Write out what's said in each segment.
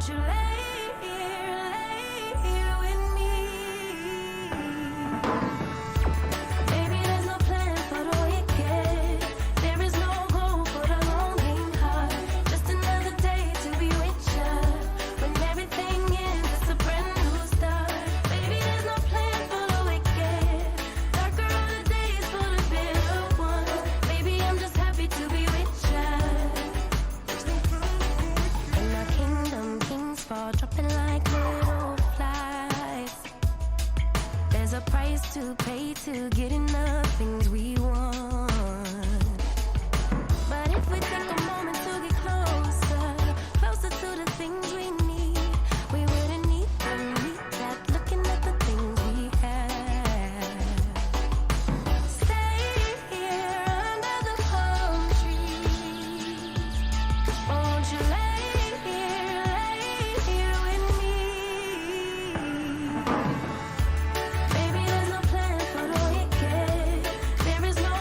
Won't you lay here with me? Baby, there's no plan for the wicked. There is no goal for the longing heart. Just another day to be with ya. When everything ends, it's a brand new start. Baby, there's no plan for the wicked. Darker are the days for the bitter ones. Baby, I'm just happy to be with ya. In my kingdom, kings fall dropping like little flies. There's a price to pay to getting the things we want. But if we take a moment to get closer, closer to the things we need, we wouldn't need them, need that, looking at the things we have. Stay here under the palm trees. Won't you lay here with me? Baby, there's no plan for the wicked. There is no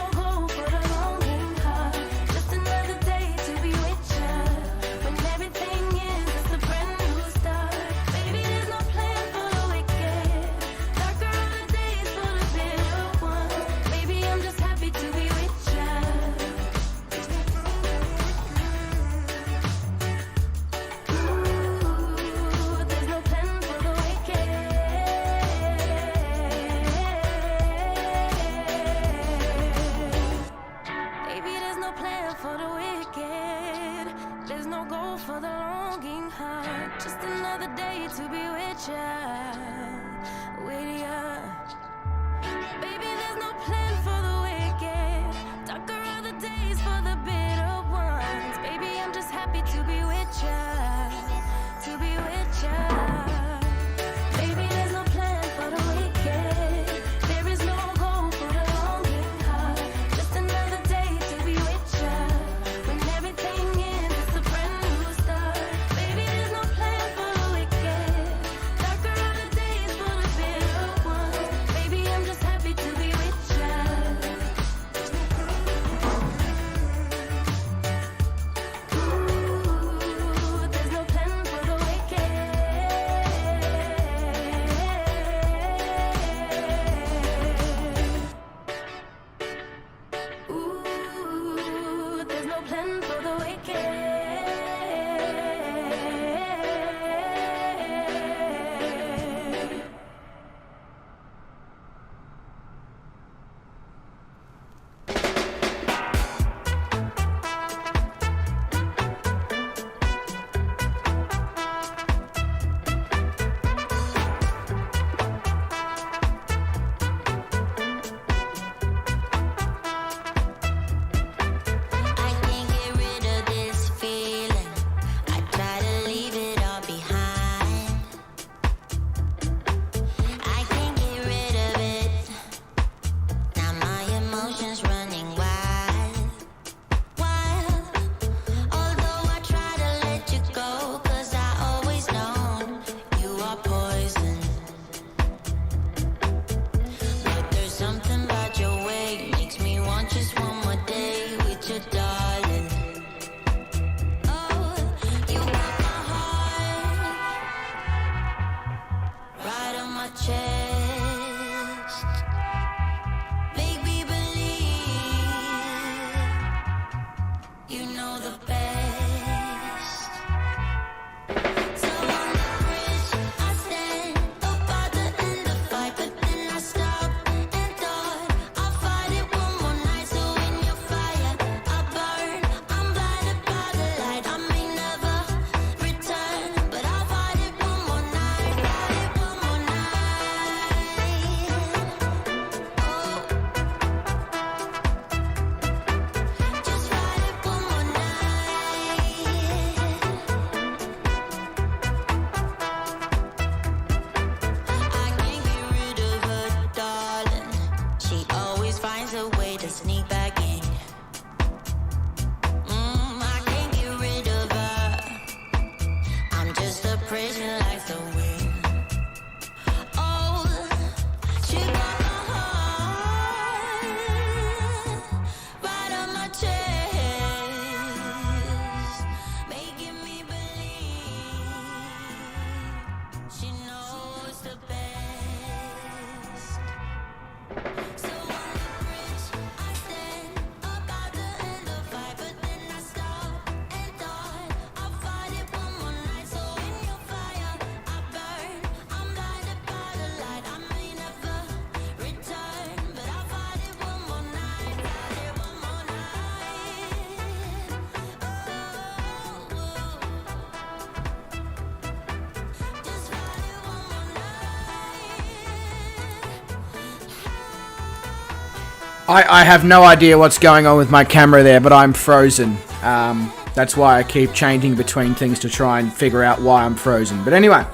I have no idea what's going on with my camera there, but I'm frozen. That's why I keep changing between things to try and figure out why I'm frozen. But anyway,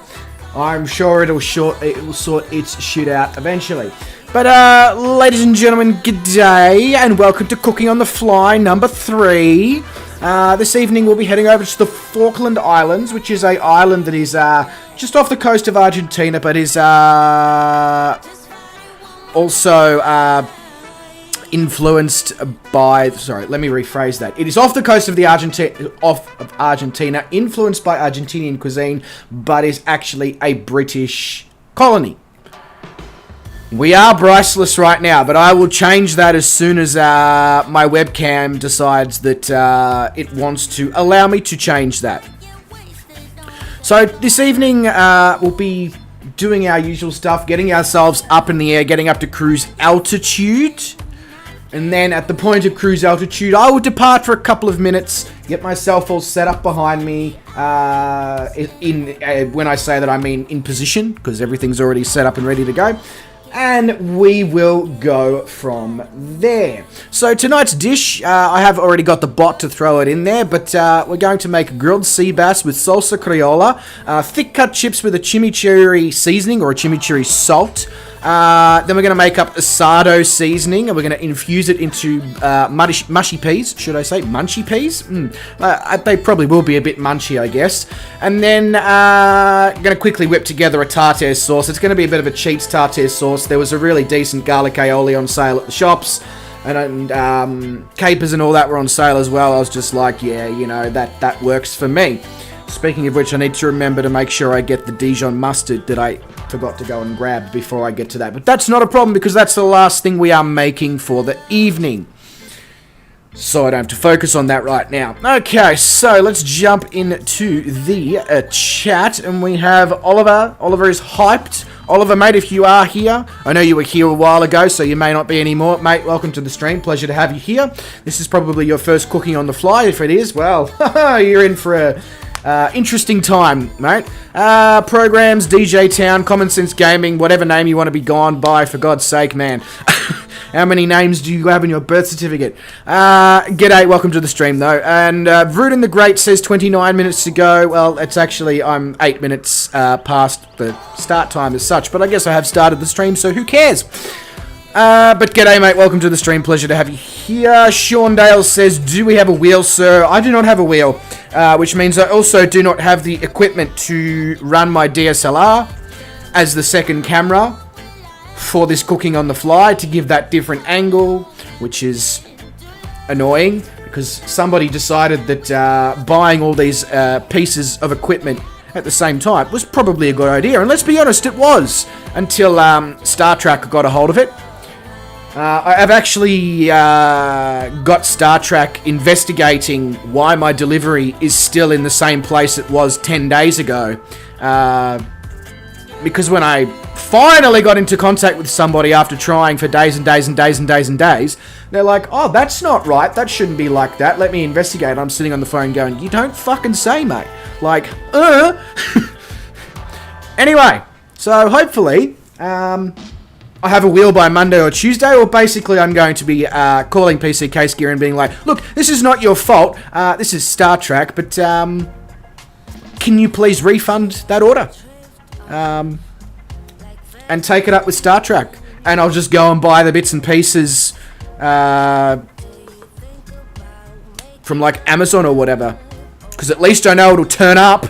I'm sure it will sort its shit out eventually. But ladies and gentlemen, g'day, and welcome to Cooking on the Fly number 3. This evening we'll be heading over to the Falkland Islands, which is an island that is just off the coast of Argentina, but is also influenced by... Sorry, let me rephrase that. It is off the coast of Argentina, influenced by Argentinian cuisine, but is actually a British colony. We are priceless right now, but I will change that as soon as my webcam decides that it wants to allow me to change that. So this evening we'll be doing our usual stuff, getting ourselves up in the air, getting up to cruise altitude. And then at the point of cruise altitude, I will depart for a couple of minutes, get myself all set up behind me. When I say that, I mean in position, because everything's already set up and ready to go. And we will go from there. So tonight's dish, I have already got the bot to throw it in there, but we're going to make grilled sea bass with salsa criolla, thick cut chips with a chimichurri seasoning or a chimichurri salt. Then we're going to make up asado seasoning, and we're going to infuse it into mushy peas, should I say? Munchy peas? They probably will be a bit munchy, I guess. And then going to quickly whip together a tartare sauce. It's going to be a bit of a cheats tartare sauce. There was a really decent garlic aioli on sale at the shops, and capers and all that were on sale as well. I was just like, yeah, you know, that works for me. Speaking of which, I need to remember to make sure I get the Dijon Mustard that I forgot to go and grab before I get to that. But that's not a problem, because that's the last thing we are making for the evening. So I don't have to focus on that right now. Okay, so let's jump into the chat. And we have Oliver. Oliver is hyped. Oliver, mate, if you are here, I know you were here a while ago, so you may not be anymore. Mate, welcome to the stream. Pleasure to have you here. This is probably your first Cooking on the Fly. If it is, well, you're in for a... interesting time, mate. Programs, DJ Town, Common Sense Gaming, whatever name you want to be gone by, for God's sake, man. How many names do you have in your birth certificate? G'day, welcome to the stream, though. And Vruden the Great says 29 minutes to go. Well, it's actually, I'm 8 minutes past the start time as such, but I guess I have started the stream, so who cares? But g'day, mate, welcome to the stream, pleasure to have you here. Sean Dale says, do we have a wheel, sir? I do not have a wheel, which means I also do not have the equipment to run my DSLR as the second camera for this Cooking on the Fly, to give that different angle, which is annoying, because somebody decided that buying all these pieces of equipment at the same time was probably a good idea, and let's be honest, it was, until Star Trek got a hold of it. I've actually got Star Trek investigating why my delivery is still in the same place it was 10 days ago. Because when I finally got into contact with somebody after trying for days and days and days and days and days, they're like, oh, that's not right. That shouldn't be like that. Let me investigate. I'm sitting on the phone going, you don't fucking say, mate. Like, Anyway, so hopefully... I have a wheel by Monday or Tuesday, or basically I'm going to be calling PC Case Gear and being like, look, this is not your fault, this is Star Trek, but can you please refund that order? And take it up with Star Trek. And I'll just go and buy the bits and pieces from like Amazon or whatever. Because at least I know it'll turn up.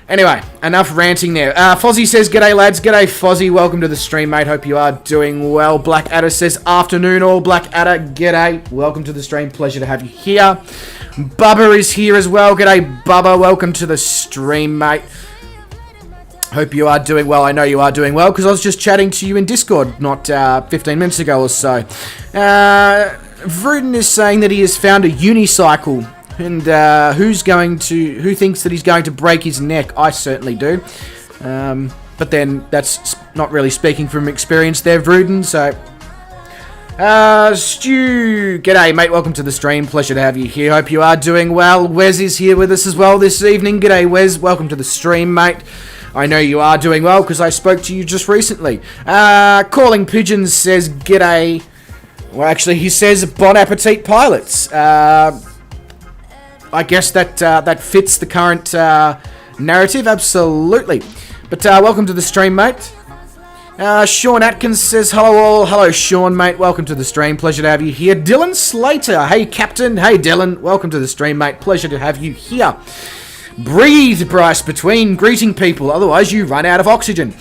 Anyway, enough ranting there. Fozzie says, g'day lads, g'day Fozzie, welcome to the stream, mate, hope you are doing well. Blackadder says, afternoon all, Blackadder, g'day, welcome to the stream, pleasure to have you here. Bubba is here as well, g'day Bubba, welcome to the stream, mate. Hope you are doing well, I know you are doing well, because I was just chatting to you in Discord not 15 minutes ago or so. Vruden is saying that he has found a unicycle. And who thinks that he's going to break his neck? I certainly do. But then that's not really speaking from experience there, Vruden, so... Stu, g'day mate, welcome to the stream, pleasure to have you here, hope you are doing well. Wes is here with us as well this evening, g'day Wes, welcome to the stream mate. I know you are doing well because I spoke to you just recently. Calling Pigeons says, g'day. Well, actually, he says bon appetit, pilots. I guess that fits the current narrative, absolutely. But welcome to the stream, mate. Sean Atkins says, hello all. Hello, Sean, mate. Welcome to the stream. Pleasure to have you here. Dylan Slater. Hey, Captain. Hey, Dylan. Welcome to the stream, mate. Pleasure to have you here. Breathe, Bryce, between greeting people. Otherwise, you run out of oxygen.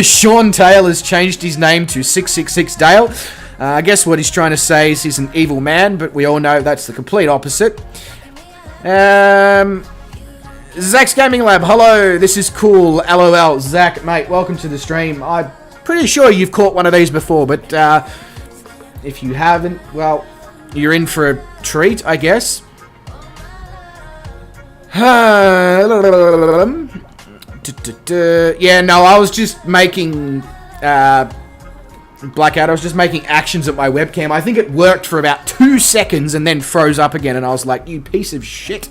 Sean Taylor has changed his name to 666 Dale. I guess what he's trying to say is he's an evil man, but we all know that's the complete opposite. Zach's Gaming Lab, hello, this is cool, LOL. Zach, mate, welcome to the stream. I'm pretty sure you've caught one of these before, but if you haven't, well, you're in for a treat, I guess. Yeah, no, I was just making blackout. I was just making actions at my webcam. I think it worked for about 2 seconds and then froze up again, and I was like, you piece of shit.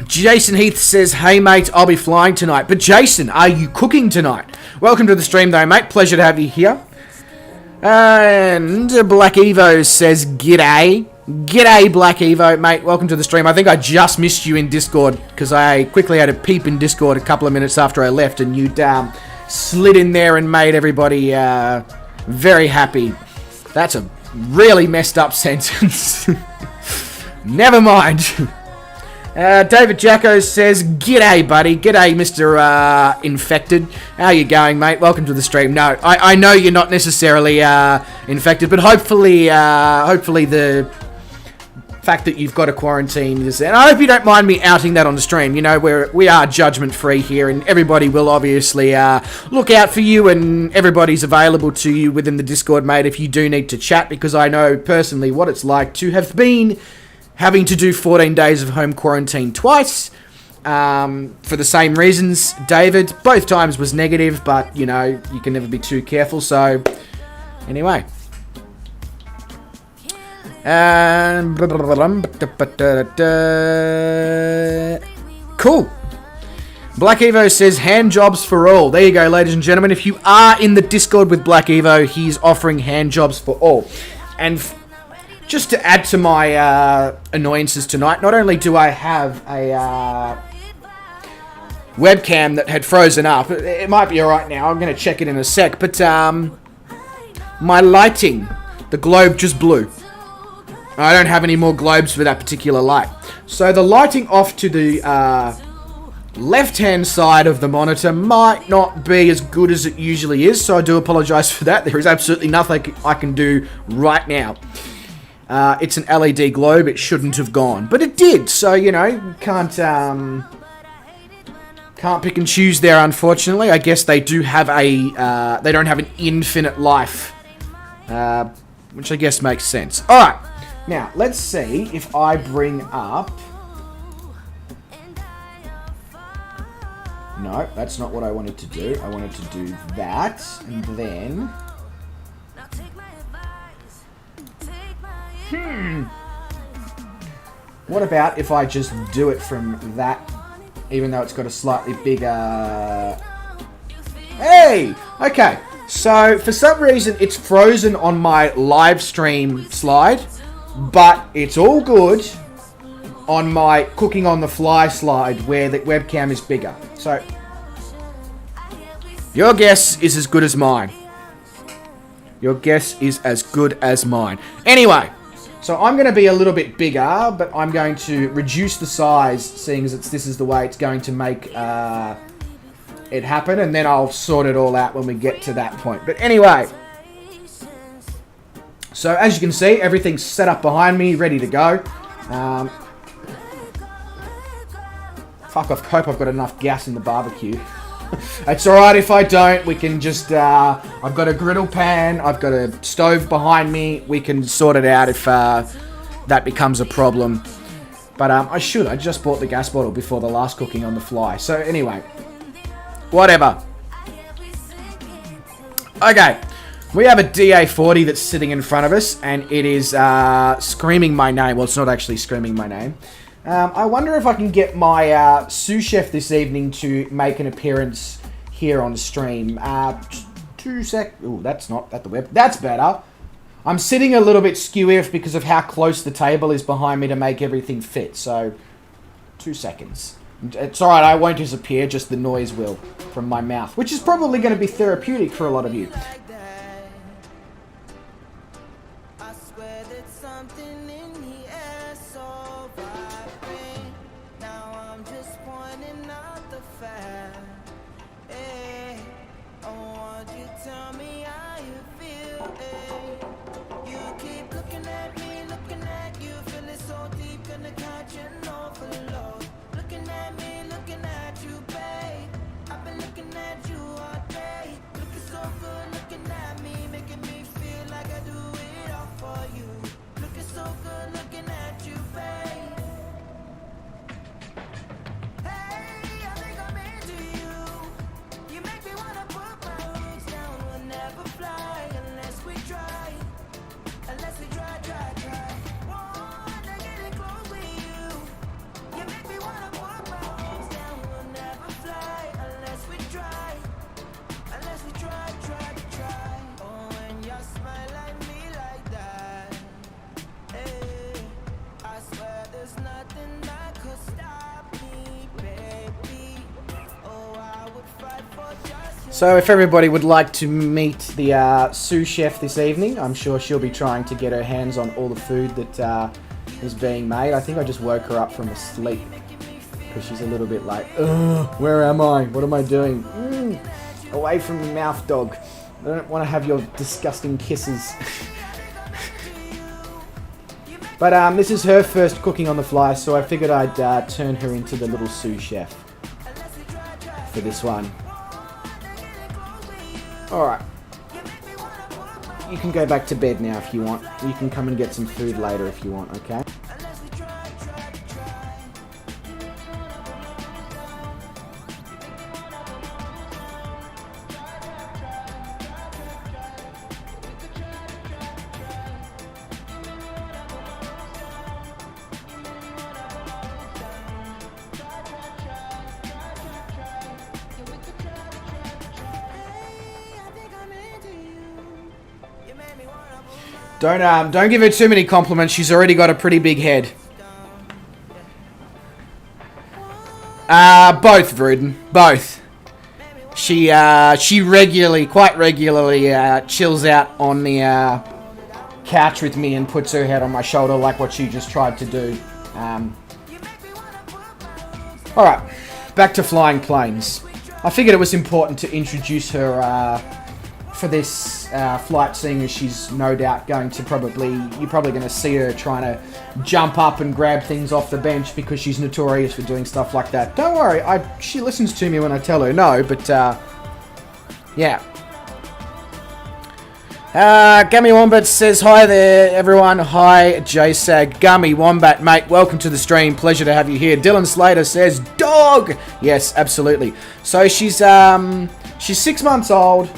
Jason Heath says, hey mate, I'll be flying tonight. But Jason, are you cooking tonight? Welcome to the stream though, mate. Pleasure to have you here. And Black Evo says, g'day. G'day, Black Evo, mate. Welcome to the stream. I think I just missed you in Discord because I quickly had a peep in Discord a couple of minutes after I left, and you slid in there and made everybody very happy. That's a really messed up sentence. Never mind. David Jacko says, g'day, buddy. G'day, Mr. Infected. How you going, mate? Welcome to the stream. No, I know you're not necessarily infected, but hopefully the fact that you've got a quarantine is, and I hope you don't mind me outing that on the stream. You know, we are judgment free here, and everybody will obviously look out for you, and everybody's available to you within the Discord, mate, if you do need to chat, because I know personally what it's like to have been having to do 14 days of home quarantine twice, for the same reasons, David. Both times was negative, but, you know, you can never be too careful, so, anyway. Cool. Black Evo says, hand jobs for all. There you go, ladies and gentlemen. If you are in the Discord with Black Evo, he's offering hand jobs for all. And just to add to my annoyances tonight, not only do I have a webcam that had frozen up, it might be alright now, I'm going to check it in a sec, but my lighting, the globe just blew. I don't have any more globes for that particular light. So the lighting off to the left-hand side of the monitor might not be as good as it usually is, so I do apologise for that. There is absolutely nothing I can do right now. It's an LED globe. It shouldn't have gone, but it did. So, you know, can't pick and choose there, unfortunately. I guess they do have a... they don't have an infinite life, which I guess makes sense. All right. Now, let's see if I bring up... No, that's not what I wanted to do. I wanted to do that, and then... What about if I just do it from that, even though it's got a slightly bigger... Hey! Okay, so for some reason it's frozen on my live stream slide, but it's all good on my cooking on the fly slide where the webcam is bigger. So, your guess is as good as mine. Your guess is as good as mine. Anyway, so I'm going to be a little bit bigger, but I'm going to reduce the size, seeing as this is the way it's going to make it happen, and then I'll sort it all out when we get to that point. But anyway, so as you can see, everything's set up behind me, ready to go. Fuck, I hope I've got enough gas in the barbecue. It's alright if I don't. We can just... I've got a griddle pan. I've got a stove behind me. We can sort it out if that becomes a problem. But I just bought the gas bottle before the last cooking on the fly. So anyway. Whatever. Okay. We have a DA40 that's sitting in front of us. And it is screaming my name. Well, it's not actually screaming my name. I wonder if I can get my sous chef this evening to make an appearance here on stream. 2 sec. Oh, that's not at the web. That's better. I'm sitting a little bit skew-iff because of how close the table is behind me to make everything fit. So, 2 seconds. It's alright, I won't disappear, just the noise will from my mouth, which is probably going to be therapeutic for a lot of you. So if everybody would like to meet the sous chef this evening, I'm sure she'll be trying to get her hands on all the food that is being made. I think I just woke her up from a sleep because she's a little bit like, ugh, where am I? What am I doing? Away from the mouth, dog. I don't want to have your disgusting kisses. But this is her first cooking on the fly, so I figured I'd turn her into the little sous chef for this one. Alright. You can go back to bed now if you want. You can come and get some food later if you want, okay? Don't give her too many compliments. She's already got a pretty big head. Both, Vruden. Both. She quite regularly, chills out on the couch with me and puts her head on my shoulder like what she just tried to do. Alright, back to flying planes. I figured it was important to introduce her for this flight, seeing as she's no doubt going to you're probably going to see her trying to jump up and grab things off the bench because she's notorious for doing stuff like that. Don't worry, she listens to me when I tell her no, but yeah. Gummy Wombat says, hi there, everyone. Hi, JSAG. Gummy Wombat, mate, welcome to the stream. Pleasure to have you here. Dylan Slater says, dog! Yes, absolutely. So she's 6 months old.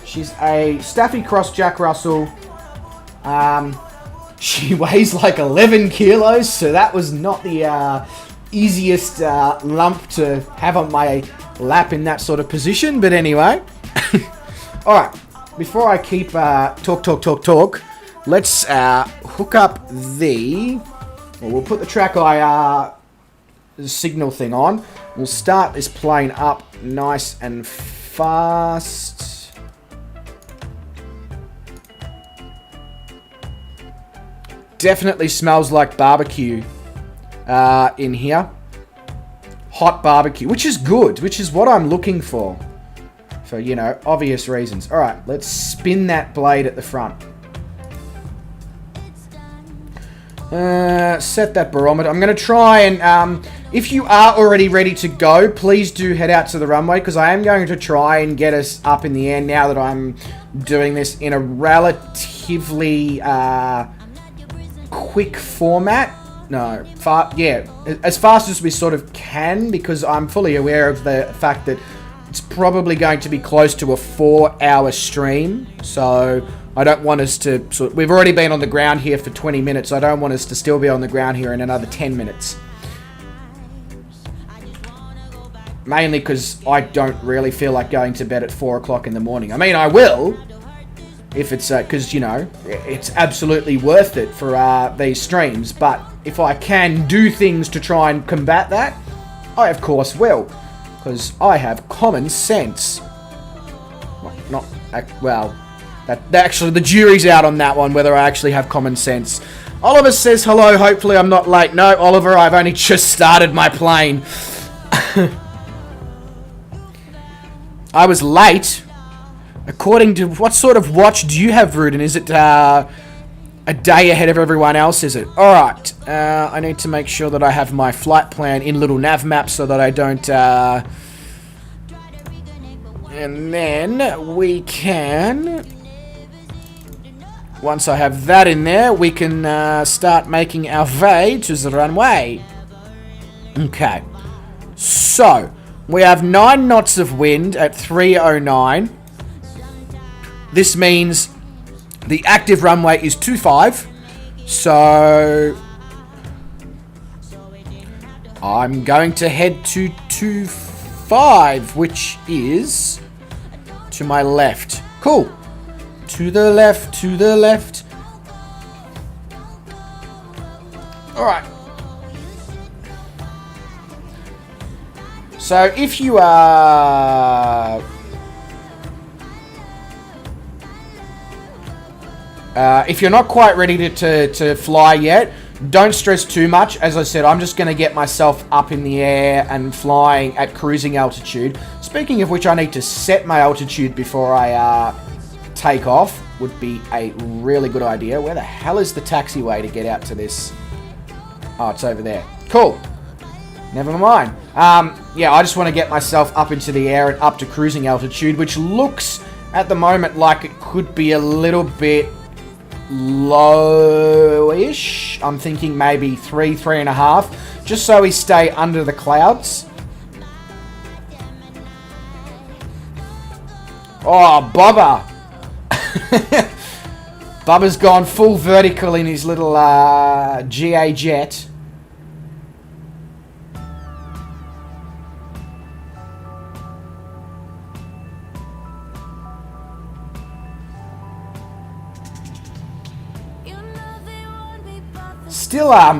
She's a Staffy Cross Jack Russell. She weighs like 11 kilos, so that was not the easiest lump to have on my lap in that sort of position. But anyway. Alright, before I keep talk, let's hook up we'll put the track eye signal thing on. We'll start this plane up nice and fast. Definitely smells like barbecue in here. Hot barbecue, which is good, which is what I'm looking for. For, you know, obvious reasons. Alright, let's spin that blade at the front. Set that barometer. I'm going to try and, if you are already ready to go, please do head out to the runway, because I am going to try and get us up in the air now that I'm doing this in a relatively quick format. No, as fast as we sort of can, because I'm fully aware of the fact that it's probably going to be close to a 4-hour stream, so I don't want us to we've already been on the ground here for 20 minutes. I don't want us to still be on the ground here in another 10 minutes. Mainly because I don't really feel like going to bed at 4 o'clock in the morning. I mean, I will, if it's, because, you know, it's absolutely worth it for these streams. But if I can do things to try and combat that, I of course will. Because I have common sense. Well, actually the jury's out on that one, whether I actually have common sense. Oliver says hello, hopefully I'm not late. No, Oliver, I've only just started my plane. I was late. According to what sort of watch do you have, Rudin? Is it a day ahead of everyone else, is it? Alright, I need to make sure that I have my flight plan in little nav maps so that I don't... And then we can... Once I have that in there, we can start making our way to the runway. Okay. So, we have 9 knots of wind at 309. This means the active runway is 25. So, I'm going to head to 25, which is to my left. Cool. To the left, to the left. Alright. So, if you are... if you're not quite ready to fly yet, don't stress too much. As I said, I'm just going to get myself up in the air and flying at cruising altitude. Speaking of which, I need to set my altitude before I take off. Would be a really good idea. Where the hell is the taxiway to get out to this? Oh, it's over there. Cool. Never mind. Yeah, I just want to get myself up into the air and up to cruising altitude, which looks at the moment like it could be a little bit low-ish. I'm thinking maybe 3.5, just so we stay under the clouds. Oh, Bubba! Bubba's gone full vertical in his little GA jet.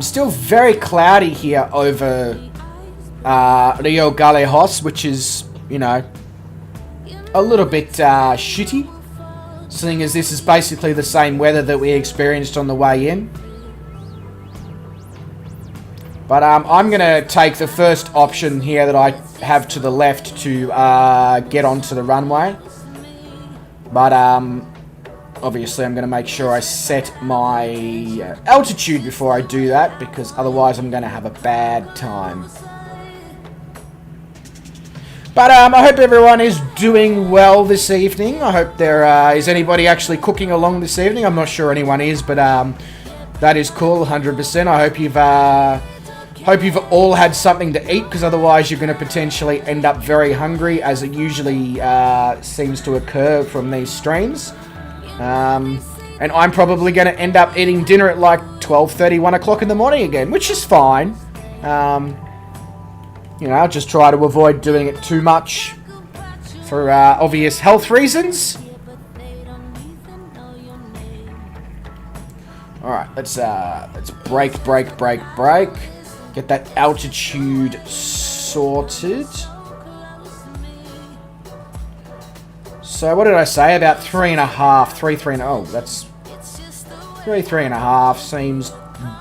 Still very cloudy here over Rio Gallegos, which is, you know, a little bit shitty, seeing as this is basically the same weather that we experienced on the way in. But I'm going to take the first option here that I have to the left to get onto the runway. But obviously I'm going to make sure I set my altitude before I do that, because otherwise I'm going to have a bad time. But I hope everyone is doing well this evening. I hope there is anybody actually cooking along this evening. I'm not sure anyone is, but that is cool, 100%. I hope you've all had something to eat, because otherwise you're going to potentially end up very hungry, as it usually seems to occur from these streams. And I'm probably going to end up eating dinner at like 12:30, 1 o'clock in the morning again, which is fine. You know, I'll just try to avoid doing it too much for obvious health reasons. Alright, let's break. Get that altitude sorted. So what did I say? About 3.5. Oh, that's 3.5 seems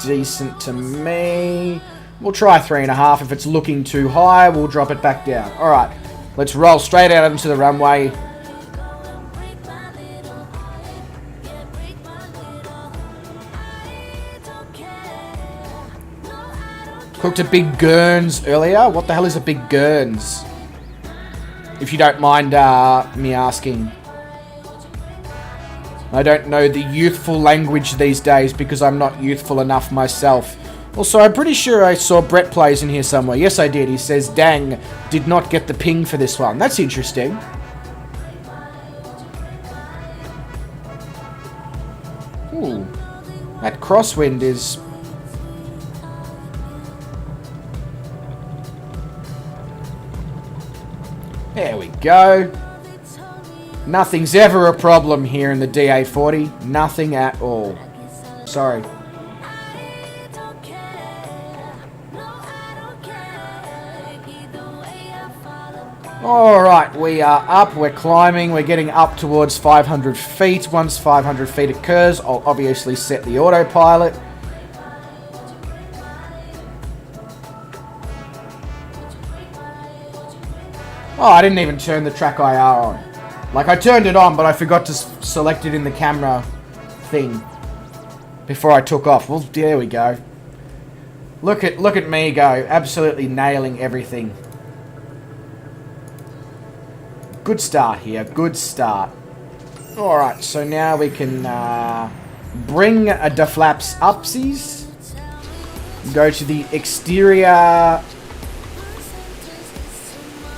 decent to me. We'll try 3.5. If it's looking too high, we'll drop it back down. Alright, let's roll straight out into the runway. Cooked a big Gurns earlier. What the hell is a big Gurns? If you don't mind me asking. I don't know the youthful language these days because I'm not youthful enough myself. Also, I'm pretty sure I saw Brett Plays in here somewhere. Yes, I did. He says, dang, did not get the ping for this one. That's interesting. Ooh. That crosswind is... go. Nothing's ever a problem here in the DA40. Nothing at all. Sorry. Alright, we are up, we're climbing, we're getting up towards 500 feet. Once 500 feet occurs, I'll obviously set the autopilot. Oh, I didn't even turn the track IR on. Like, I turned it on, but I forgot to select it in the camera thing before I took off. Well, there we go. Look at me go, absolutely nailing everything. Good start here, good start. Alright, so now we can bring the flaps upsies. Go to the exterior.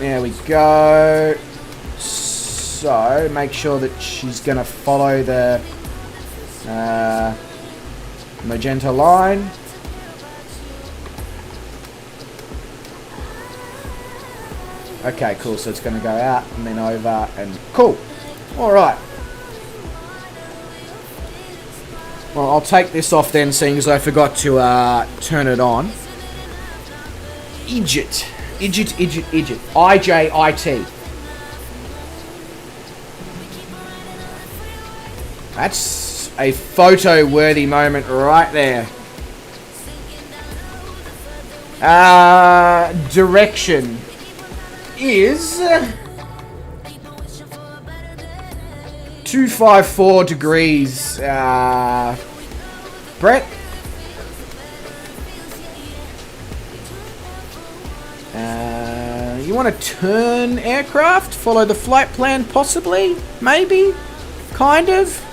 There we go. So, make sure that she's going to follow the magenta line. Okay, cool. So it's going to go out and then over and cool. Alright. Well, I'll take this off then, seeing as I forgot to turn it on. Idjit. IJIT. That's a photo-worthy moment right there. Direction is 254 degrees. Brett? You want to turn aircraft? Follow the flight plan possibly? Maybe? Kind of?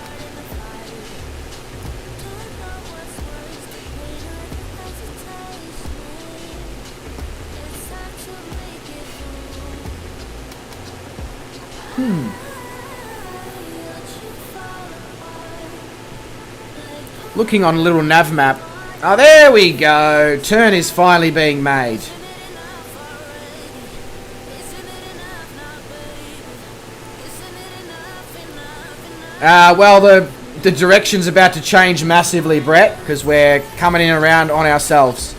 Looking on a little nav map. Oh, there we go. Turn is finally being made. Well, the direction's about to change massively, Brett, because we're coming in around on ourselves.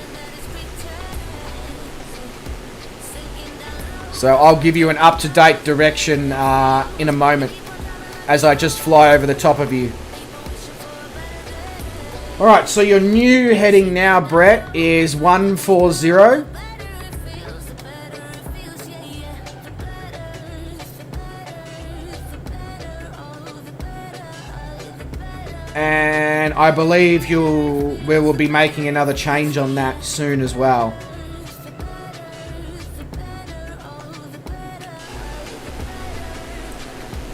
So I'll give you an up-to-date direction in a moment as I just fly over the top of you. Alright, so your new heading now, Brett, is 140. And I believe we will be making another change on that soon as well.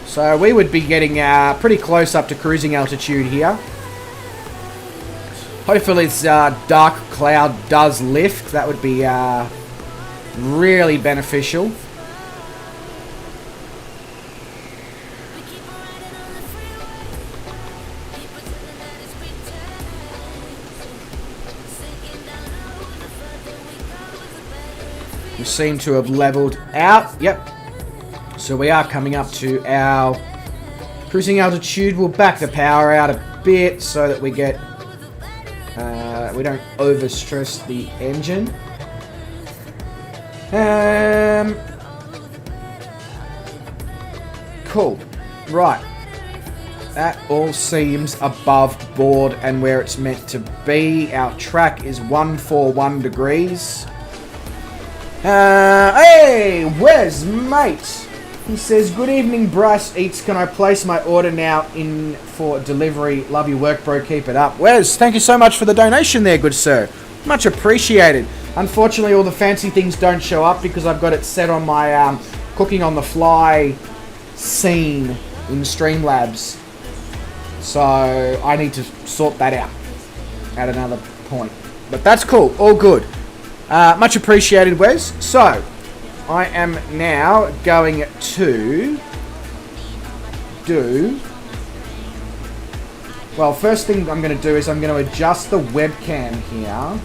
So we would be getting pretty close up to cruising altitude here. Hopefully this dark cloud does lift. That would be really beneficial. We seem to have leveled out. Yep. So we are coming up to our cruising altitude. We'll back the power out a bit so that we get we don't overstress the engine. Cool. Right. That all seems above board and where it's meant to be. Our track is 141 degrees. Hey, where's mate? He says, good evening, Bryce Eats. Can I place my order now in for delivery? Love your work, bro. Keep it up. Wes, thank you so much for the donation there, good sir. Much appreciated. Unfortunately, all the fancy things don't show up because I've got it set on my cooking on the fly scene in Streamlabs. So I need to sort that out at another point. But that's cool. All good. Much appreciated, Wes. So I am now going to do... Well, first thing I'm going to do is I'm going to adjust the webcam here.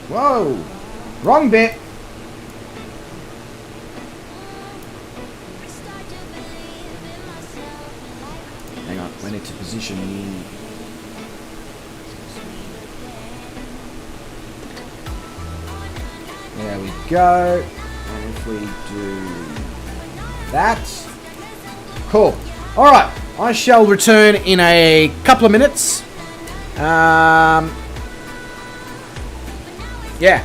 Whoa! Wrong bit! Hang on, we need to position. There we go. And if we do that. Cool. Alright, I shall return in a couple of minutes. Yeah.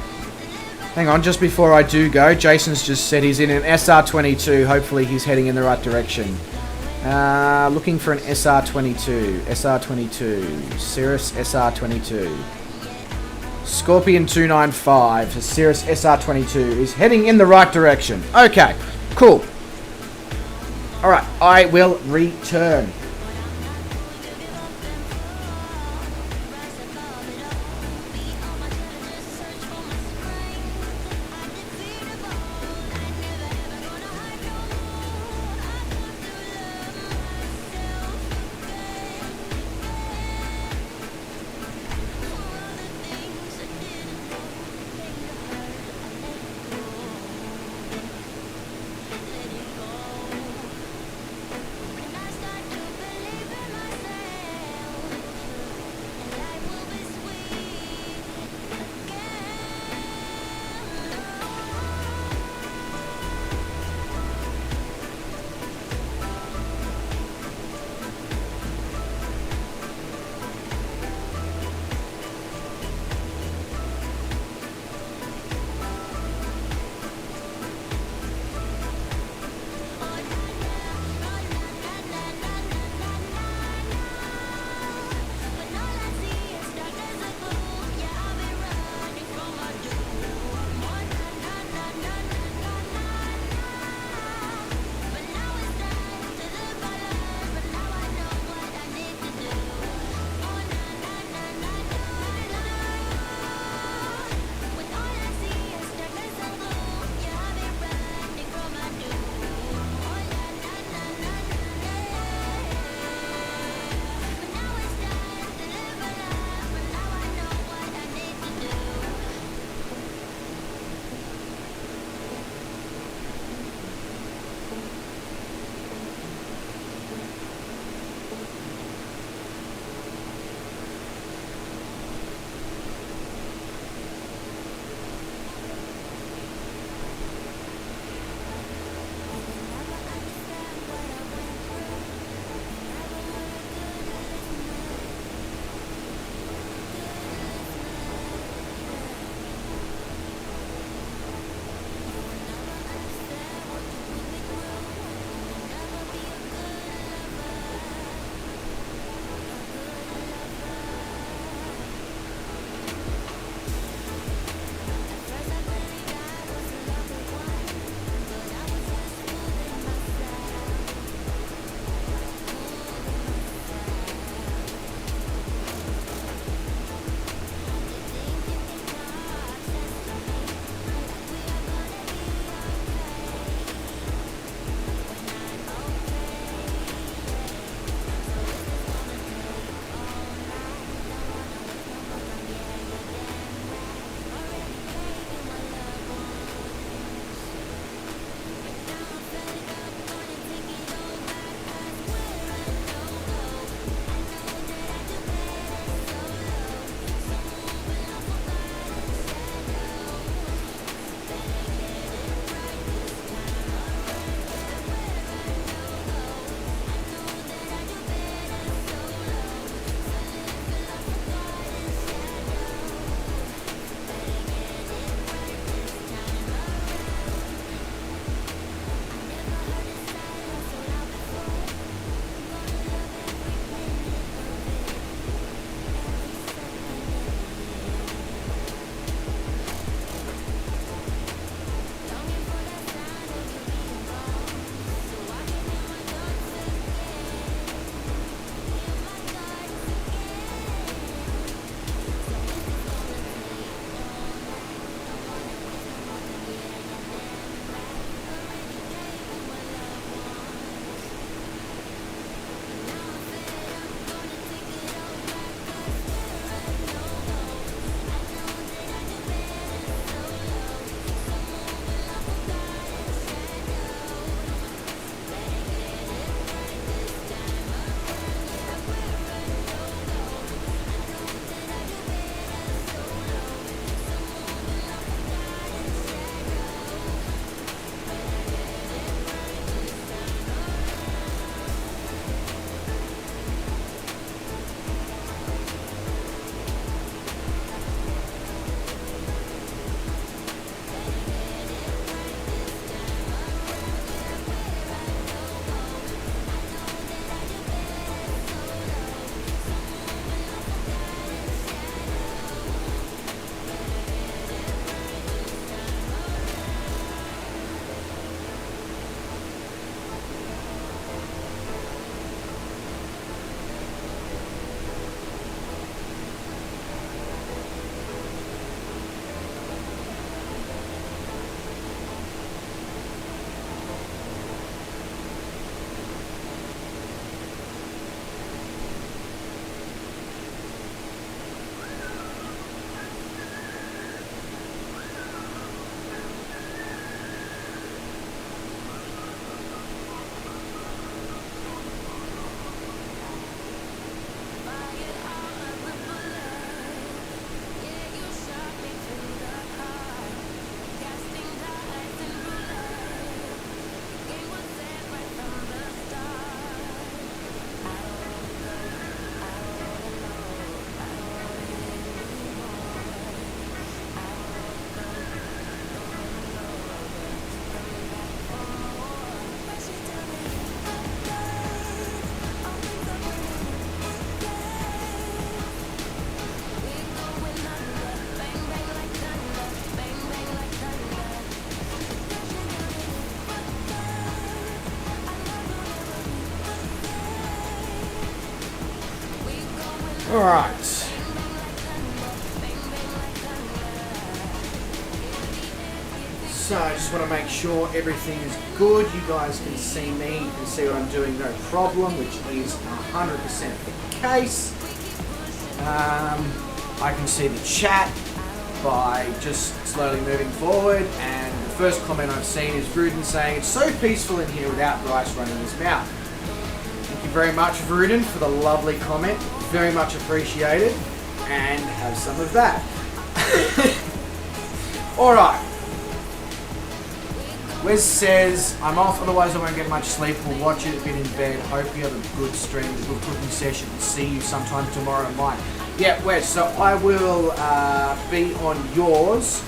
Hang on, just before I do go, Jason's just said he's in an SR22. Hopefully he's heading in the right direction. Looking for an SR22. SR22. Cirrus SR22. Scorpion 295. Cirrus SR22 is heading in the right direction. Okay, cool. Alright, I will return. Alright. So I just want to make sure everything is good. You guys can see me, you can see what I'm doing, no problem, which is 100% the case. I can see the chat by just slowly moving forward, and the first comment I've seen is Vruden saying, "It's so peaceful in here without Bryce running his mouth." Thank you very much, Vruden, for the lovely comment. Very much appreciated, and have some of that. Alright. Wes says, "I'm off, otherwise I won't get much sleep. We'll watch it a bit in bed. Hope you have a good stream, a good cooking session. See you sometime tomorrow night." Yeah, Wes, so I will be on yours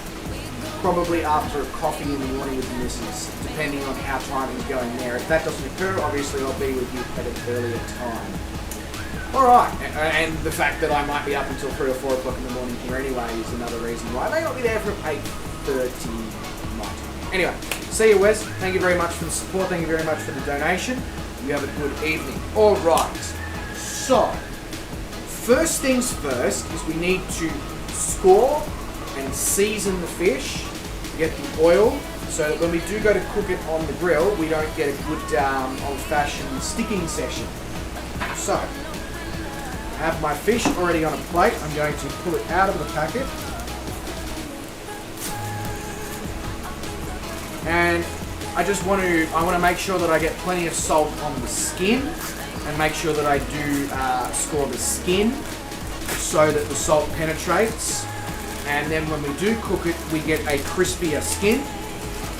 probably after a coffee in the morning with the missus, depending on how timing's going there. If that doesn't occur, obviously I'll be with you at an earlier time. Alright, and the fact that I might be up until 3 or 4 o'clock in the morning here anyway is another reason why I may not be there for 8:30 my time. Anyway, see you, Wes. Thank you very much for the support. Thank you very much for the donation. You have a good evening. Alright, so first things first is we need to score and season the fish, get the oil, so that when we do go to cook it on the grill, we don't get a good old-fashioned sticking session. So, I have my fish already on a plate. I'm going to pull it out of the packet. And I want to make sure that I get plenty of salt on the skin, and make sure that I do score the skin so that the salt penetrates. And then when we do cook it, we get a crispier skin,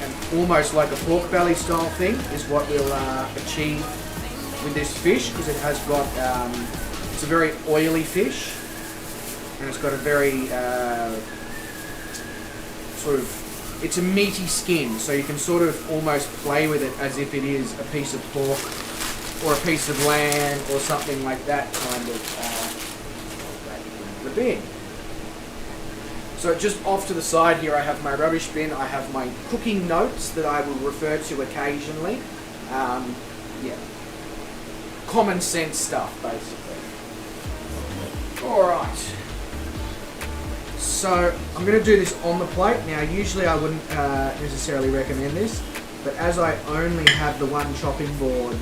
and almost like a pork belly style thing is what we'll achieve with this fish, because it has got, it's a very oily fish, and it's got a very it's a meaty skin, so you can sort of almost play with it as if it is a piece of pork or a piece of lamb or something like that kind of the bin. So just off to the side here I have my rubbish bin, I have my cooking notes that I will refer to occasionally. Yeah, common sense stuff basically. Alright. So I'm going to do this on the plate. Now usually I wouldn't necessarily recommend this, but as I only have the one chopping board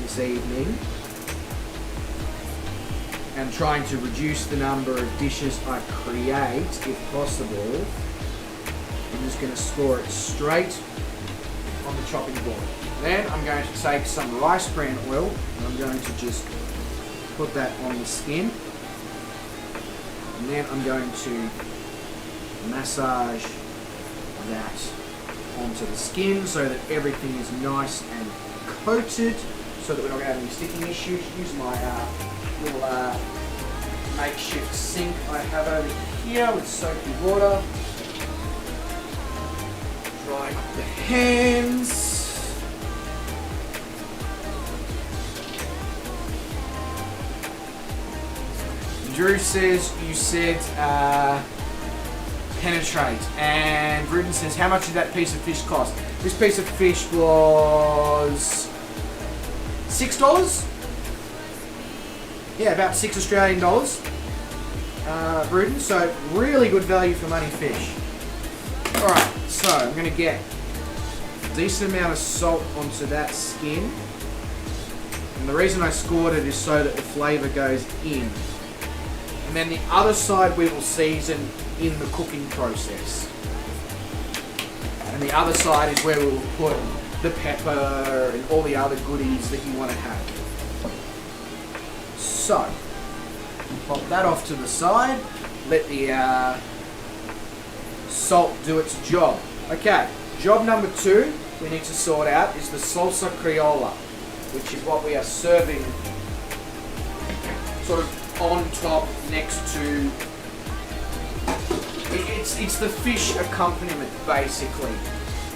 this evening and trying to reduce the number of dishes I create if possible, I'm just going to score it straight on the chopping board. Then I'm going to take some rice bran oil and I'm going to just put that on the skin. And then I'm going to massage that onto the skin so that everything is nice and coated, so that we're not going to have any sticking issues. Use my little makeshift sink I have over here with soapy water. Dry up the hands. Drew says, you said penetrate, and Rudin says, how much did that piece of fish cost? This piece of fish was $6? Yeah, about $6 Australian dollars, Rudin, so really good value for money fish. Alright, so I'm going to get a decent amount of salt onto that skin, and the reason I scored it is so that the flavour goes in. And then the other side we will season in the cooking process. And the other side is where we will put the pepper and all the other goodies that you want to have. So, pop that off to the side. Let the salt do its job. Okay, job number 2 we need to sort out is the Salsa Criolla, which is what we are serving sort of on top next to, it's the fish accompaniment basically,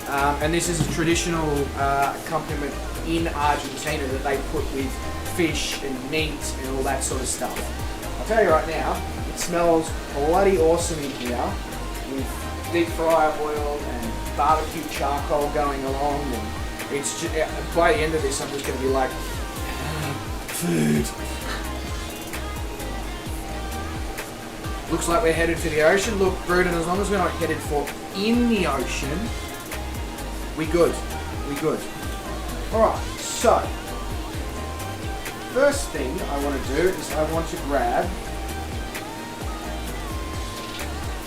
and this is a traditional accompaniment in Argentina that they put with fish and meat and all that sort of stuff. I'll tell you right now, it smells bloody awesome in here with deep fryer oil and barbecue charcoal going along, and it's just, by the end of this I'm just going to be like, food. Looks like we're headed for the ocean. Look, Bruden, as long as we're not headed for in the ocean, we good. We good. Alright, so first thing I want to do is I want to grab,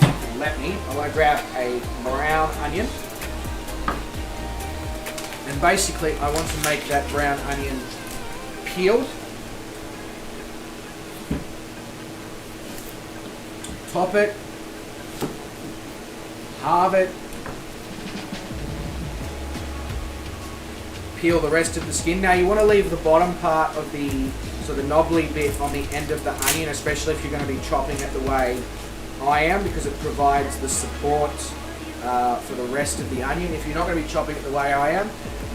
I want to grab a brown onion. And basically I want to make that brown onion peeled. Top it, halve it, peel the rest of the skin. Now you want to leave the bottom part of the knobbly bit on the end of the onion, especially if you're going to be chopping it the way I am, because it provides the support for the rest of the onion. If you're not going to be chopping it the way I am,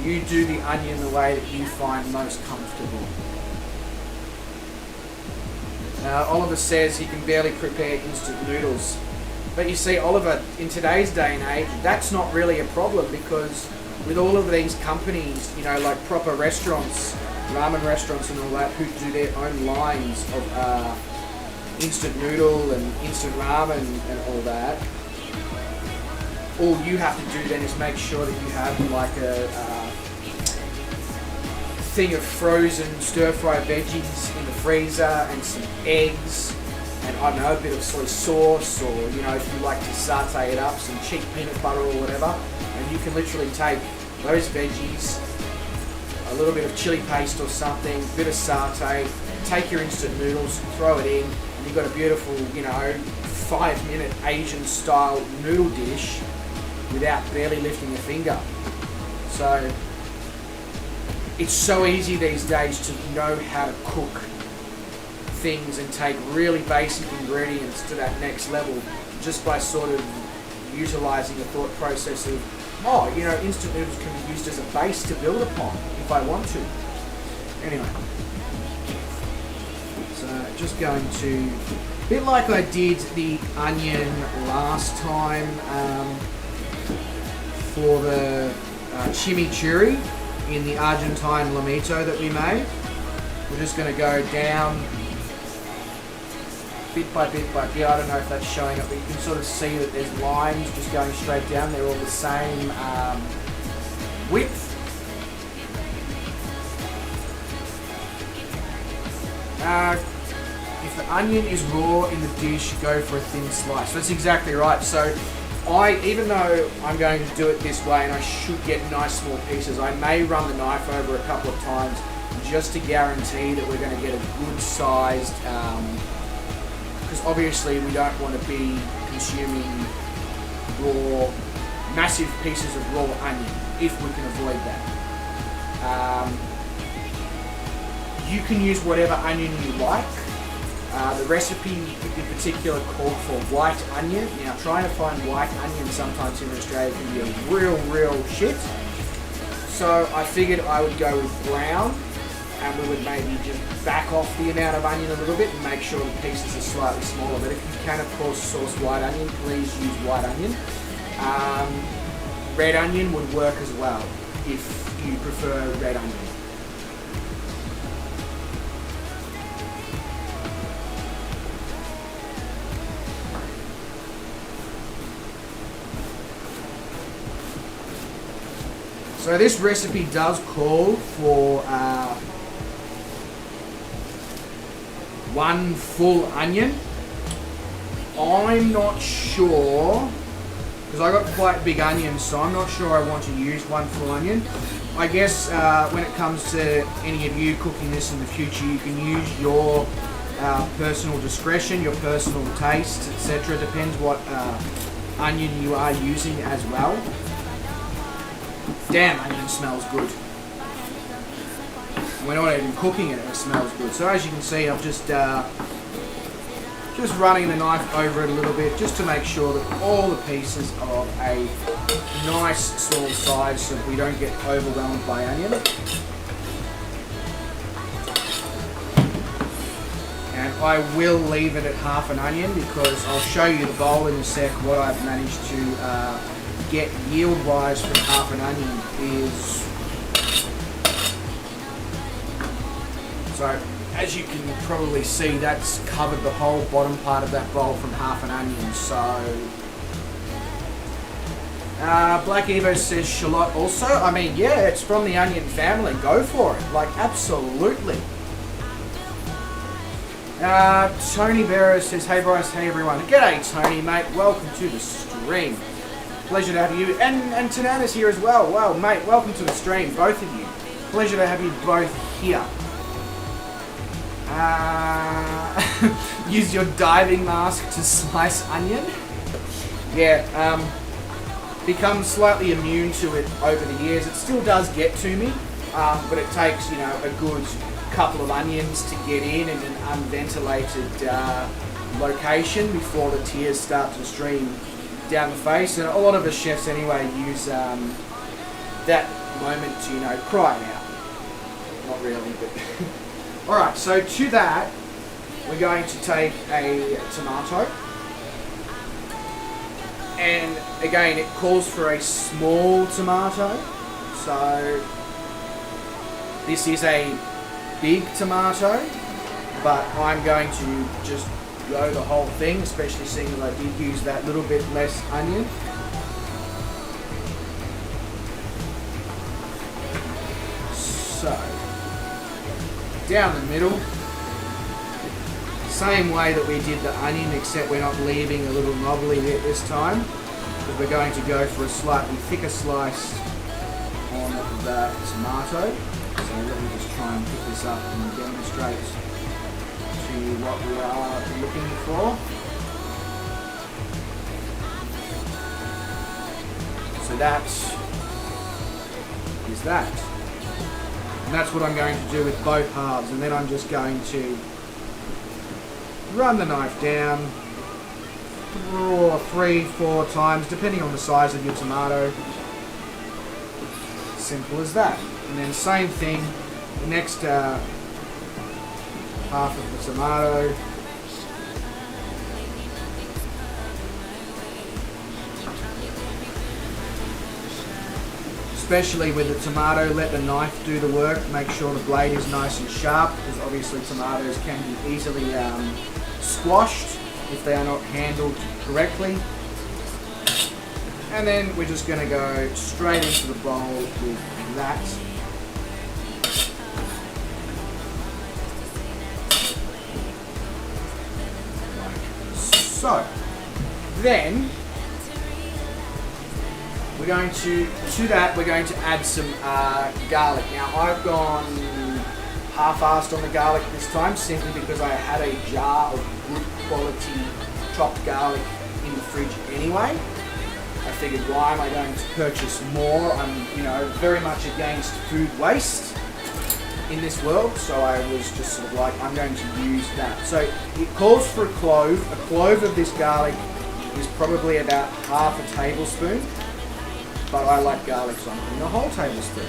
you do the onion the way that you find most comfortable. Oliver says he can barely prepare instant noodles. But you see, Oliver, in today's day and age, that's not really a problem, because with all of these companies, you know, like proper restaurants, ramen restaurants and all that, who do their own lines of instant noodle and instant ramen and all that, all you have to do then is make sure that you have like a thing of frozen stir-fry veggies in the freezer and some eggs and, I don't know, a bit of soy sauce, or, you know, if you like to saute it up, some cheap peanut butter or whatever, and you can literally take those veggies, a little bit of chili paste or something, a bit of saute, take your instant noodles, throw it in, and you've got a beautiful, you know, 5-minute Asian style noodle dish without barely lifting a finger. So it's so easy these days to know how to cook things and take really basic ingredients to that next level, just by sort of utilizing the thought process of, oh, you know, instant noodles can be used as a base to build upon if I want to. Anyway, so just going to, a bit like I did the onion last time for the chimichurri in the Argentine lamito that we made. We're just going to go down bit by bit by bit. I don't know if that's showing up, but you can sort of see that there's lines just going straight down. They're all the same width. If the onion is raw in the dish, go for a thin slice. That's exactly right. So even though I'm going to do it this way and I should get nice small pieces, I may run the knife over a couple of times just to guarantee that we're going to get a good sized, because obviously we don't want to be consuming raw, massive pieces of raw onion if we can avoid that. You can use whatever onion you like. The recipe in particular called for white onion. Now, trying to find white onion sometimes in Australia can be a real shit. So I figured I would go with brown, and we would maybe just back off the amount of onion a little bit and make sure the pieces are slightly smaller. But if you can, of course, source white onion, please use white onion. Red onion would work as well if you prefer red onion. So this recipe does call for 1 full onion. I'm not sure, because I got quite big onions, so I'm not sure I want to use 1 full onion. I guess when it comes to any of you cooking this in the future, you can use your personal discretion, your personal taste, etc. Depends what onion you are using as well. Damn, onion smells good. We're not even cooking it, and it smells good. So as you can see, I'm just running the knife over it a little bit, just to make sure that all the pieces are of a nice small size, so that we don't get overwhelmed by onion. And I will leave it at half an onion, because I'll show you the bowl in a sec. What I've managed to get yield-wise from half an onion is, so as you can probably see, that's covered the whole bottom part of that bowl from half an onion. So, Black Evo says shallot also. I mean, yeah, it's from the onion family. Go for it. Like, absolutely. Tony Barrow says, hey Bryce, hey everyone. G'day Tony, mate. Welcome to the stream. Pleasure to have you. And Tanana's here as well. Well, mate, welcome to the stream, both of you. Pleasure to have you both here. Use your diving mask to slice onion. Yeah, become slightly immune to it over the years. It still does get to me, but it takes, you know, a good couple of onions to get in an unventilated location before the tears start to stream down the face. And a lot of the chefs anyway use that moment to, you know, cry out. Not really, but... Alright, so to that, we're going to take a tomato. And again, it calls for a small tomato. So this is a big tomato, but I'm going to just go the whole thing, especially seeing that I did use that little bit less onion. So, down the middle, same way that we did the onion, except we're not leaving a little knobbly bit this time, but we're going to go for a slightly thicker slice on the tomato. So let me just try and pick this up and demonstrate to you what we are looking for. So that is that. And that's what I'm going to do with both halves. And then I'm just going to run the knife down 3-4 times, depending on the size of your tomato. Simple as that. And then same thing, the next half of the tomato. Especially with the tomato, let the knife do the work. Make sure the blade is nice and sharp, because obviously tomatoes can be easily squashed if they are not handled correctly. And then we're just going to go straight into the bowl with that. So, then we're going to that we're going to add some garlic. Now I've gone half-assed on the garlic this time, simply because I had a jar of good quality chopped garlic in the fridge anyway. I figured, why am I going to purchase more? I'm, you know, very much against food waste in this world, so I was just sort of like, I'm going to use that. So it calls for a clove. A clove of this garlic is probably about half a tablespoon, but I like garlic, so I'm putting a whole tablespoon.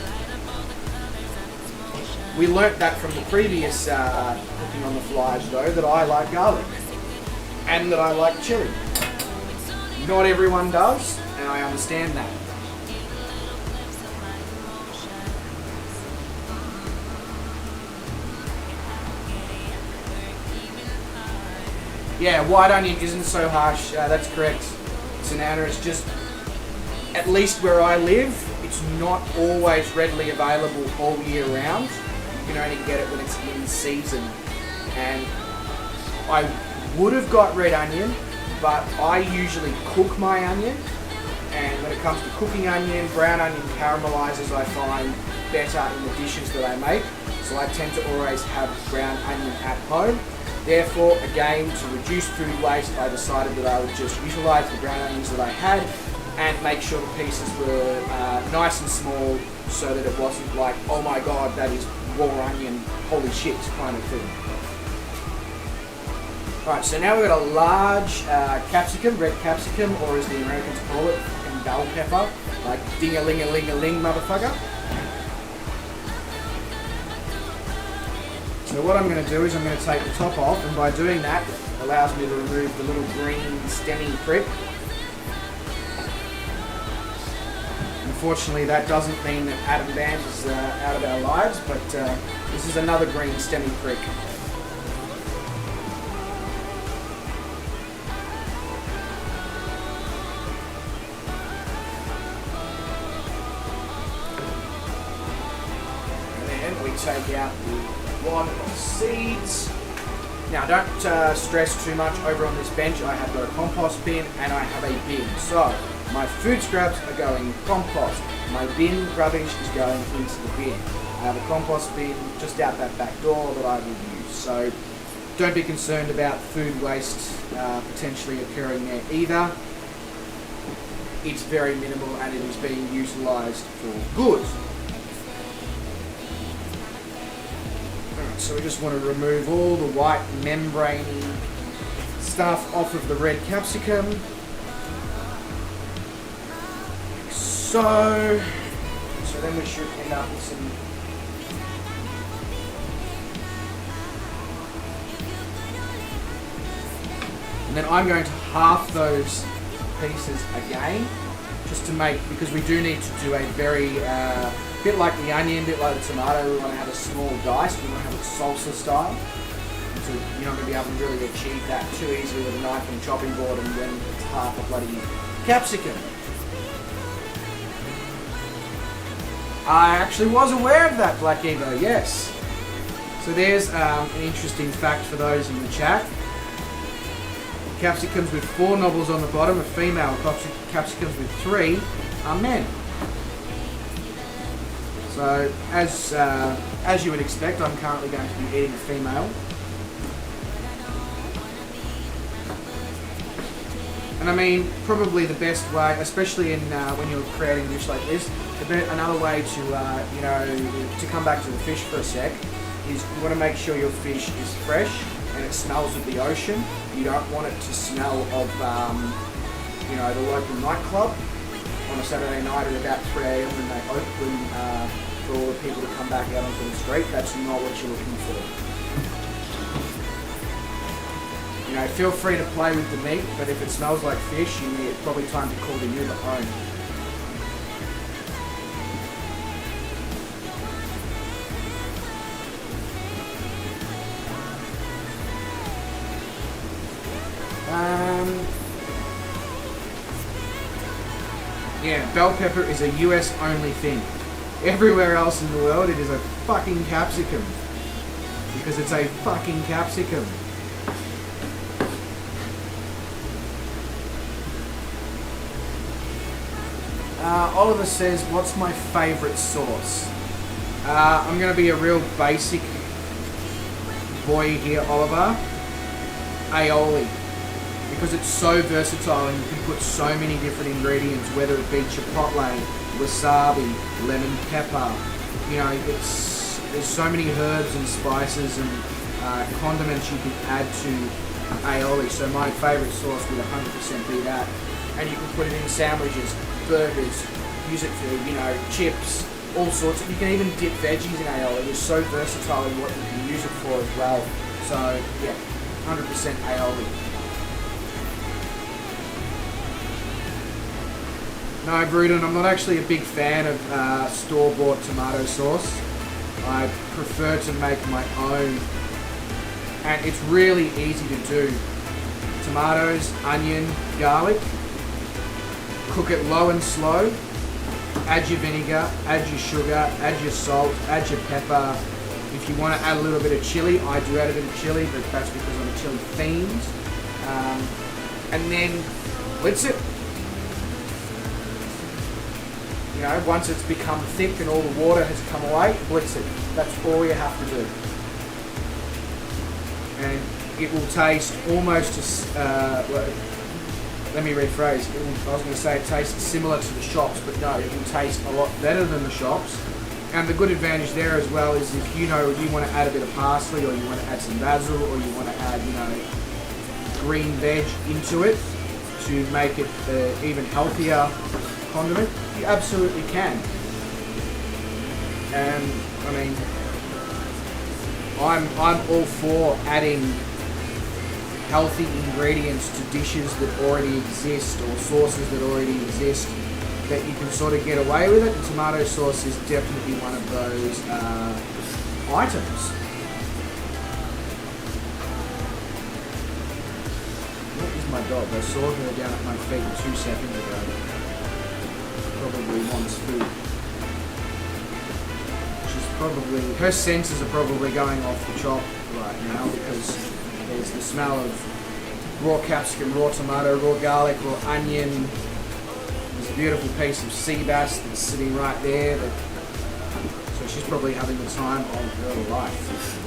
We learnt that from the previous cooking on the flies, though, that I like garlic and that I like chili. Not everyone does, and I understand that. Yeah, white onion isn't so harsh. That's correct, Sanana. It's just, at least where I live, it's not always readily available all year round. You can only get it when it's in season. And I would have got red onion, but I usually cook my onion. And when it comes to cooking onion, brown onion caramelizes I find better in the dishes that I make. So I tend to always have brown onion at home. Therefore, again, to reduce food waste, I decided that I would just utilize the brown onions that I had and make sure the pieces were nice and small, so that it wasn't like, oh my god, that is raw onion, holy shit kind of thing. Alright, so now we've got a large capsicum, red capsicum, or as the Americans call it, fucking bell pepper, like ding-a-ling-a-ling-a-ling motherfucker. So what I'm going to do is I'm going to take the top off, and by doing that, it allows me to remove the little green stemmy prick. Unfortunately, that doesn't mean that Adam Band is out of our lives, but this is another green stemmy prick. take out the wad of seeds. Now don't stress too much. Over on this bench I have got a compost bin and I have a bin. So my food scraps are going in compost. My bin rubbish is going into the bin. I have a compost bin just out that back door that I will use. So don't be concerned about food waste potentially occurring there either. It's very minimal and it is being utilised for good. Alright, so we just want to remove all the white membrane stuff off of the red capsicum. Like so. So then we should end up with some and then I'm going to half those pieces again, just to make, because we do need to do a very, bit like the onion, bit like the tomato, we want to have a small dice, we want to have it salsa style. So you're not going to be able to really achieve that too easily with a knife and chopping board and when it's half a bloody capsicum. I actually was aware of that, Black Evo, yes. So there's an interesting fact for those in the chat. Capsicums with 4 knobbles on the bottom are female. Capsicums with 3 are men. So, as you would expect, I'm currently going to be eating a female. And I mean, probably the best way, especially in when you're creating a dish like this, another way to, you know, to come back to the fish for a sec, is you want to make sure your fish is fresh and it smells of the ocean. You don't want it to smell of, you know, the local nightclub on a Saturday night at about 3 AM when they open for all the people to come back out onto the street. That's not what you're looking for. You know, feel free to play with the meat, but if it smells like fish, it's probably time to call the Uber home. Yeah, bell pepper is a US only thing. Everywhere else in the world it is a fucking capsicum. Because it's a fucking capsicum. Oliver says, what's my favourite sauce? I'm going to be a real basic boy here, Oliver. Aioli. Because it's so versatile and you can put so many different ingredients, whether it be chipotle, wasabi, lemon pepper. You know, there's so many herbs and spices and condiments you can add to aioli. So my favourite sauce would 100% be that. And you can put it in sandwiches, burgers, use it for, you know, chips, all sorts. You can even dip veggies in aioli. It's so versatile in what you can use it for as well. So yeah, 100% aioli. No, Bruden, I'm not actually a big fan of store-bought tomato sauce. I prefer to make my own, and it's really easy to do. Tomatoes, onion, garlic, cook it low and slow, add your vinegar, add your sugar, add your salt, add your pepper. If you want to add a little bit of chili, I do add a bit of chili, but that's because I'm a chili fiend. And then blitz it. You know, once it's become thick and all the water has come away, blitz it. That's all you have to do. And it will taste almost as, let me rephrase. I was going to say it tastes similar to the shops, but no, it will taste a lot better than the shops. And the good advantage there as well is if you know you want to add a bit of parsley, or you want to add some basil, or you want to add, you know, green veg into it to make it even healthier condiment, you absolutely can. And I mean, I'm all for adding healthy ingredients to dishes that already exist or sauces that already exist that you can sort of get away with it. And tomato sauce is definitely one of those items. Where is my dog? I saw her down at my feet 2 seconds ago. Probably wants food. She's probably, her senses are probably going off the chop right now because there's the smell of raw capsicum, raw tomato, raw garlic, raw onion. There's a beautiful piece of sea bass that's sitting right there. So she's probably having the time of her life.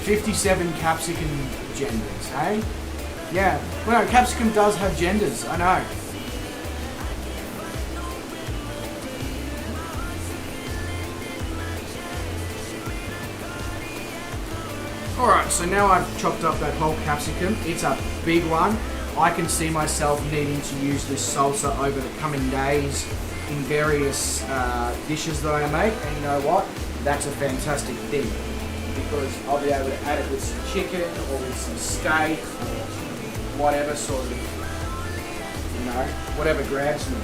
57 capsicum genders, hey? Yeah, well no, capsicum does have genders, I know. Alright, so now I've chopped up that whole capsicum. It's a big one. I can see myself needing to use this salsa over the coming days in various dishes that I make, and you know what? That's a fantastic thing, because I'll be able to add it with some chicken or with some steak or whatever sort of, you know, whatever grabs me.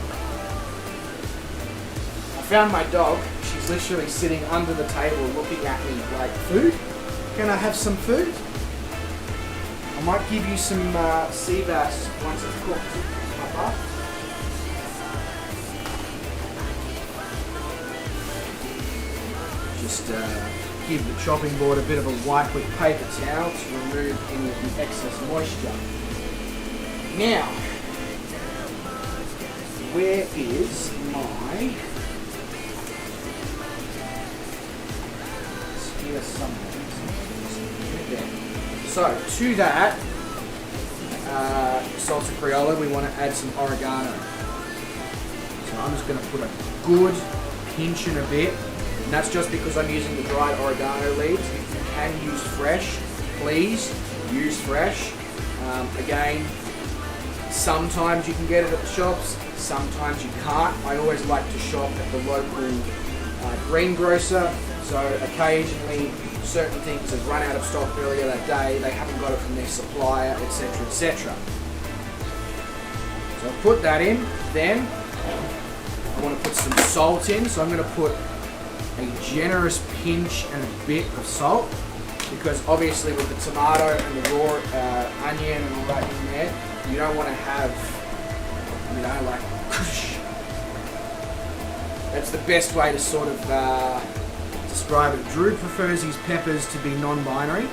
I found my dog. She's literally sitting under the table looking at me like, food? Can I have some food? I might give you some sea bass once it's cooked, Papa. Just give the chopping board a bit of a wipe with paper towel to remove any of the excess moisture. Now, where is my... It's here somewhere. So, to that salsa Criolla, we want to add some oregano. So I'm just going to put a good pinch and a bit. And that's just because I'm using the dried oregano leaves. If you can use fresh, please use fresh. Again, sometimes you can get it at the shops, sometimes you can't. I always like to shop at the local greengrocer. So occasionally certain things have run out of stock earlier that day, they haven't got it from their supplier, etc, etc. So I'll put that in, then I want to put some salt in, so I'm going to put a generous pinch and a bit of salt, because obviously with the tomato and the raw onion and all that in there, you don't want to have, you know, like, that's the best way to sort of describe it. Drew prefers his peppers to be non-binary.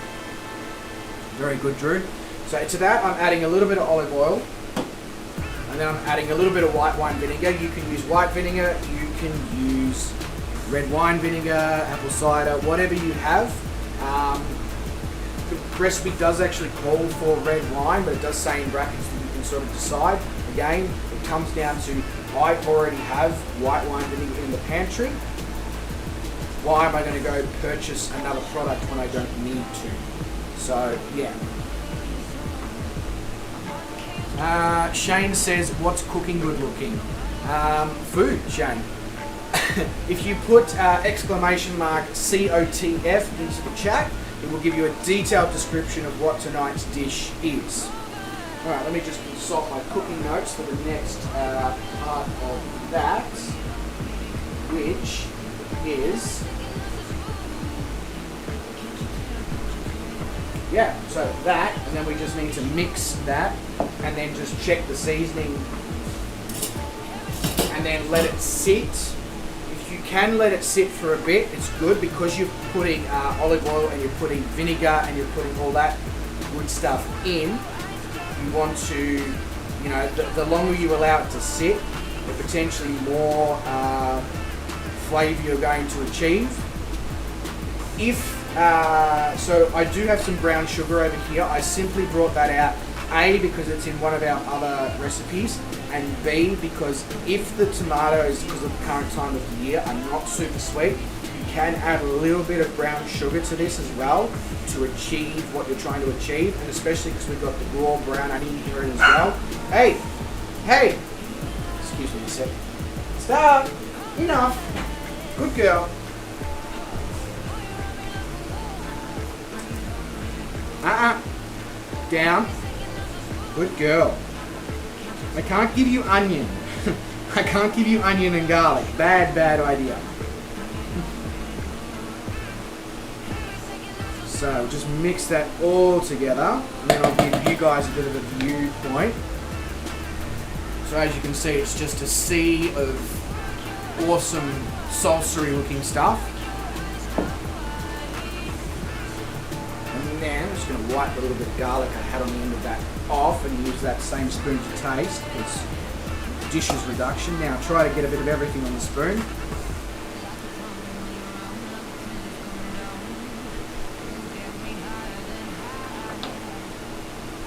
Very good, Drew. So to that, I'm adding a little bit of olive oil, and then I'm adding a little bit of white wine vinegar. You can use white vinegar, you can use red wine vinegar, apple cider, whatever you have. The recipe does actually call for red wine, but it does say in brackets that you can sort of decide. Again, it comes down to, I already have white wine vinegar in the pantry. Why am I going to go purchase another product when I don't need to? So, yeah. Shane says, what's cooking good looking? Food, Shane. If you put exclamation mark COTF into the chat, it will give you a detailed description of what tonight's dish is. Alright, let me just consult my cooking notes for the next part of that, which is, yeah, so that, and then we just need to mix that, and then just check the seasoning, and then let it sit. If you can let it sit for a bit, it's good, because you're putting olive oil and you're putting vinegar and you're putting all that good stuff in. You want to, you know, the longer you allow it to sit, the potentially more flavour you're going to achieve. If so, I do have some brown sugar over here. I simply brought that out, A, because it's in one of our other recipes, and B, because if the tomatoes, because of the current time of the year, are not super sweet, you can add a little bit of brown sugar to this as well to achieve what you're trying to achieve, and especially because we've got the raw brown onion here as well. Hey! Hey! Excuse me a sec. Stop! Enough! Good girl. Down. Good girl. I can't give you onion. I can't give you onion and garlic. Bad, bad idea. So just mix that all together, and then I'll give you guys a bit of a viewpoint. So as you can see, it's just a sea of awesome salsa-y looking stuff. And then I'm just going to wipe a little bit of garlic I had on the end of that off and use that same spoon to taste. It's dishes reduction. Now try to get a bit of everything on the spoon.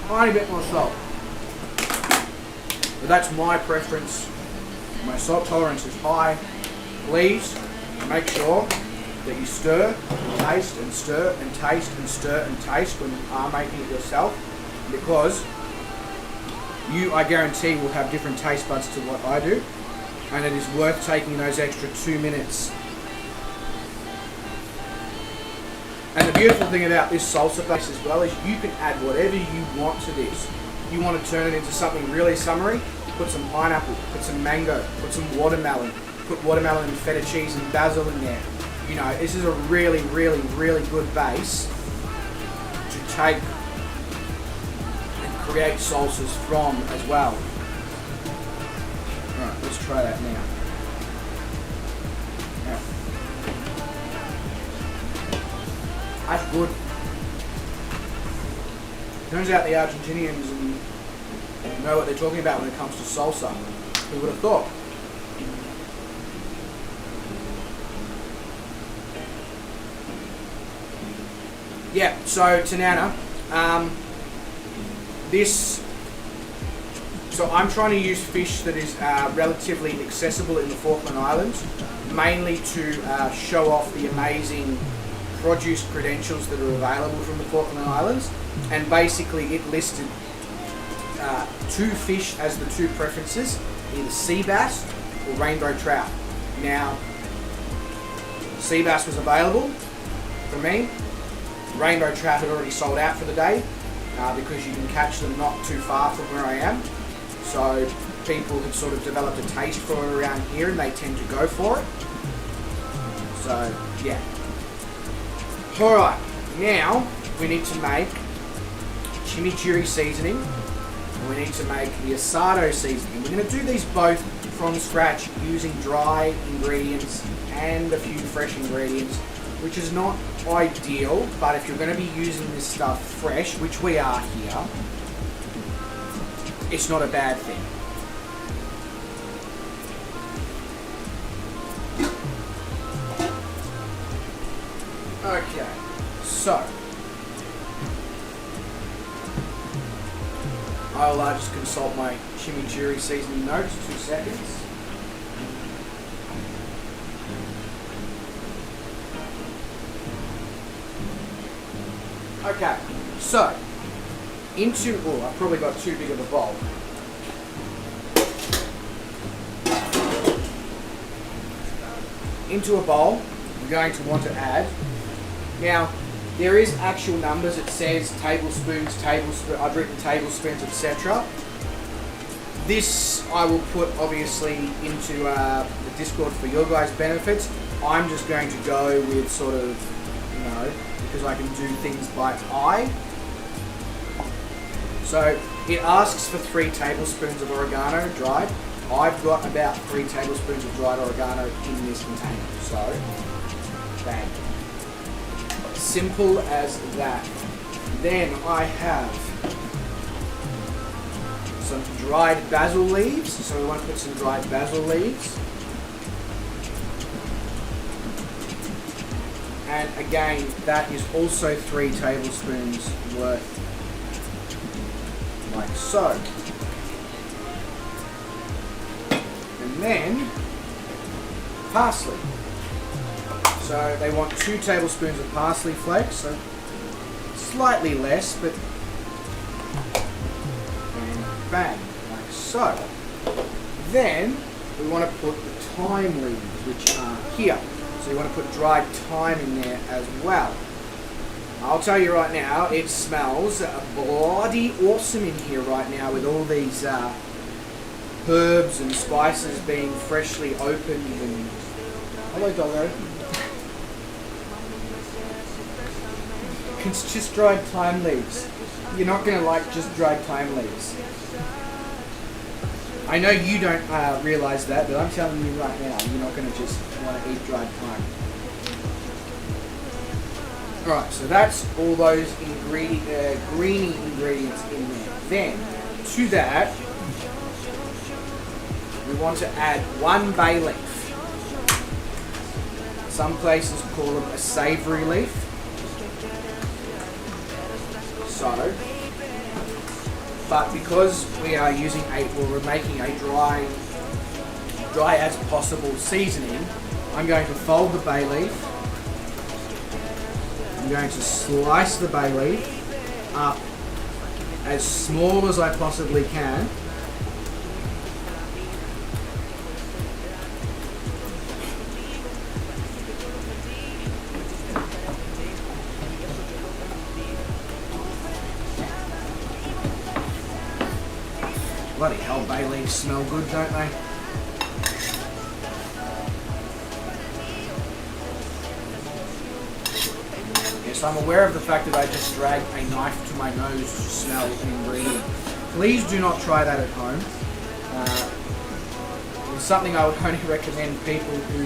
Tiny bit more salt. But that's my preference. My salt tolerance is high. Please make sure that you stir, taste and stir and taste and stir and taste when you are making it yourself, because you, I guarantee, will have different taste buds to what I do, and it is worth taking those extra 2 minutes. And the beautiful thing about this salsa base as well is you can add whatever you want to this. You want to turn it into something really summery, put some pineapple, put some mango, put some watermelon, put watermelon and feta cheese and basil in there. You know, this is a really, really, really good base to take and create salsas from as well. Alright, let's try that now. That's good. Turns out the Argentinians know what they're talking about when it comes to salsa. Who would have thought? Yeah, so Tanana, so I'm trying to use fish that is relatively accessible in the Falkland Islands, mainly to show off the amazing produce credentials that are available from the Falkland Islands, and basically it listed 2 fish as the 2 preferences, either sea bass or rainbow trout. Now, sea bass was available for me. Rainbow trout had already sold out for the day because you can catch them not too far from where I am. So people had sort of developed a taste for it around here and they tend to go for it. So, yeah. Alright, now we need to make chimichurri seasoning and we need to make the Asado seasoning. We're going to do these both from scratch using dry ingredients and a few fresh ingredients, which is not ideal, but if you're going to be using this stuff fresh, which we are here, it's not a bad thing. Okay, so I'll just consult my chimichurri seasoning notes, 2 seconds. Okay, so into, oh, I've probably got too big of a bowl. Into a bowl, we're going to want to add. Now, there is actual numbers. It says tablespoons, I've written tablespoons, etc. This I will put obviously into the Discord for your guys' benefits. I'm just going to go with sort of, you know, because I can do things by eye. So it asks for 3 tablespoons of oregano dried. I've got about 3 tablespoons of dried oregano in this container. So, bang. Simple as that. Then I have some dried basil leaves. So we want to put some dried basil leaves. And again, that is also 3 tablespoons worth, like so. And then parsley. So they want 2 tablespoons of parsley flakes, so slightly less, but and bang, like so. Then we want to put the thyme leaves, which are here. So you want to put dried thyme in there as well. I'll tell you right now, it smells bloody awesome in here right now with all these herbs and spices being freshly opened and... Hello, doggo. It's just dried thyme leaves. You're not going to like just dried thyme leaves. I know you don't realise that, but I'm telling you right now, you're not going to just want to eat dried thyme. Alright, so that's all those greeny ingredients in there. Then, to that, we want to add 1 bay leaf. Some places call them a savoury leaf. So, but because we are using we're making a dry as possible seasoning, I'm going to fold the bay leaf. I'm going to slice the bay leaf up as small as I possibly can. Bloody hell, bay leaves smell good, don't they? Yes, I'm aware of the fact that I just dragged a knife to my nose to smell an ingredient. Please do not try that at home. It's something I would only recommend people who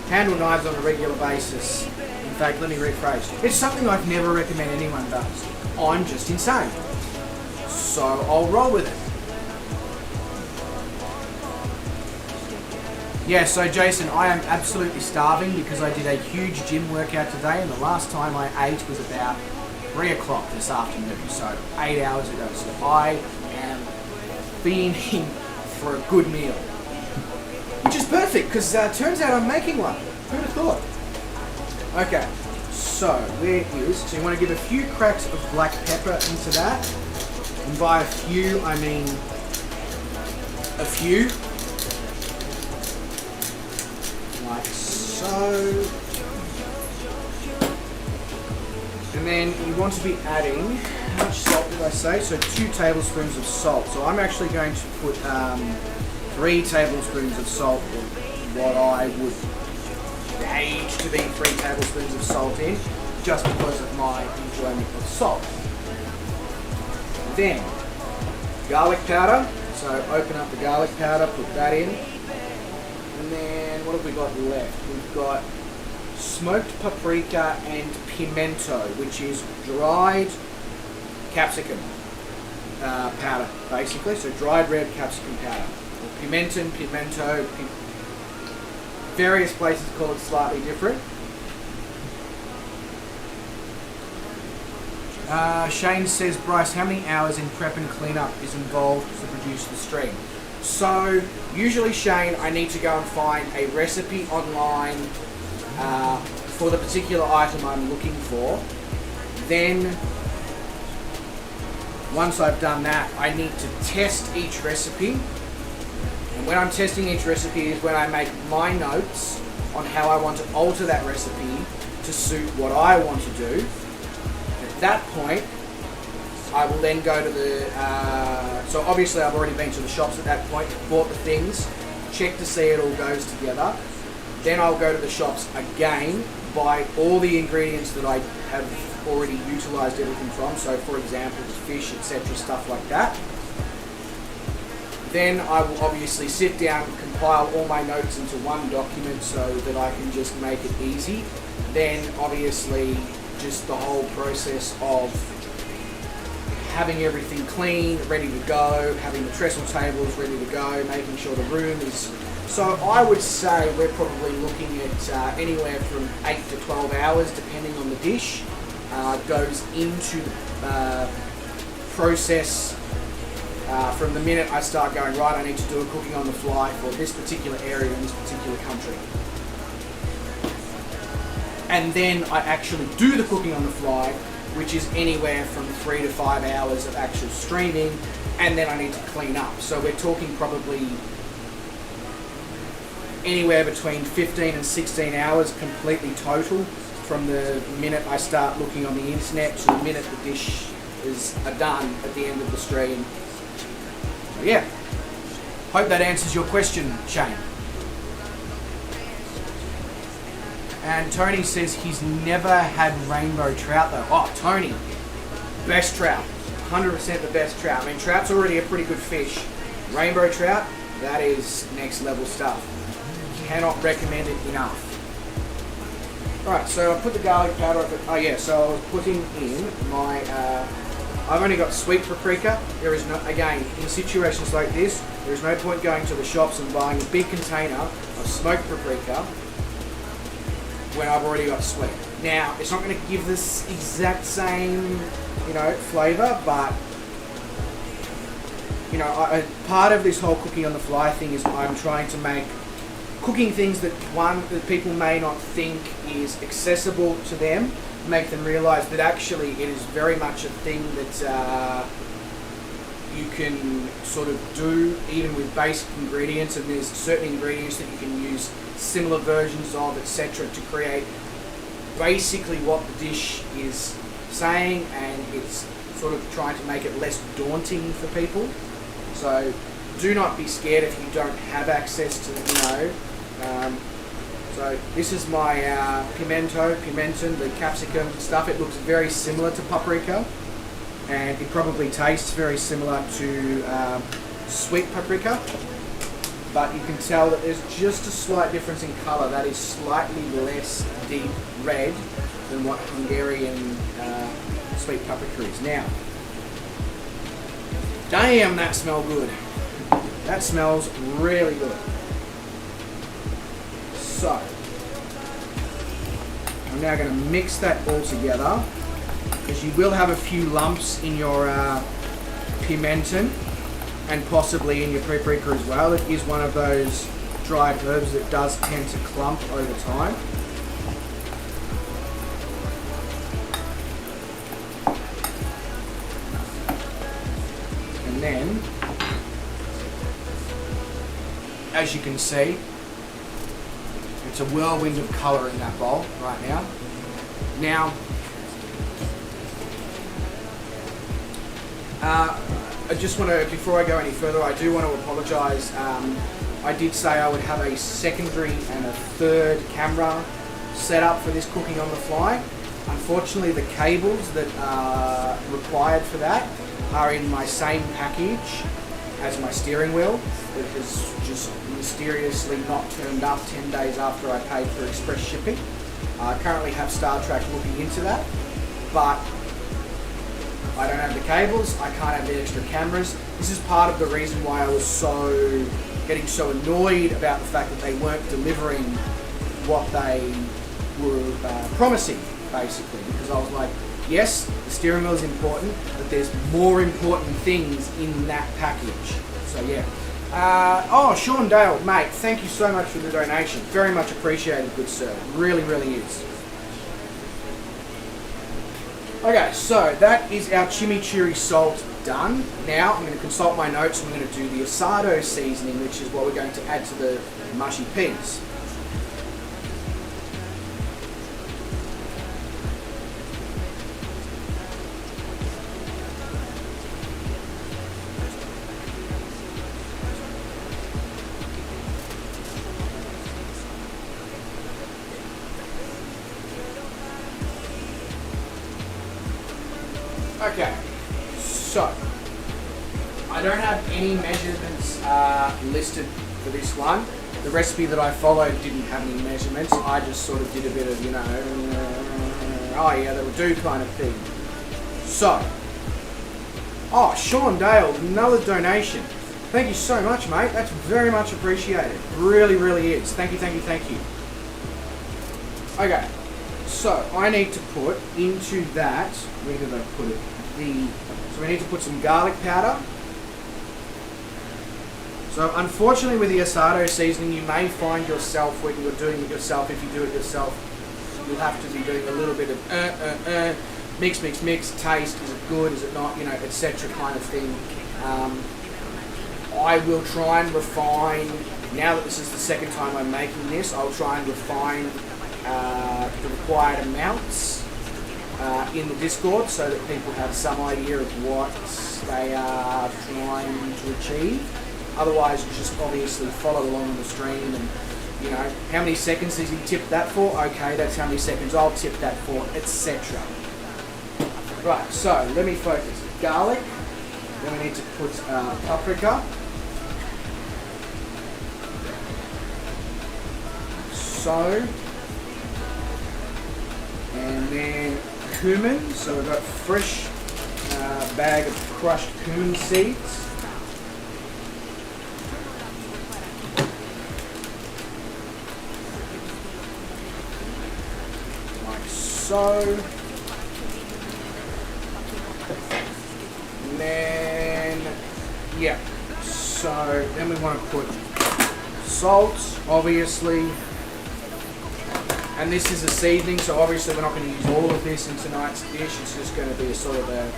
handle knives on a regular basis. In fact, let me rephrase. It's something I'd never recommend anyone does. I'm just insane. So I'll roll with it. Yeah, so Jason, I am absolutely starving because I did a huge gym workout today, and the last time I ate was about 3 o'clock this afternoon, so 8 hours ago. So I am fiending for a good meal, which is perfect because turns out I'm making one. Who'd have thought? Okay, so there is. So you want to give a few cracks of black pepper into that, and by a few I mean a few. Like so. And then you want to be adding, how much salt did I say? So 2 tablespoons of salt. So I'm actually going to put 3 tablespoons of salt, or what I would gauge to be 3 tablespoons of salt in, just because of my enjoyment of salt. Then, garlic powder. So open up the garlic powder, put that in. And then, what have we got left? We've got smoked paprika and pimento, which is dried capsicum powder, basically. So dried red capsicum powder. Or pimento, various places call it slightly different. Shane says, Bryce, how many hours in prep and cleanup is involved to produce the stream? So, usually, Shane, I need to go and find a recipe online for the particular item I'm looking for. Then, once I've done that, I need to test each recipe. And when I'm testing each recipe is when I make my notes on how I want to alter that recipe to suit what I want to do. At that point, I will then go to the, so obviously I've already been to the shops at that point, bought the things, check to see it all goes together. Then I'll go to the shops again, buy all the ingredients that I have already utilised everything from, so for example the fish, etc., stuff like that. Then I will obviously sit down and compile all my notes into one document so that I can just make it easy. Then obviously just the whole process of having everything clean, ready to go, having the trestle tables ready to go, making sure the room is... So I would say we're probably looking at anywhere from 8 to 12 hours, depending on the dish, goes into the process from the minute I start going, right, I need to do a cooking on the fly for this particular area in this particular country. And then I actually do the cooking on the fly, which is anywhere from 3 to 5 hours of actual streaming, and then I need to clean up. So we're talking probably anywhere between 15 and 16 hours completely total from the minute I start looking on the internet to the minute the dish is done at the end of the stream. So yeah, hope that answers your question, Shane. And Tony says he's never had rainbow trout though. Oh, Tony, best trout. 100% the best trout. I mean, trout's already a pretty good fish. Rainbow trout, That is next level stuff. Cannot recommend it enough. Alright, so I put the garlic powder up. Oh yeah, so I was putting in my, I've only got sweet paprika. There is no, again, in situations like this, there is no point going to the shops and buying a big container of smoked paprika when I've already got sweet. Now, it's not going to give this exact same, you know, flavour, but, you know, part of this whole cooking on the fly thing is I'm trying to make cooking things that people may not think is accessible to them, make them realise that actually it is very much a thing that you can sort of do even with basic ingredients, and there's certain ingredients that you can use similar versions of, etc., to create basically what the dish is saying, and it's sort of trying to make it less daunting for people. So do not be scared if you don't have access to, you know. So this is my pimenton, the capsicum stuff. It looks very similar to paprika, and it probably tastes very similar to sweet paprika, but you can tell that there's just a slight difference in colour. That is slightly less deep red than what Hungarian sweet paprika is. Now, damn, that smells good. That smells really good. So, I'm now going to mix that all together, because you will have a few lumps in your pimenton and possibly in your paprika as well. It is one of those dried herbs that does tend to clump over time. And then, as you can see, it's a whirlwind of colour in that bowl right now. Now, I just want to, before I go any further, I do want to apologise. I did say I would have a secondary and a third camera set up for this cooking on the fly. Unfortunately, the cables that are required for that are in my same package as my steering wheel. It has just mysteriously not turned up 10 days after I paid for express shipping. I currently have Star Trek looking into that, but I don't have the cables, I can't have the extra cameras. This is part of the reason why I was getting so annoyed about the fact that they weren't delivering what they were promising, basically, because I was like, yes, the steering wheel is important, but there's more important things in that package. So yeah. Oh, Sean Dale, mate, thank you so much for the donation. Very much appreciated, good sir. Really, really is. Okay, so that is our chimichurri salt done. Now I'm going to consult my notes and I'm going to do the Asado seasoning, which is what we're going to add to the mushy peas. Okay, so I don't have any measurements listed for this one. The recipe that I followed didn't have any measurements. I just sort of did a bit of, you know, oh yeah, that'll do kind of thing. So, oh, Sean Dale, another donation. Thank you so much, mate. That's very much appreciated. Really, really is. Thank you, thank you, thank you. Okay. So I need to put into that, where did I put it? So we need to put some garlic powder. So unfortunately with the Asado seasoning, you may find yourself, when you're doing it yourself, if you do it yourself, you'll have to be doing a little bit of mix, mix, mix, taste, is it good, is it not, you know, etc. kind of thing. I will try and refine, now that this is the second time I'm making this, I'll try and refine the required amounts in the Discord so that people have some idea of what they are trying to achieve. Otherwise, just obviously follow along on the stream and, you know, how many seconds does he tip that for? Okay, that's how many seconds I'll tip that for, etc. Right, so let me focus. Garlic, then we need to put paprika. so. And then cumin. So we've got fresh bag of crushed cumin seeds. Like so. And then, yeah. So then we want to put salt, obviously. And this is a seasoning, so obviously we're not going to use all of this in tonight's dish. It's just going to be a sort of a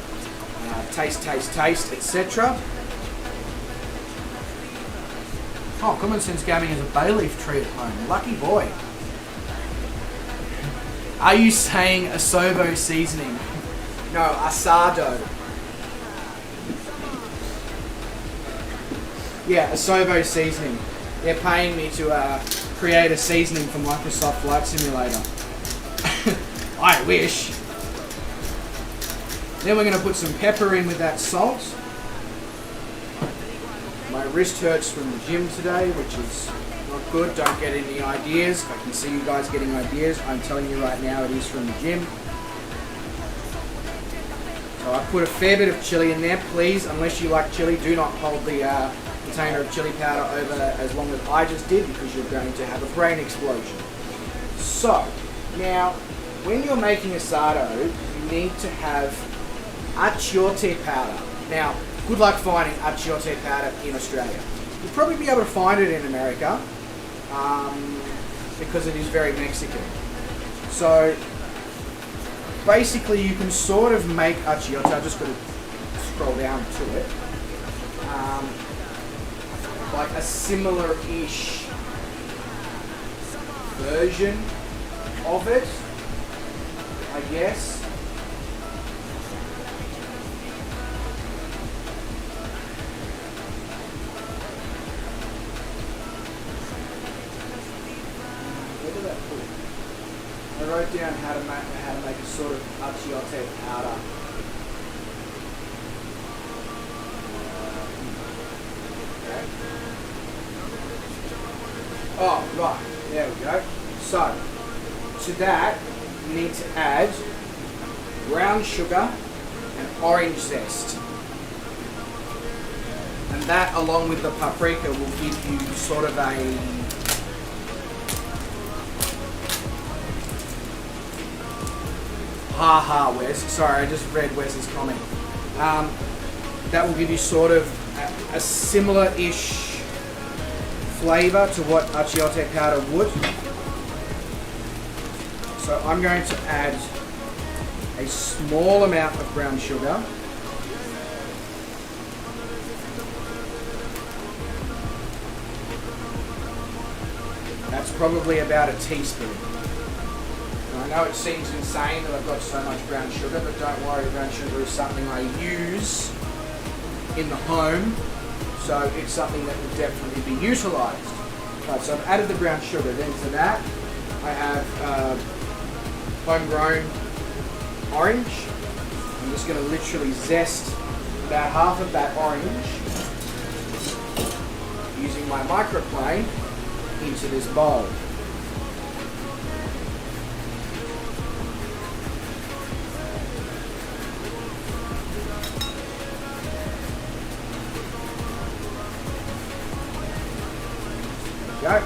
taste, etc. Oh, Common Sense Gaming has a bay leaf tree at home. Lucky boy. Are you saying Asado seasoning? No, Asado. Yeah, Asado seasoning. They're paying me to create a seasoning for Microsoft Flight Simulator. I wish. Then we're going to put some pepper in with that salt. My wrist hurts from the gym today, which is not good. Don't get any ideas. I can see you guys getting ideas. I'm telling you right now, it is from the gym. So I put a fair bit of chili in there. Please, unless you like chili, do not hold the container of chili powder over as long as I just did, because you're going to have a brain explosion. So, now, when you're making asado, you need to have achiote powder. Now, good luck finding achiote powder in Australia. You'll probably be able to find it in America, because it is very Mexican. So, basically you can sort of make achiote. I've just got to scroll down to it. Like a similar-ish version of it, I guess. Where did that put? I wrote down how to make a sort of achiote powder. Oh, right, there we go. So, to that, you need to add brown sugar and orange zest. And that, along with the paprika, will give you sort of a Wes. Sorry, I just read Wes's comment. That will give you sort of a similar-ish flavour to what achiote powder would. So I'm going to add a small amount of brown sugar. That's probably about a teaspoon. Now, I know it seems insane that I've got so much brown sugar, but don't worry, brown sugar is something I use in the home. So it's something that will definitely be utilised. Right, so I've added the brown sugar. Then to that, I have homegrown orange. I'm just going to literally zest about half of that orange using my microplane into this bowl. Go.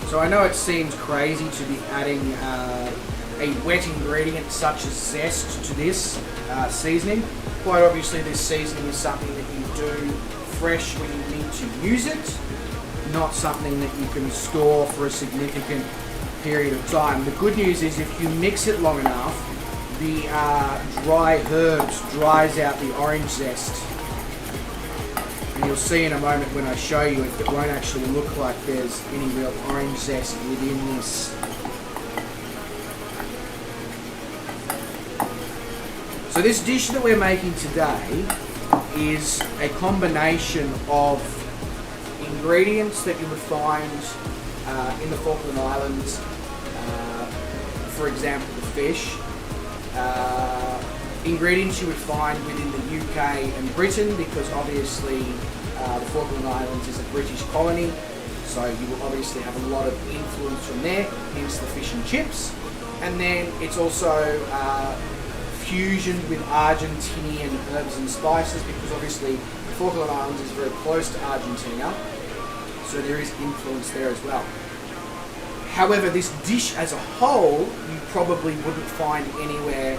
So I know it seems crazy to be adding a wet ingredient such as zest to this seasoning. Quite obviously this seasoning is something that you do fresh when you need to use it, not something that you can store for a significant period of time. The good news is if you mix it long enough, the dry herbs dries out the orange zest. And you'll see in a moment when I show you it, it won't actually look like there's any real orange zest within this. So this dish that we're making today is a combination of ingredients that you would find in the Falkland Islands, for example the fish, ingredients you would find within the UK and Britain, because obviously the Falkland Islands is a British colony, So you will obviously have a lot of influence from there, hence the fish and chips. And then it's also fusioned with Argentinian herbs and spices, because obviously the Falkland Islands is very close to Argentina, so there is influence there as well. However, this dish as a whole, you probably wouldn't find anywhere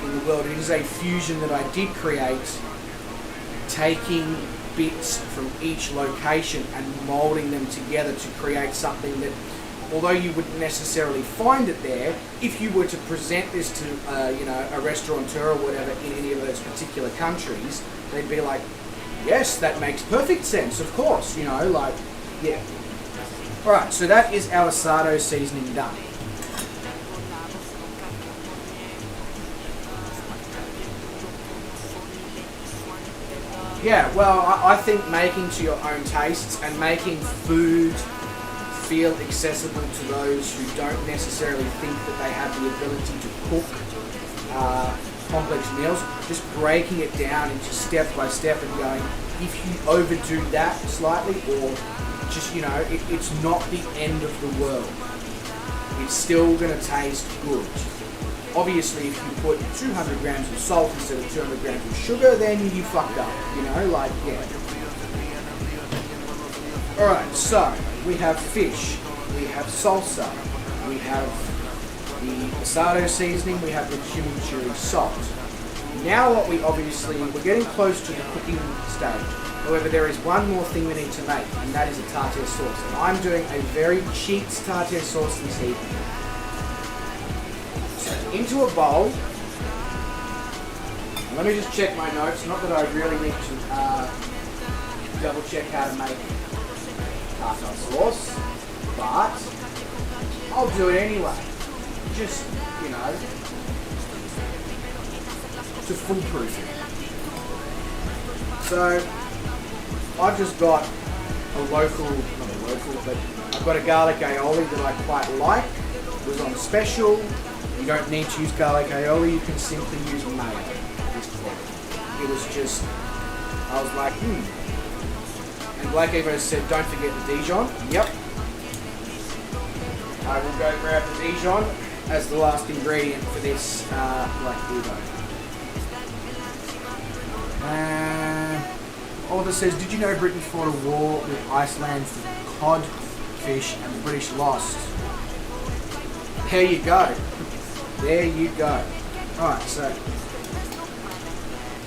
in the world. It is a fusion that I did create, taking bits from each location and moulding them together to create something that, although you wouldn't necessarily find it there, if you were to present this to a restaurateur or whatever in any of those particular countries, they'd be like, yes, that makes perfect sense, of course, yeah. Alright, so that is our Asado seasoning done. Yeah, well, I think making to your own tastes and making food feel accessible to those who don't necessarily think that they have the ability to cook complex meals, just breaking it down into step by step and going, if you overdo that slightly, or just, it's not the end of the world. It's still going to taste good. Obviously, if you put 200 grams of salt instead of 200 grams of sugar, then you fucked up, yeah. Alright, so we have fish, we have salsa, we have the Asado seasoning, we have the chimichurri salt. Now we're getting close to the cooking stage. However, there is one more thing we need to make, and that is a tartare sauce. And I'm doing a very cheap tartare sauce this evening. So into a bowl, let me just check my notes, not that I really need to double check how to make tartare sauce, but I'll do it anyway. Just, to foolproof it. So, I've just got but I've got a garlic aioli that I quite like. It was on special. You don't need to use garlic aioli, you can simply use mayo. It was just, I was like, And Gallegos said, don't forget the Dijon. Yep. I will go grab the Dijon as the last ingredient for this black Ugo. Oliver says, did you know Britain fought a war with Iceland for cod, fish, and the British lost? There you go. There you go. Alright, so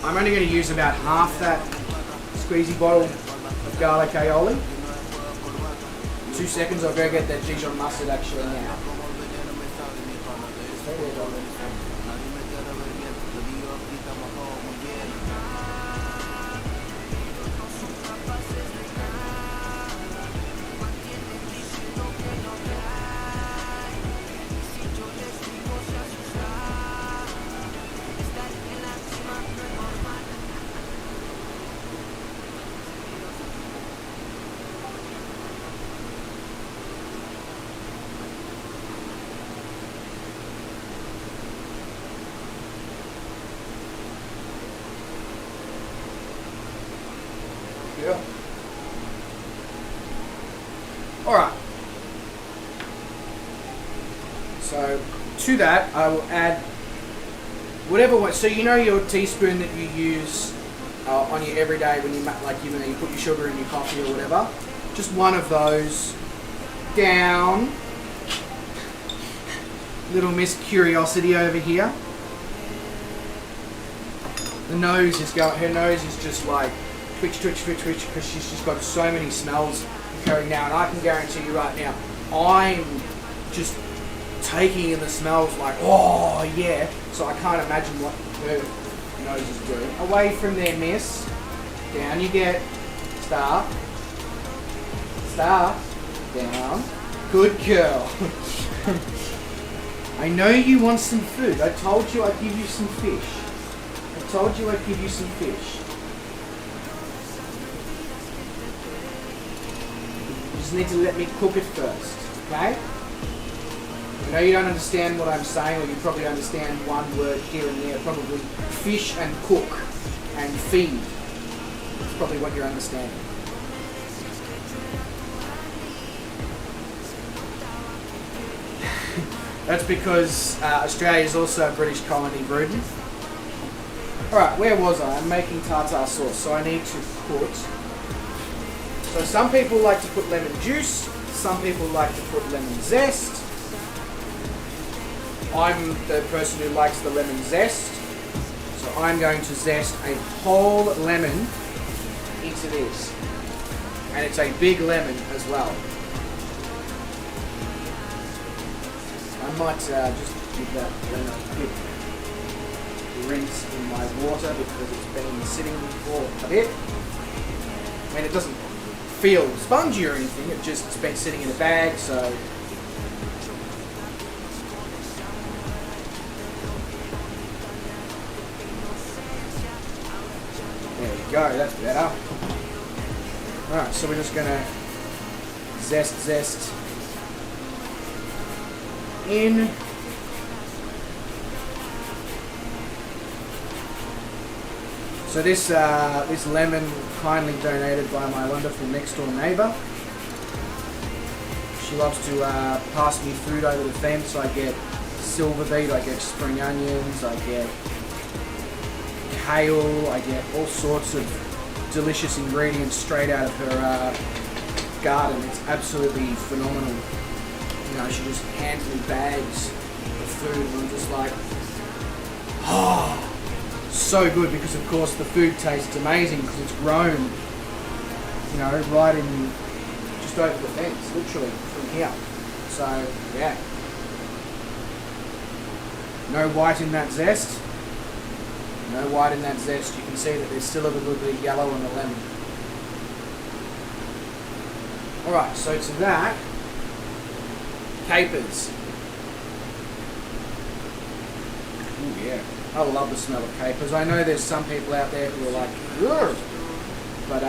I'm only going to use about half that squeezy bottle of garlic aioli. 2 seconds, I'll go get that Dijon mustard actually now. Yeah. Alright. So, to that, I will add whatever way. So, your teaspoon that you use on your everyday when you you put your sugar in your coffee or whatever. Just one of those down. Little Miss Curiosity over here. Her nose is just like twitch, because she's just got so many smells occurring now, and I can guarantee you right now, I'm just taking in the smells like, oh yeah, so I can't imagine what her nose is doing. Away from there, miss. Down you get. Star. Down. Good girl. I know you want some food. I told you I'd give you some fish. You just need to let me cook it first, okay? I know you don't understand what I'm saying, or you probably understand one word here and there, probably fish and cook and feed. That's probably what you're understanding. That's because Australia is also a British colony, Britain. Alright, where was I? I'm making tartar sauce, so I need to put... So some people like to put lemon juice, some people like to put lemon zest. I'm the person who likes the lemon zest, so I'm going to zest a whole lemon into this. And it's a big lemon as well. I might just give that lemon a quick rinse in my water because it's been sitting for a bit. I mean, it doesn't feel spongy or anything, it's been sitting in a bag, so... There we go, that's better. Alright, so we're just gonna zest in. So this lemon kindly donated by my wonderful next door neighbour. She loves to pass me food over the fence. I get silver beet, I get spring onions, I get kale, I get all sorts of delicious ingredients straight out of her garden. It's absolutely phenomenal. You know, she just hands me bags of food and I'm just like, oh, so good, because of course the food tastes amazing because it's grown, you know, right in, just over the fence, literally, from here. So, yeah. No white in that zest. No white in that zest. You can see that there's still a little bit of yellow on the lemon. Alright, so to that, capers. Ooh, yeah. I love the smell of capers. I know there's some people out there who are like, ugh. But,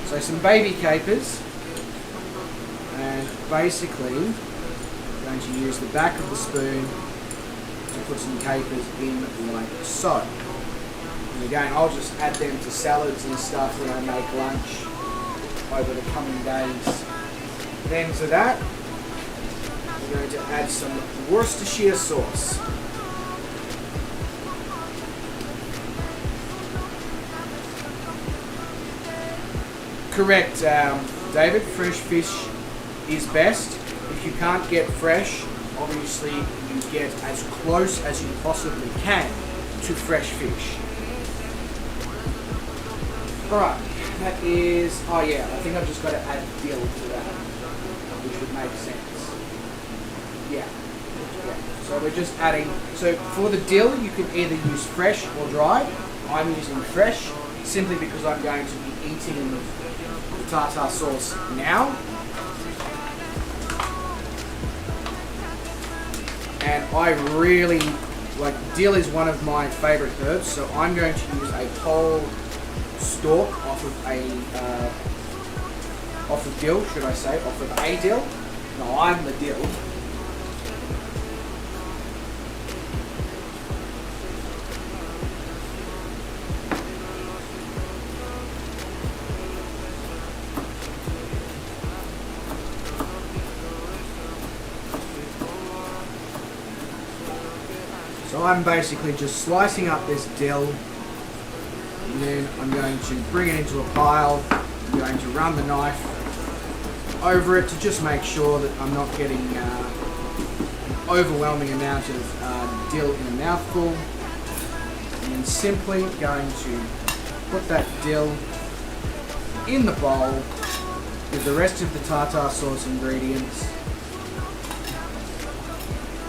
so some baby capers. And basically, I'm going to use the back of the spoon to put some capers in like so. And again, I'll just add them to salads and stuff when I make lunch over the coming days. Then to that, we're going to add some Worcestershire sauce. Correct, David. Fresh fish is best. If you can't get fresh, obviously you get as close as you possibly can to fresh fish. Alright, that is... Oh yeah, I think I've just got to add dill to that, which would make sense. Yeah. So we're just adding... So for the dill, you can either use fresh or dried. I'm using fresh, simply because I'm going to be eating the tartar sauce now. And I really... Like, dill is one of my favourite herbs, so I'm going to use a whole stalk off of dill, should I say, off of a dill. No, I'm the dill. So I'm basically just slicing up this dill, and then I'm going to bring it into a pile. I'm going to run the knife over it to just make sure that I'm not getting an overwhelming amount of dill in a mouthful. And then simply going to put that dill in the bowl with the rest of the tartar sauce ingredients,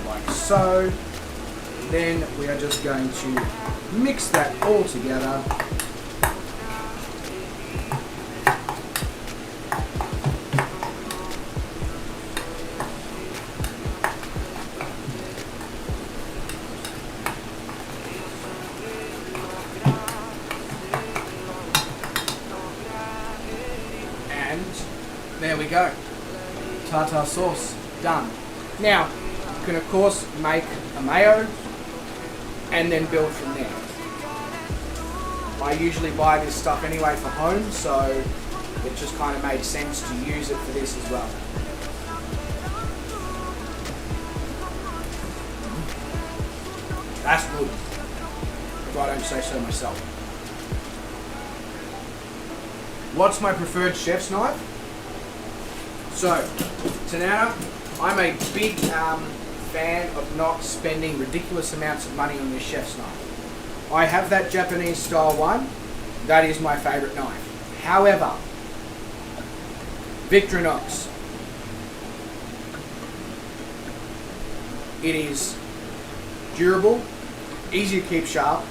like so. Then we are just going to mix that all together. And there we go. Tartar sauce done. Now, you can of course make a mayo and then build from there. I usually buy this stuff anyway for home, so it just kind of made sense to use it for this as well. That's good, if I don't say so myself. What's my preferred chef's knife? So, Tanana, I'm a big fan of not spending ridiculous amounts of money on this chef's knife. I have that Japanese style one. That is my favourite knife. However, Victorinox. It is durable, easy to keep sharp,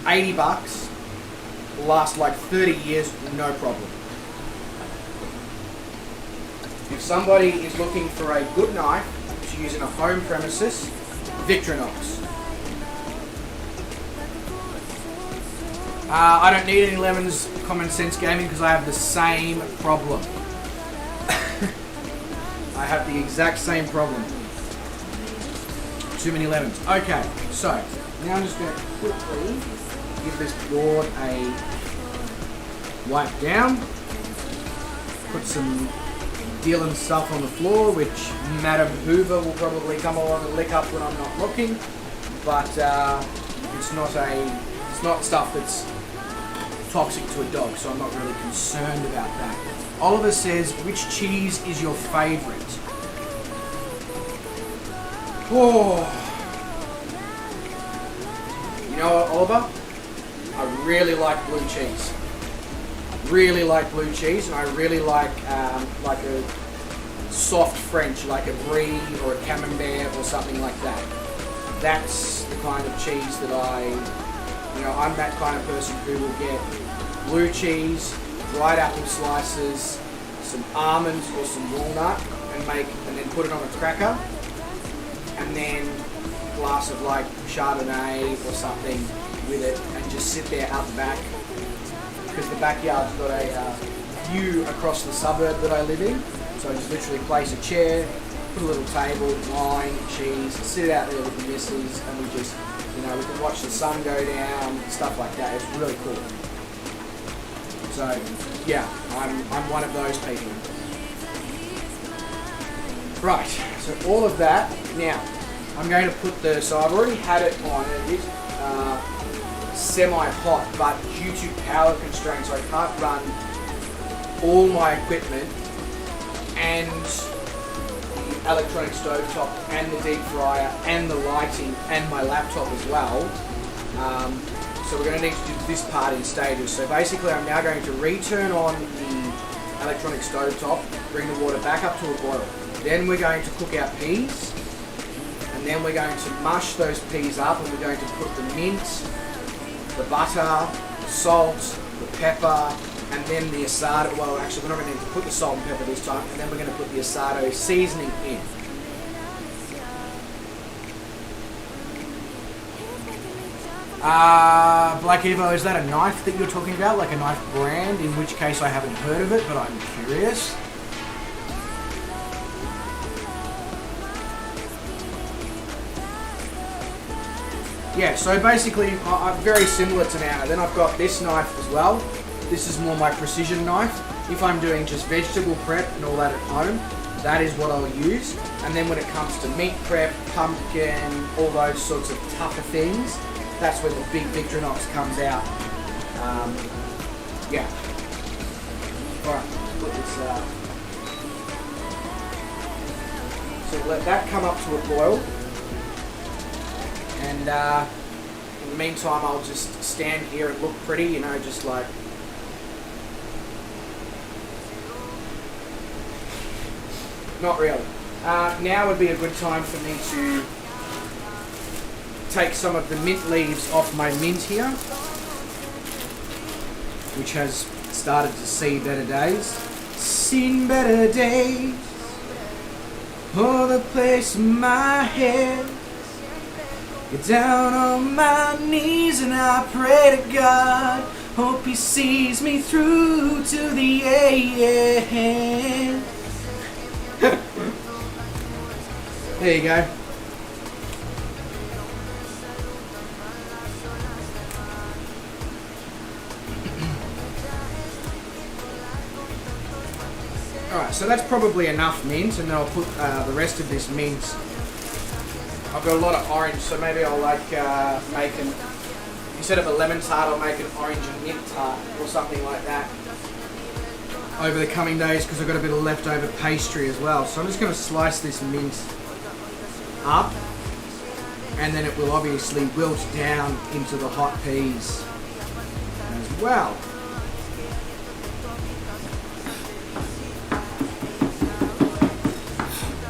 80 bucks, last like 30 years, no problem. If somebody is looking for a good knife to use in a home premises, Victorinox. I don't need any lemons, Common Sense Gaming, because I have the same problem. I have the exact same problem. Too many lemons. Okay, so now I'm just going to quickly give this board a wipe down. Put some Dill and stuff on the floor, which Madam Hoover will probably come along and lick up when I'm not looking. But it's not stuff that's toxic to a dog, so I'm not really concerned about that. Oliver says, which cheese is your favourite? Oh, you know what, Oliver? I really like blue cheese. Really like blue cheese, and I really like a soft French, like a brie or a camembert or something like that. That's the kind of cheese that I'm that kind of person who will get blue cheese, dried apple slices, some almonds or some walnut, and then put it on a cracker, and then a glass of like Chardonnay or something with it, and just sit there out the back, because the backyard's got a view across the suburb that I live in. So I just literally place a chair, put a little table, wine, cheese, sit out there with the missus, and we just, we can watch the sun go down, stuff like that. It's really cool. So yeah, I'm one of those people. Right, so all of that. Now, I'm going to put so I've already had it on, it is semi-hot, but due to power constraints, I can't run all my equipment and the electronic stovetop and the deep fryer and the lighting and my laptop as well. So we're going to need to do this part in stages. So basically I'm now going to return on the electronic stovetop, bring the water back up to a boil. Then we're going to cook our peas, and then we're going to mush those peas up, and we're going to put the mint, the butter, the salt, the pepper, and then the Asado. Well, actually, we're not going to need to put the salt and pepper this time, and then we're going to put the Asado seasoning in. Black Evo, is that a knife that you're talking about? Like a knife brand? In which case I haven't heard of it, but I'm curious. Yeah, so basically, I'm very similar to now. Then I've got this knife as well. This is more my precision knife. If I'm doing just vegetable prep and all that at home, that is what I'll use. And then when it comes to meat prep, pumpkin, all those sorts of tougher things, that's when the big Victorinox comes out. Yeah. Alright, put this so let that come up to a boil. And in the meantime, I'll just stand here and look pretty, just like... Not really. Now would be a good time for me to take some of the mint leaves off my mint here, which has started to see better days. Seen better days. Oh, the place in my head. Get down on my knees and I pray to God. Hope He sees me through to the end. There you go. Alright, so that's probably enough mint, and then I'll put the rest of this mint I've got a lot of orange, so maybe I'll like make an, instead of a lemon tart, I'll make an orange and mint tart or something like that over the coming days, because I've got a bit of leftover pastry as well. So I'm just going to slice this mint up, and then it will obviously wilt down into the hot peas as well.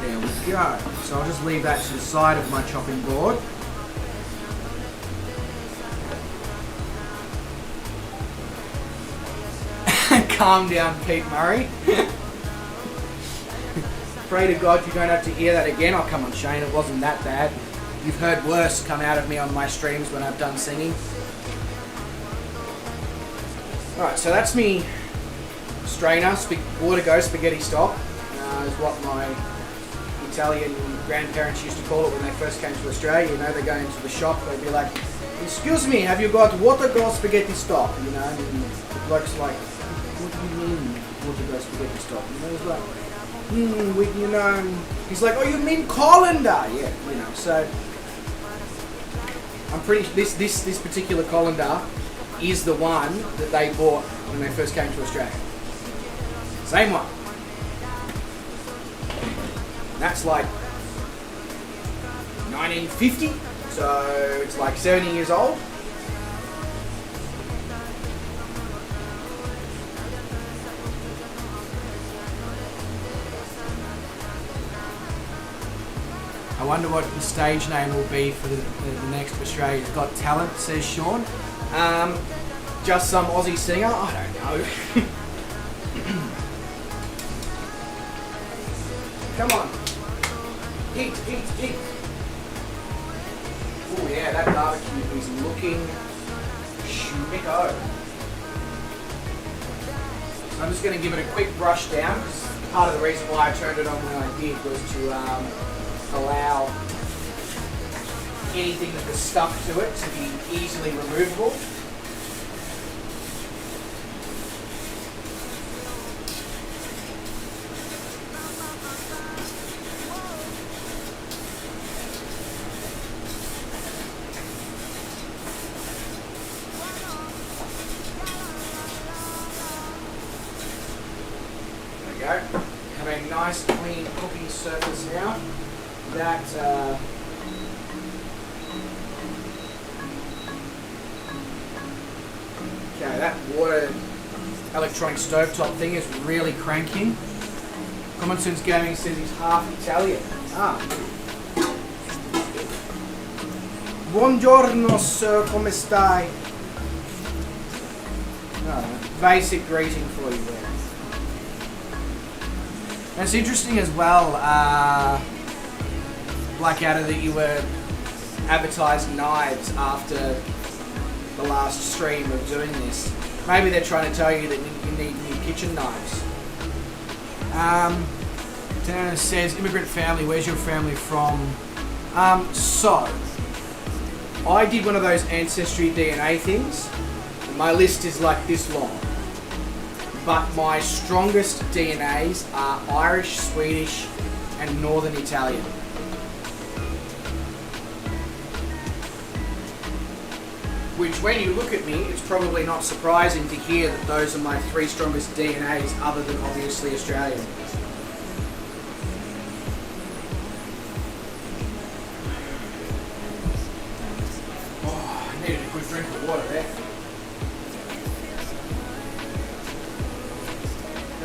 There we go. So I'll just leave that to the side of my chopping board. Calm down, Pete Murray. Pray to God you don't have to hear that again. Oh, come on, Shane, it wasn't that bad. You've heard worse come out of me on my streams when I've done singing. Alright, so that's me strainer, water go spaghetti stock, is what my Italian grandparents used to call it when they first came to Australia. You know, they go into the shop, they'd be like, "Excuse me, have you got water go spaghetti stock?" You know, and the bloke's like, "What do you mean water go spaghetti stock?" You know, he's like, you know, he's like, "Oh, you mean colander?" Yeah, you know, so I'm pretty, this particular colander is the one that they bought when they first came to Australia. Same one. And that's like 1950, so it's like 70 years old. I wonder what the stage name will be for the next Australia's Got Talent, says Sean. Just some Aussie singer? I don't know. Come on. Eat, eat, eat. Oh yeah, that barbecue is looking schmicko. So I'm just going to give it a quick brush down, because part of the reason why I turned it on when I did was to allow anything that was stuck to it to be easily removable. There we go. Have a nice clean cooking surface now. That okay, that water electronic stovetop thing is really cranking. Common Sense Gaming says he's half Italian. Ah. Buongiorno sir, come stai? Basic greeting for you there. And it's interesting as well, Blackadder, that you were advertising knives after the last stream of doing this. Maybe they're trying to tell you that you need new kitchen knives. Dana says, immigrant family, where's your family from? So, I did one of those Ancestry DNA things. My list is like this long. But my strongest DNAs are Irish, Swedish, and Northern Italian. Which, when you look at me, it's probably not surprising to hear that those are my three strongest DNAs, other than obviously Australian. Oh, I needed a good drink of water there.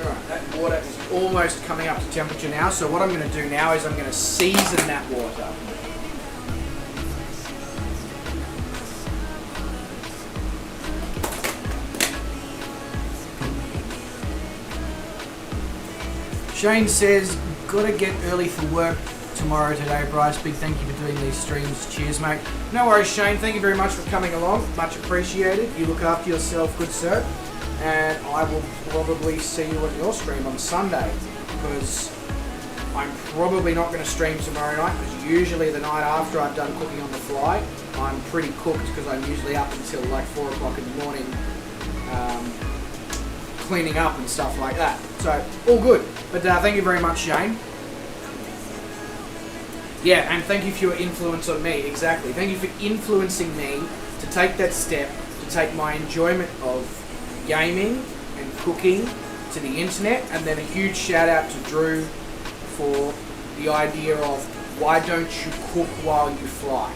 Alright, that water is almost coming up to temperature now, so what I'm going to do now is I'm going to season that water. Shane says, gotta get early for work tomorrow today, Bryce. Big thank you for doing these streams. Cheers, mate. No worries, Shane. Thank you very much for coming along. Much appreciated. You look after yourself, good sir. And I will probably see you at your stream on Sunday, because I'm probably not going to stream tomorrow night, because usually the night after I've done cooking on the fly, I'm pretty cooked, because I'm usually up until like 4 o'clock in the morning cleaning up and stuff like that. So, all good. But thank you very much, Shane. Yeah, and thank you for your influence on me, exactly. Thank you for influencing me to take that step, to take my enjoyment of gaming and cooking to the internet, and then a huge shout out to Drew for the idea of why don't you cook while you fly?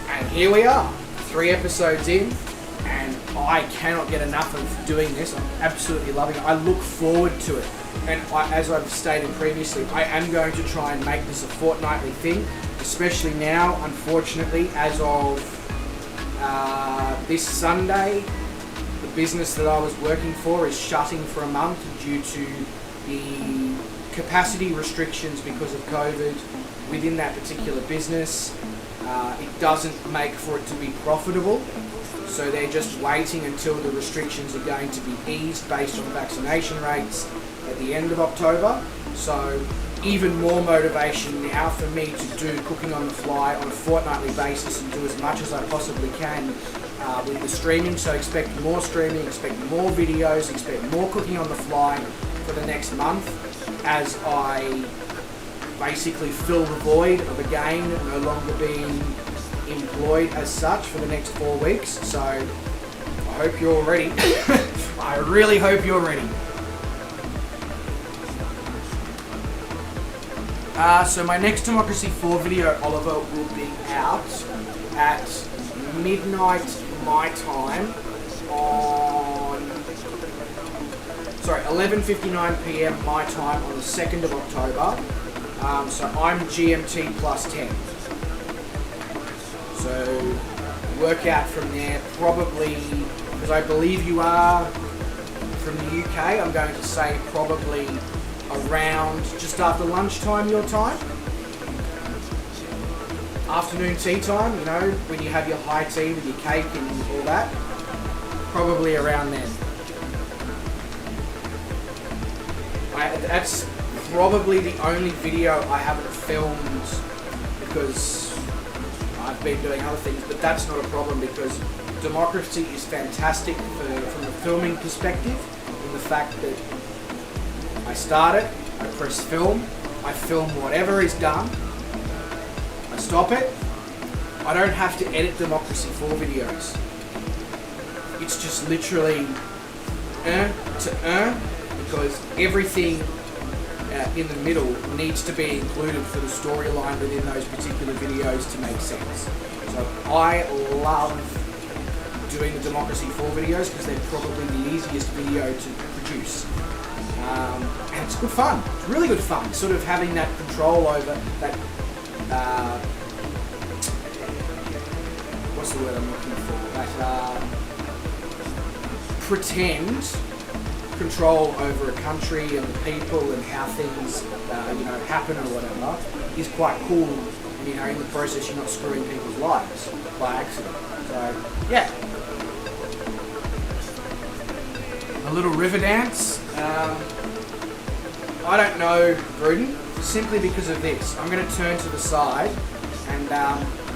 And here we are, 3 episodes in, and I cannot get enough of doing this. I'm absolutely loving it. I look forward to it. And as I've stated previously, I am going to try and make this a fortnightly thing, especially now, unfortunately, as of this Sunday, the business that I was working for is shutting for a month due to the capacity restrictions because of COVID within that particular business. It doesn't make for it to be profitable, so they're just waiting until the restrictions are going to be eased based on vaccination rates at the end of October. So even more motivation now for me to do cooking on the fly on a fortnightly basis and do as much as I possibly can with the streaming. So expect more streaming, expect more videos, expect more cooking on the fly for the next month as I basically fill the void of a game no longer being employed as such for the next 4 weeks. So I hope you're ready. I really hope you're ready. So my next Democracy 4 video, Oliver, will be out at midnight my time on... Sorry, 11:59 PM my time on the 2nd of October. So I'm GMT plus 10. So work out from there, probably, because I believe you are from the UK, I'm going to say probably around just after lunchtime your time. Afternoon tea time, you know, when you have your high tea with your cake and all that. Probably around then. That's probably the only video I haven't filmed because I've been doing other things, but that's not a problem because Democracy is fantastic from the filming perspective, in the fact that I start it, I press film, I film whatever is done, I stop it, I don't have to edit Democracy 4 videos. It's just literally because everything in the middle needs to be included for the storyline within those particular videos to make sense. So I love doing the Democracy 4 videos because they're probably the easiest video to produce. And it's good fun. It's really good fun. Sort of having that control over that, what's the word I'm looking for? That pretend control over a country and the people and how things, happen or whatever is quite cool. And, in the process you're not screwing people's lives by accident. So, yeah. A little river dance. I don't know, Gruden, simply because of this. I'm going to turn to the side and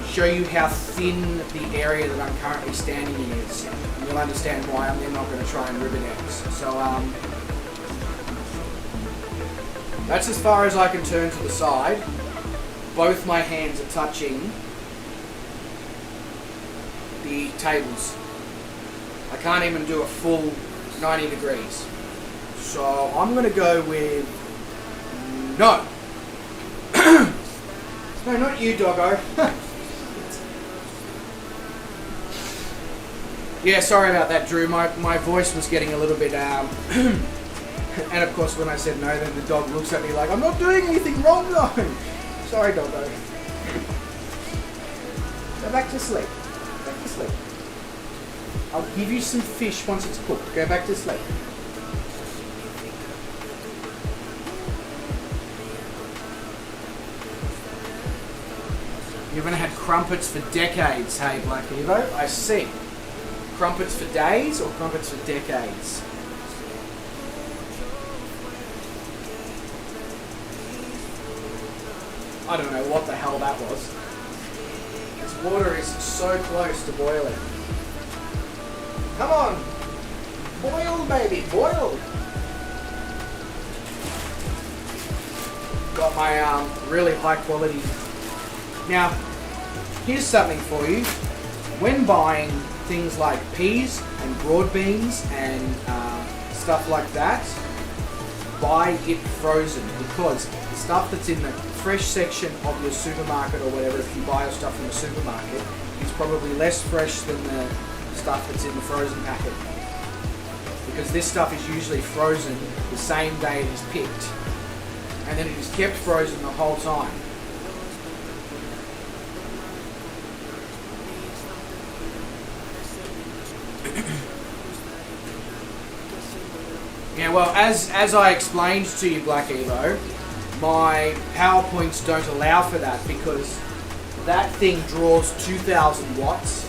show you how thin the area that I'm currently standing in is. And you'll understand why I'm then not going to try and river dance. So, that's as far as I can turn to the side. Both my hands are touching the tables. I can't even do a full 90 degrees. So I'm going to go with... No! No, not you, doggo. Yeah, sorry about that, Drew. My voice was getting a little bit... And of course when I said no, then the dog looks at me like, I'm not doing anything wrong though. Sorry, doggo. Go back to sleep. Back to sleep. I'll give you some fish once it's cooked. Go back to sleep. You haven't had crumpets for decades, hey Black Evo? I see. Crumpets for days or crumpets for decades? I don't know what the hell that was. This water is so close to boiling. Come on! Boil, baby, boil! got my really high quality. Now, here's something for you. When buying things like peas and broad beans and stuff like that, buy it frozen, because the stuff that's in the fresh section of your supermarket or whatever, if you buy your stuff from the supermarket, is probably less fresh than the stuff that's in the frozen packet. Because this stuff is usually frozen the same day it is picked, and then it is kept frozen the whole time. Yeah, well, as I explained to you, Black Evo, my PowerPoints don't allow for that because that thing draws 2,000 watts.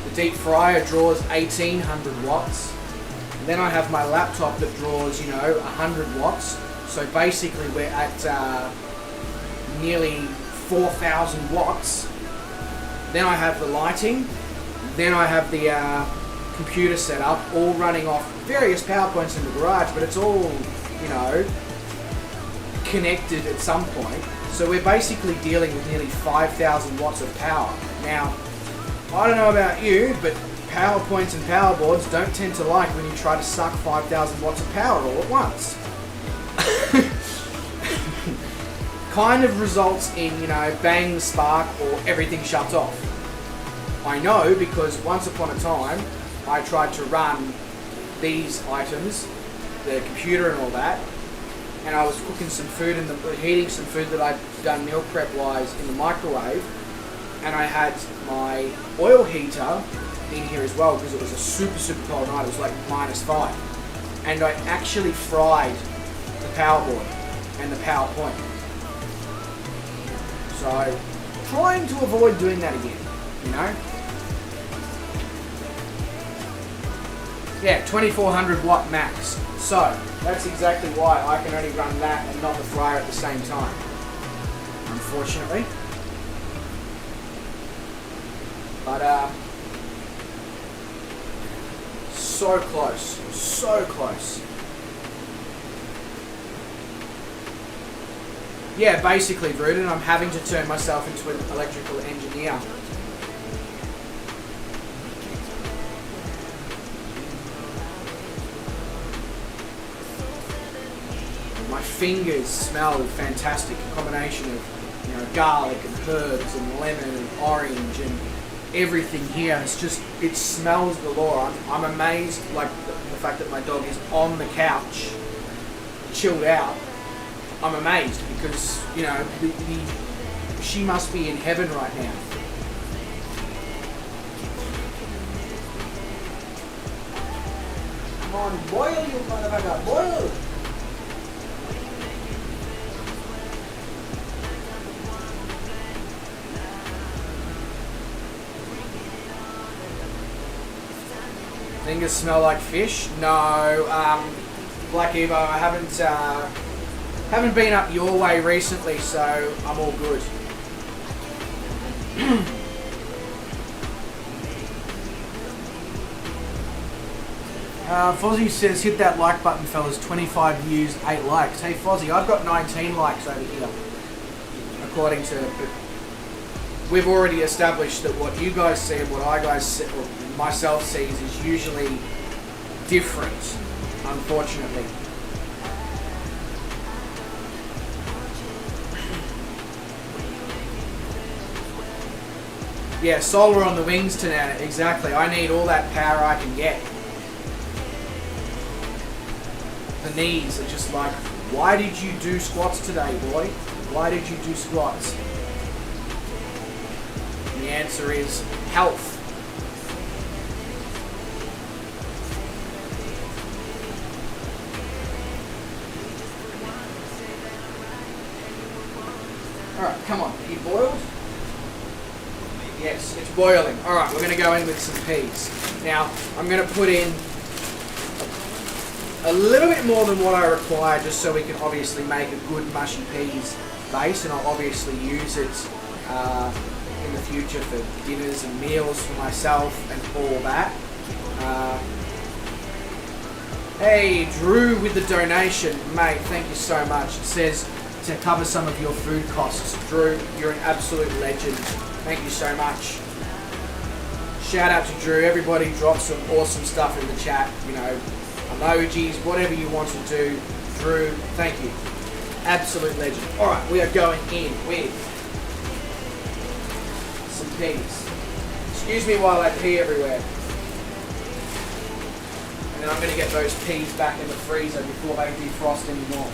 The deep fryer draws 1,800 watts. And then I have my laptop that draws, 100 watts. So basically we're at nearly 4,000 watts. Then I have the lighting. Then I have the computer set up, all running off various PowerPoints in the garage, but it's all, connected at some point. So we're basically dealing with nearly 5,000 watts of power. Now, I don't know about you, but PowerPoints and power boards don't tend to like when you try to suck 5,000 watts of power all at once. Kind of results in, bang, spark, or everything shuts off. I know because once upon a time, I tried to run these items, the computer and all that, and I was cooking some food and heating some food that I'd done meal prep wise in the microwave, and I had my oil heater in here as well because it was a super cold night. It was like -5, and I actually fried the power board and the PowerPoint. So trying to avoid doing that again, Yeah, 2400 watt max. So that's exactly why I can only run that and not the fryer at the same time, unfortunately. But so close, so close. Yeah, basically, Bruden, I'm having to turn myself into an electrical engineer. My fingers smell fantastic. A combination of, garlic and herbs and lemon and orange and everything here. It smells galore. I'm amazed, like the fact that my dog is on the couch, chilled out. I'm amazed because, she must be in heaven right now. Come on, boil, you motherfucker, boil! Fingers smell like fish? No, Black Evo, I haven't been up your way recently, so I'm all good. Fozzie says, hit that like button, fellas. 25 views, 8 likes. Hey, Fozzie, I've got 19 likes over here. According to... We've already established that what you guys see and what myself sees is usually different, unfortunately. Yeah, solar on the wings tonight, exactly. I need all that power I can get. The knees are just like, why did you do squats today, boy? Why did you do squats? And the answer is health. Alright, come on. You boiled? Yes, it's boiling. Alright, we're going to go in with some peas. Now, I'm going to put in a little bit more than what I require just so we can obviously make a good mushy peas base, and I'll obviously use it in the future for dinners and meals for myself and all that. Hey, Drew with the donation. Mate, thank you so much. It says, to cover some of your food costs. Drew, you're an absolute legend. Thank you so much. Shout out to Drew. Everybody drop some awesome stuff in the chat. You know, emojis, whatever you want to do. Drew, thank you. Absolute legend. Alright, we are going in with some peas. Excuse me while I pee everywhere. And then I'm going to get those peas back in the freezer before they defrost anymore.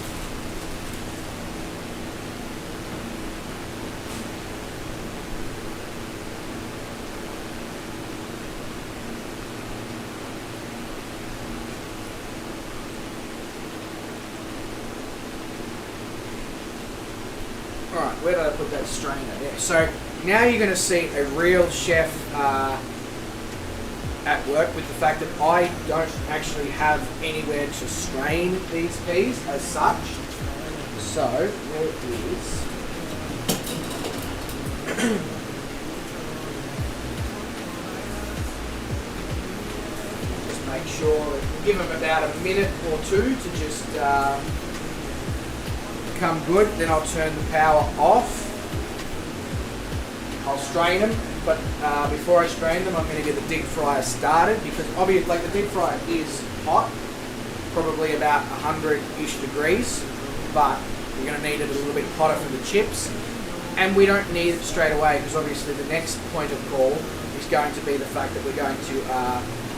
Alright, where did I put that strainer? There. So now you're going to see a real chef at work with the fact that I don't actually have anywhere to strain these peas as such. So there it is. Just make sure that you give them about a minute or two to just come good. Then I'll turn the power off. I'll strain them, but before I strain them, I'm going to get the deep fryer started because obviously, like the deep fryer is hot, probably about 100-ish degrees, but you're going to need it a little bit hotter for the chips, and we don't need it straight away because obviously the next point of call is going to be the fact that we're going to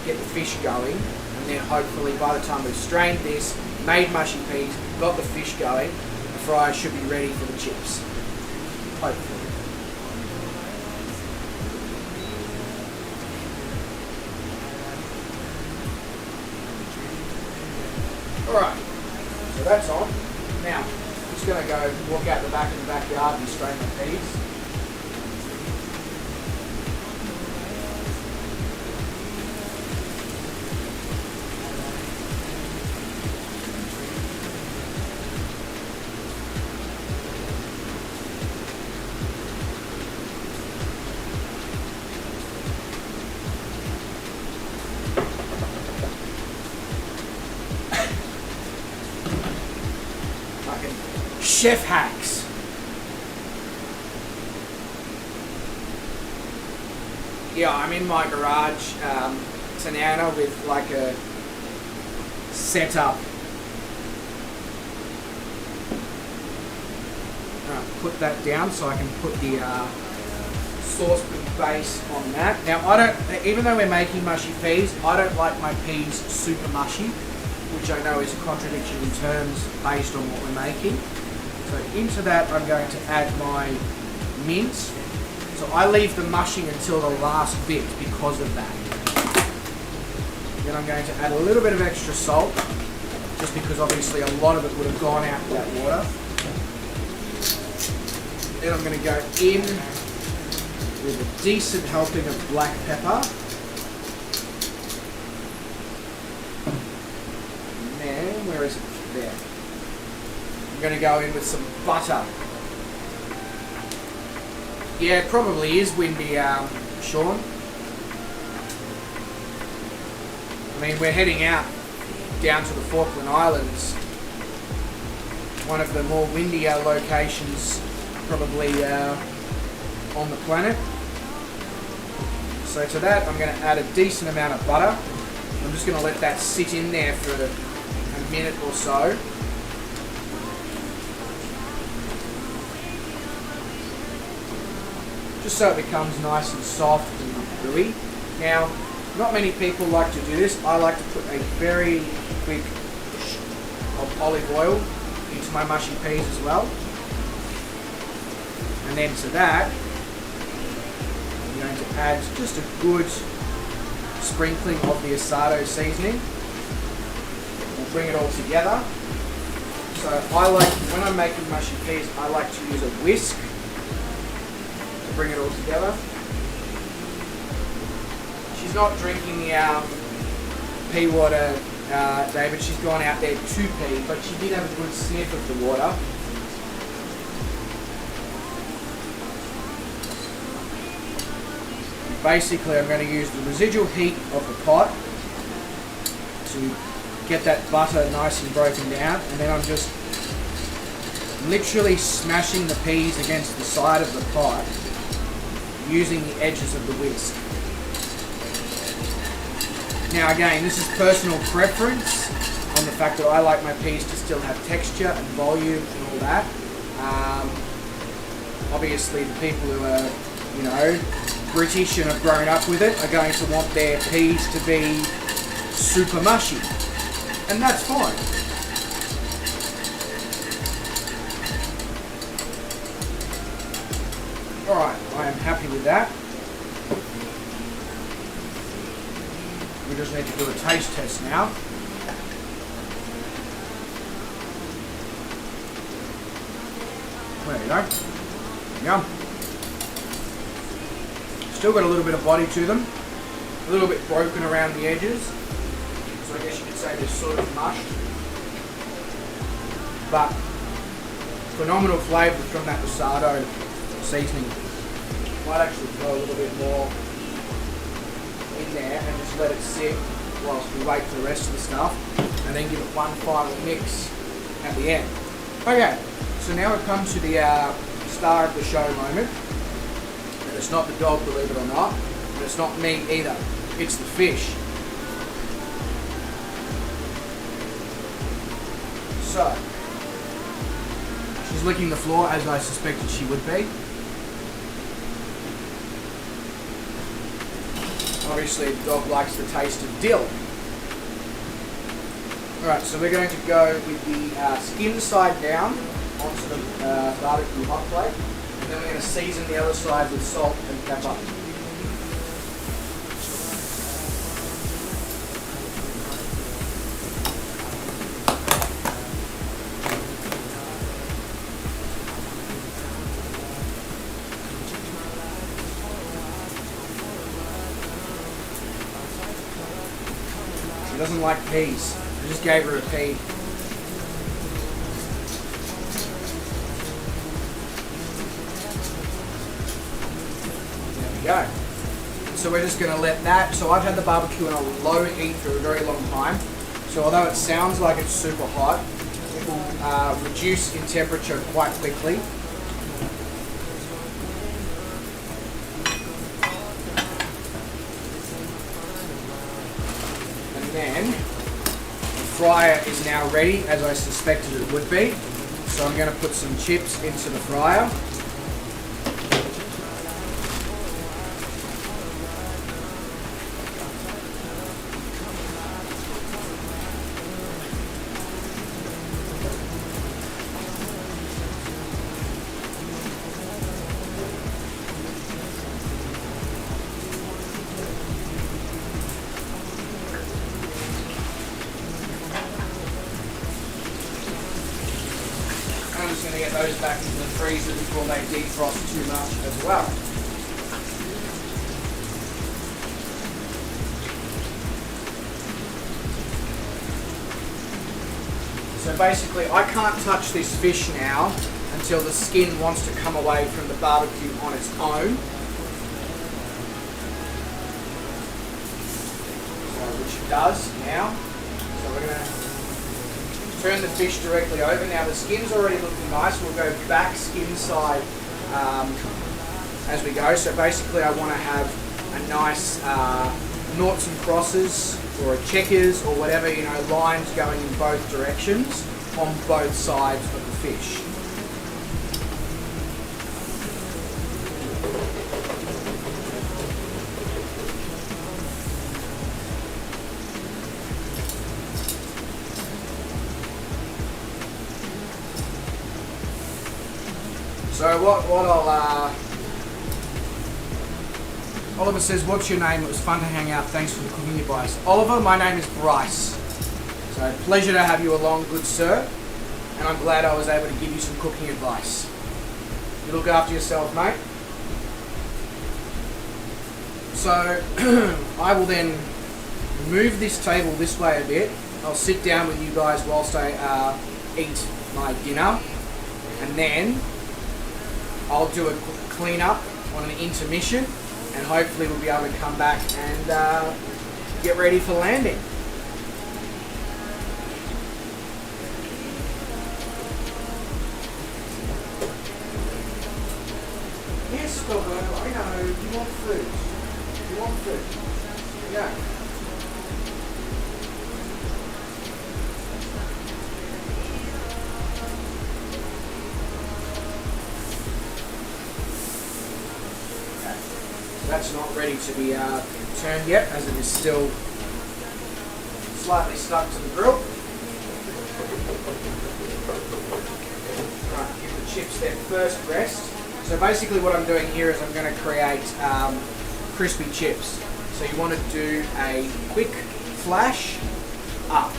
get the fish going, and then hopefully by the time we've strained this, made mushy peas, got the fish going, the fryer should be ready for the chips. Hopefully. Alright, so that's on. Now, I'm just going to go walk out the back in the backyard and strain my peas. Chef hacks. Yeah, I'm in my garage, Tanana, with like a setup. Put that down so I can put the saucepan base on that. Now I don't, even though we're making mushy peas, I don't like my peas super mushy, which I know is a contradiction in terms based on what we're making. So into that I'm going to add my mince. So I leave the mushing until the last bit because of that. Then I'm going to add a little bit of extra salt, just because obviously a lot of it would have gone out with that water. Then I'm going to go in with a decent helping of black pepper. And then, where is it? There. I'm going to go in with some butter. Yeah, it probably is windy, Sean. I mean, we're heading out down to the Falkland Islands. One of the more windier locations probably on the planet. So to that I'm going to add a decent amount of butter. I'm just going to let that sit in there for a minute or so. Just so it becomes nice and soft and gooey. Now, not many people like to do this. I like to put a very quick push of olive oil into my mushy peas as well. And then to that, I'm going to add just a good sprinkling of the Asado seasoning. We'll bring it all together. So I like, when I'm making mushy peas, I like to use a whisk to bring it all together. She's not drinking the pea water, David. She's gone out there to pee, but she did have a good sniff of the water. Basically, I'm going to use the residual heat of the pot to get that butter nice and broken down, and then I'm just literally smashing the peas against the side of the pot using the edges of the whisk. Now again, this is personal preference on the fact that I like my peas to still have texture and volume and all that. Obviously the people who are, you know, British and have grown up with it are going to want their peas to be super mushy, and that's fine. Alright, I am happy with that. We just need to do a taste test now. There you go. Yum. Still got a little bit of body to them. A little bit broken around the edges. So I guess you could say they're sort of mushed. But phenomenal flavour from that Asado seasoning. Might actually throw a little bit more in there and just let it sit whilst we wait for the rest of the stuff, and then give it one final mix at the end. Okay, so now we've come to the star of the show moment. And it's not the dog, believe it or not, and it's not me either. It's the fish. So, she's licking the floor as I suspected she would be. Obviously the dog likes the taste of dill. Alright, so we're going to go with the skin side down onto the barbecue hot plate, and then we're going to season the other side with salt and pepper. She doesn't like peas. I just gave her a pea. Go. So we're just going to let that, so I've had the barbecue on a low heat for a very long time, so although it sounds like it's super hot, it will reduce in temperature quite quickly. And then the fryer is now ready, as I suspected it would be, so I'm going to put some chips into the fryer. I'm just going to get those back into the freezer before they defrost too much as well. So basically I can't touch this fish now until the skin wants to come away from the barbecue on its own. So, which it does now. So we're going to turn the fish directly over. Now the skin's already looking nice. We'll go back skin side as we go. So basically I want to have a nice noughts and crosses or a checkers or whatever, you know, lines going in both directions on both sides of the fish. So what I'll, Oliver says, what's your name? It was fun to hang out. Thanks for the cooking advice. Oliver, my name is Bryce. So pleasure to have you along, good sir. And I'm glad I was able to give you some cooking advice. You look after yourself, mate. So I will then move this table this way a bit. I'll sit down with you guys whilst I eat my dinner. And then I'll do a clean up on an intermission, and hopefully we'll be able to come back and get ready for landing. stop, I know, you want food. You want food. Yeah. That's not ready to be turned yet, as it is still slightly stuck to the grill. Right, give the chips their first rest. So basically what I'm doing here is I'm going to create crispy chips. So you want to do a quick flash up.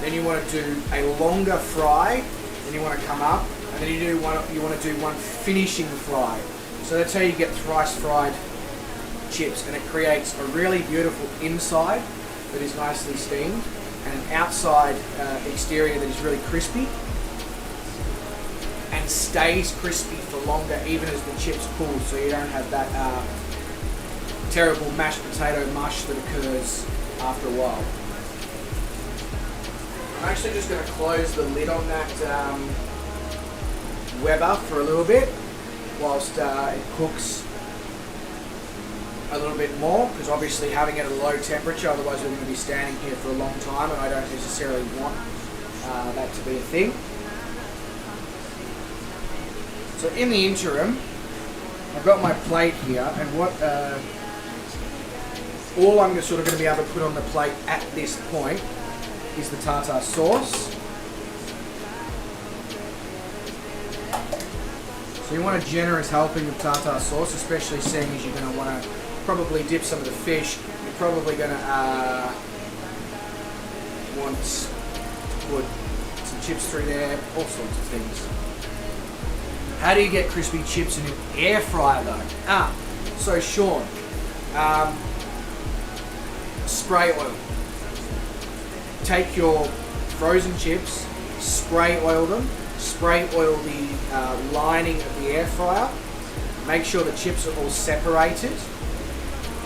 Then you want to do a longer fry. Then you want to come up. And then you want to do one finishing fry. So that's how you get thrice fried chips, and it creates a really beautiful inside that is nicely steamed and an outside exterior that is really crispy and stays crispy for longer even as the chips cool, so you don't have that terrible mashed potato mush that occurs after a while. I'm actually just going to close the lid on that Weber for a little bit whilst it cooks a little bit more, because obviously having it at a low temperature, otherwise we're going to be standing here for a long time and I don't necessarily want that to be a thing. So in the interim, I've got my plate here, and what all I'm sort of going to be able to put on the plate at this point is the tartar sauce. So you want a generous helping of tartar sauce, especially seeing as you're going to want to probably dip some of the fish. You're probably going to want to put some chips through there, all sorts of things. How do you get crispy chips in an air fryer though? So Sean, spray oil. Take your frozen chips, spray oil them, spray oil the lining of the air fryer, make sure the chips are all separated,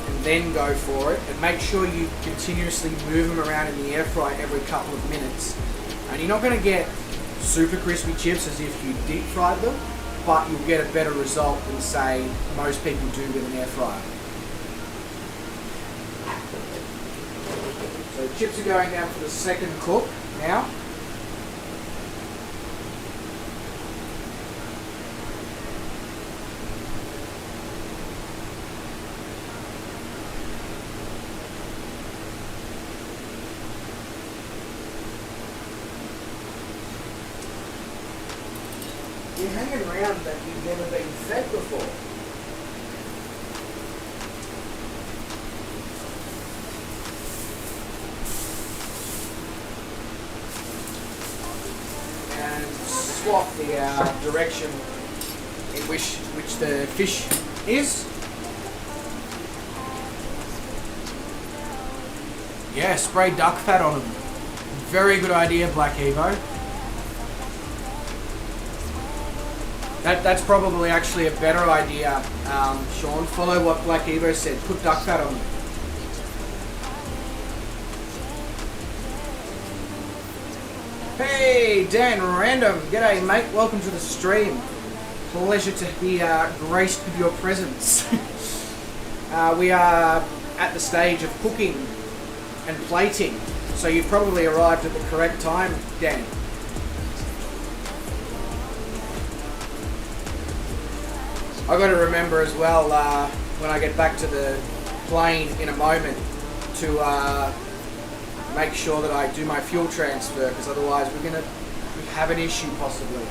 and then go for it, and make sure you continuously move them around in the air fryer every couple of minutes. And you're not going to get super crispy chips as if you deep fried them, but you'll get a better result than, say, most people do with an air fryer. So the chips are going down for the second cook now. You're hanging around that you've never been fed before. And swap the direction in which the fish is. Yeah, spray duck fat on them. Very good idea, Black Evo. That's probably actually a better idea, Sean. Follow what Black Evo said. Put duck fat on them. Hey, Dan Random. G'day, mate. Welcome to the stream. Pleasure to be graced with your presence. We are at the stage of cooking and plating, so you've probably arrived at the correct time, Dan. I've got to remember as well, when I get back to the plane in a moment, to make sure that I do my fuel transfer, because otherwise we're going to have an issue possibly.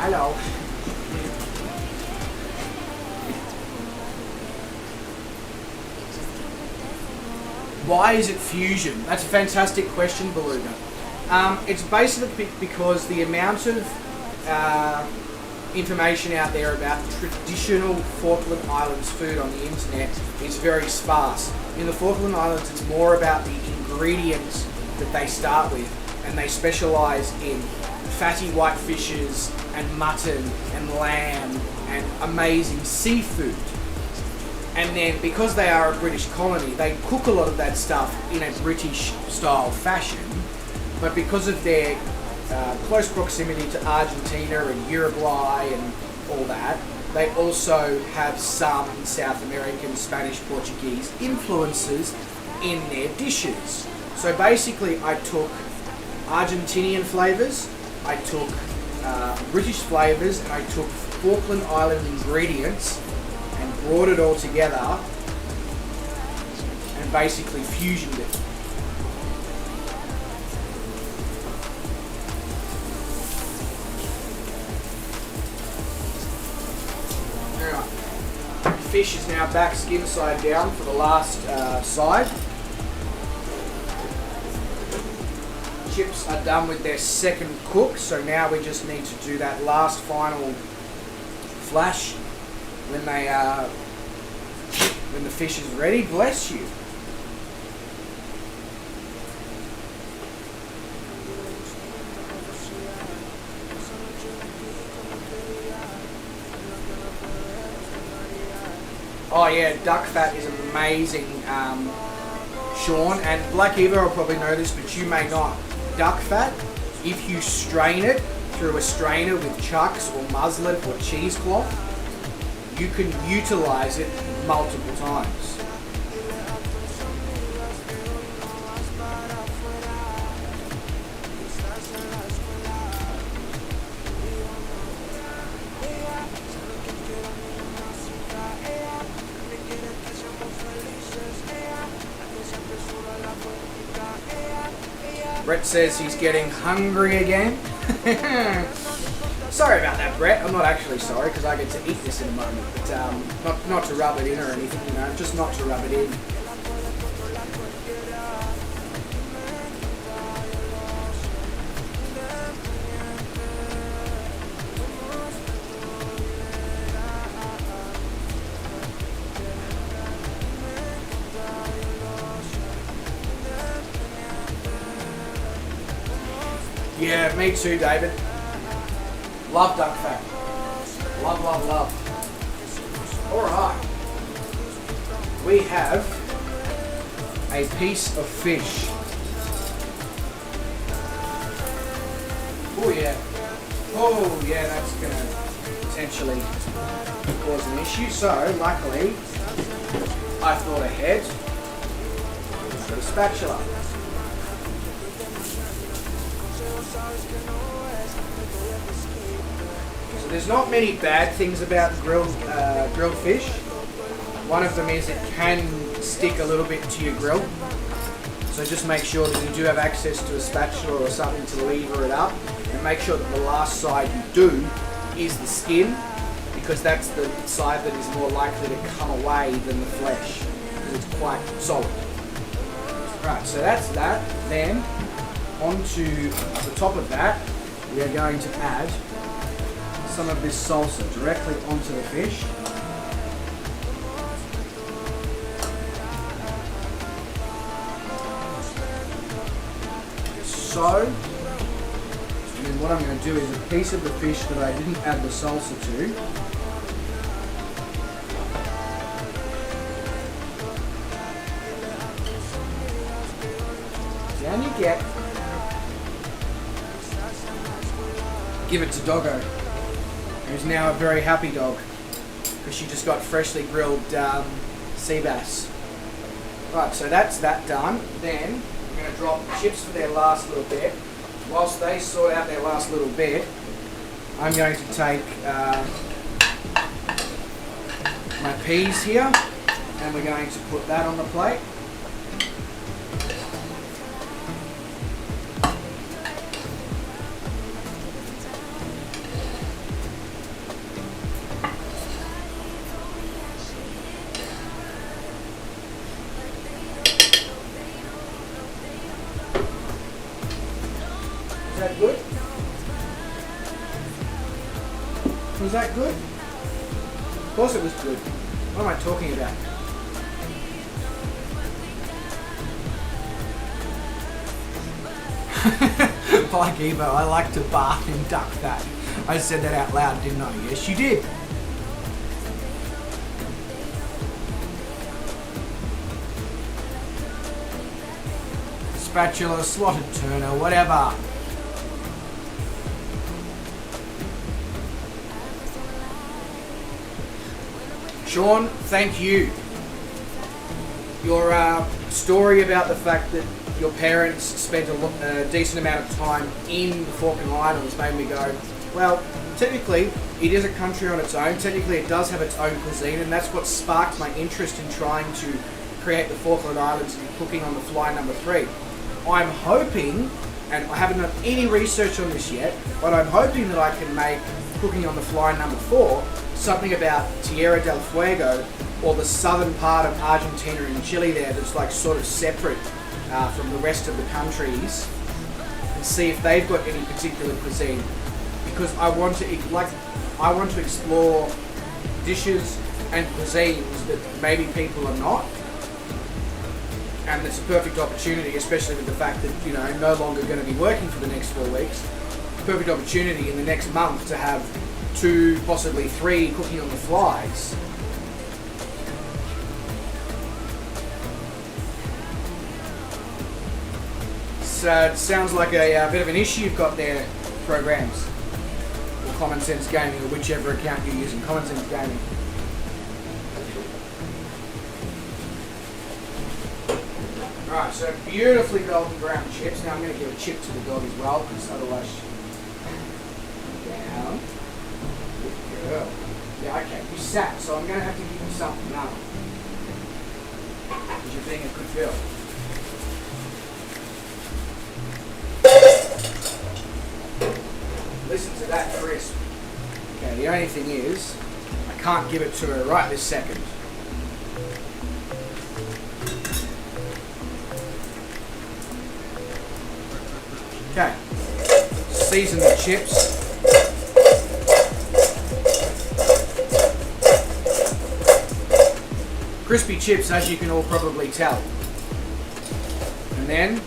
Hello. Why is it fusion? That's a fantastic question, Beluga. It's basically because the amount of information out there about traditional Falkland Islands food on the internet is very sparse. In the Falkland Islands, it's more about the ingredients that they start with, and they specialise in fatty white fishes and mutton and lamb and amazing seafood. And then because they are a British colony, they cook a lot of that stuff in a British style fashion. But because of their close proximity to Argentina and Uruguay and all that, they also have some South American, Spanish, Portuguese influences in their dishes. So basically I took Argentinian flavours, I took British flavours, and I took Falkland Island ingredients and brought it all together and basically fusioned it. Fish is now back skin side down for the last side. Chips are done with their second cook, so now we just need to do that last final flash when they when the fish is ready. Bless you. Oh yeah, duck fat is amazing, Sean, and Black Eva will probably know this, but you may not. Duck fat, if you strain it through a strainer with chucks or muslin or cheesecloth, you can utilise it multiple times. Brett says he's getting hungry again. Sorry about that, Brett. I'm not actually sorry because I get to eat this in a moment. But not to rub it in or anything, you know, just not to rub it in. Yeah, me too, David. Love duck fat. Love, love, love. Alright. We have a piece of fish. Oh yeah. Oh yeah, that's going to potentially cause an issue. So, luckily, I thought ahead. I've got a spatula. So there's not many bad things about grilled fish. One of them is it can stick a little bit to your grill. So just make sure that you do have access to a spatula or something to lever it up, and make sure that the last side you do is the skin, because that's the side that is more likely to come away than the flesh, because it's quite solid. Right, so that's that. Then onto the top of that, we are going to add some of this salsa directly onto the fish. So, and then what I'm going to do is a piece of the fish that I didn't add the salsa to. Down you get. Give it to Doggo, who's now a very happy dog because she just got freshly grilled sea bass. Right, so that's that done. Then we're going to drop chips for their last little bit. Whilst they sort out their last little bit, I'm going to take my peas here, and we're going to put that on the plate. Good? Was that good? Of course it was good. What am I talking about? Like Evo, I like to bath in duck fat. I said that out loud, didn't I? Yes, you did. Spatula, slotted turner, whatever. Sean, thank you. Your story about the fact that your parents spent a decent amount of time in the Falkland Islands made me go, well, technically, it is a country on its own. Technically, it does have its own cuisine, and that's what sparked my interest in trying to create the Falkland Islands and cooking on the fly #3. I'm hoping, and I haven't done any research on this yet, but I'm hoping that I can make cooking on the fly #4 something about Tierra del Fuego, or the southern part of Argentina and Chile there that's like sort of separate from the rest of the countries, and see if they've got any particular cuisine, because I want to explore dishes and cuisines that maybe people are not, and it's a perfect opportunity, especially with the fact that, you know, I'm no longer going to be working for the next 4 weeks. Perfect opportunity in the next month to have 2, possibly 3 cooking on the flies. So it sounds like a bit of an issue you've got there, programs, or Common Sense Gaming, or whichever account you're using. Common Sense Gaming. Alright, so beautifully golden brown chips. Now I'm going to give a chip to the dog as well, because otherwise... Down. Good girl. Yeah, okay, you sat, so I'm going to have to give you something now. Because you're being a good girl. Listen to that crisp. Okay, the only thing is, I can't give it to her right this second. Okay, season the chips. Crispy chips, as you can all probably tell. And then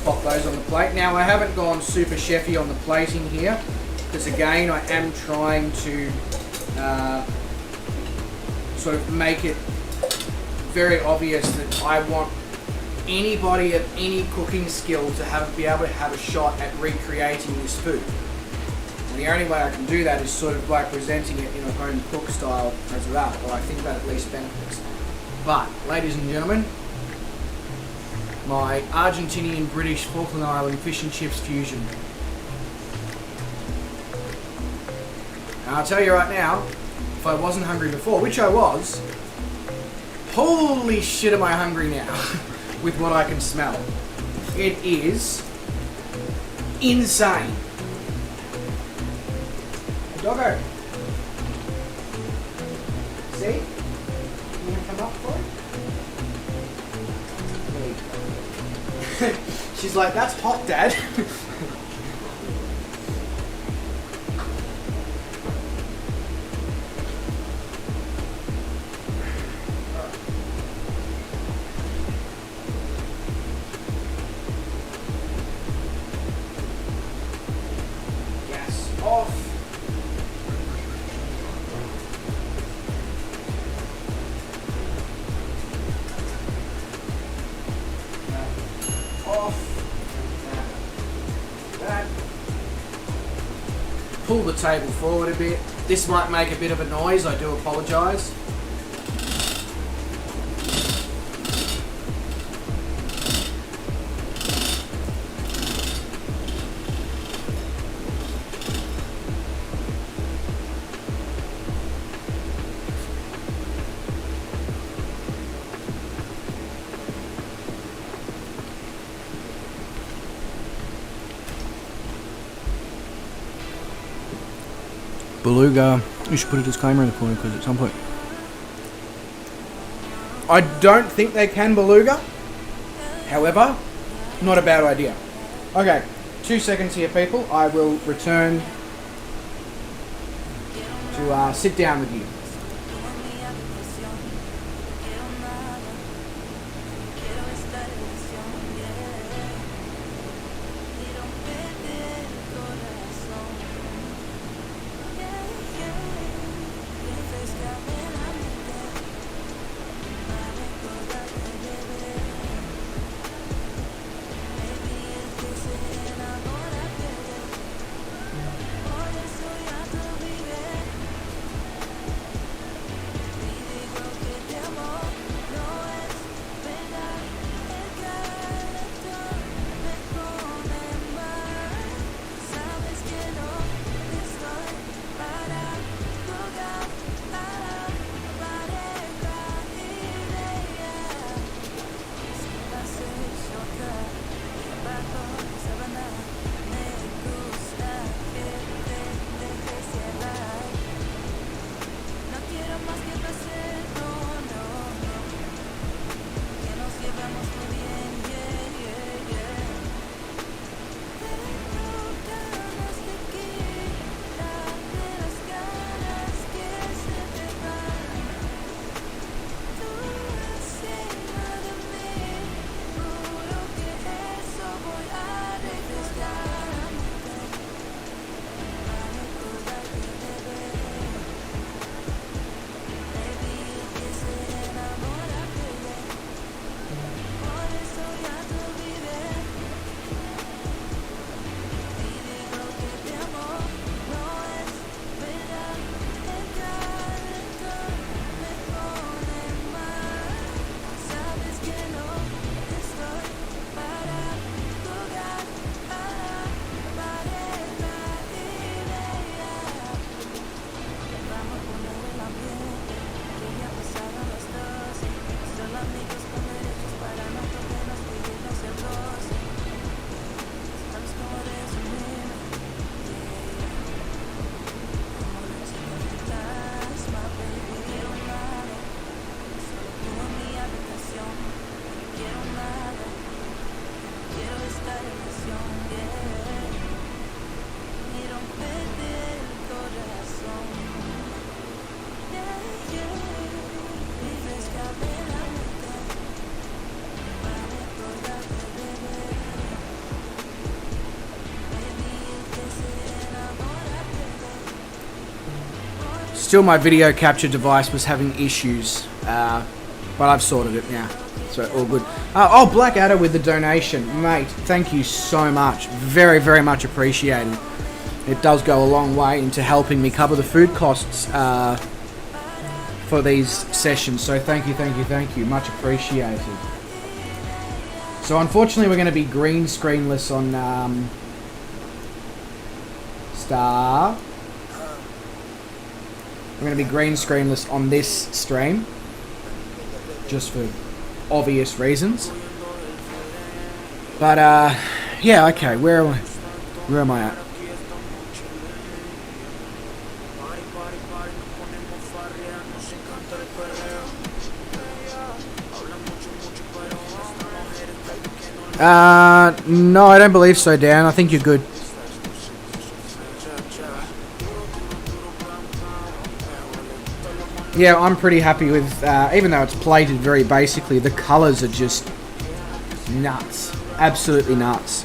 pop those on the plate. Now, I haven't gone super chefy on the plating here, because again, I am trying to sort of make it very obvious that I want anybody of any cooking skill to be able to have a shot at recreating this food. And the only way I can do that is sort of by presenting it in a home cook style as well, or I think that at least benefits. But, ladies and gentlemen, my Argentinian British Falkland Island fish and chips fusion. And I'll tell you right now, if I wasn't hungry before, which I was, holy shit am I hungry now with what I can smell. It is insane. Doggo. See? You want to come up for it? She's like, that's hot, Dad. Gas off. Pull the table forward a bit. This might make a bit of a noise, I do apologise. Beluga. You should put a disclaimer in the corner because at some point. I don't think they can beluga. However, not a bad idea. Okay, 2 seconds here, people. I will return to sit down with you. Still, my video capture device was having issues, but I've sorted it now, so all good. Oh, Blackadder with the donation, mate. Thank you so much. Very, very much appreciated. It does go a long way into helping me cover the food costs for these sessions. So thank you, much appreciated. So unfortunately, we're going to be green screenless on Star. We're going to be green screenless on this stream, just for obvious reasons. But yeah, okay. Where am I at? No, I don't believe so, Dan. I think you're good. Yeah, I'm pretty happy with, even though it's plated very basically, the colours are just nuts. Absolutely nuts.